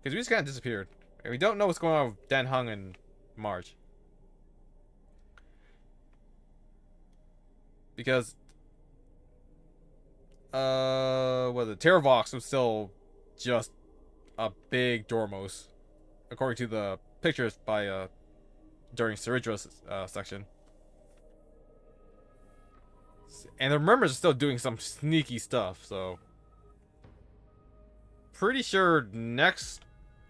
Because we just kind of disappeared. And we don't know what's going on with Dan Hung and Marge. Because the Terravox was still just a big Dormos, according to the pictures by during Ceridra's section. And the Remembers are still doing some sneaky stuff, so pretty sure next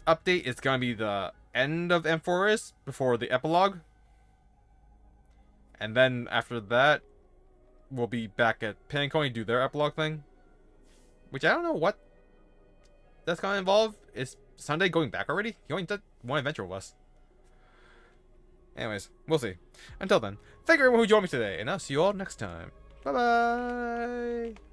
update is gonna be the end of Amphoris before the epilogue. And then after that, we'll be back at Panconi to do their epilogue thing. Which I don't know what that's gonna involve. Is Sunday going back already? He only did one adventure with us. Anyways, we'll see. Until then, thank you everyone who joined me today, and I'll see you all next time. Bye bye!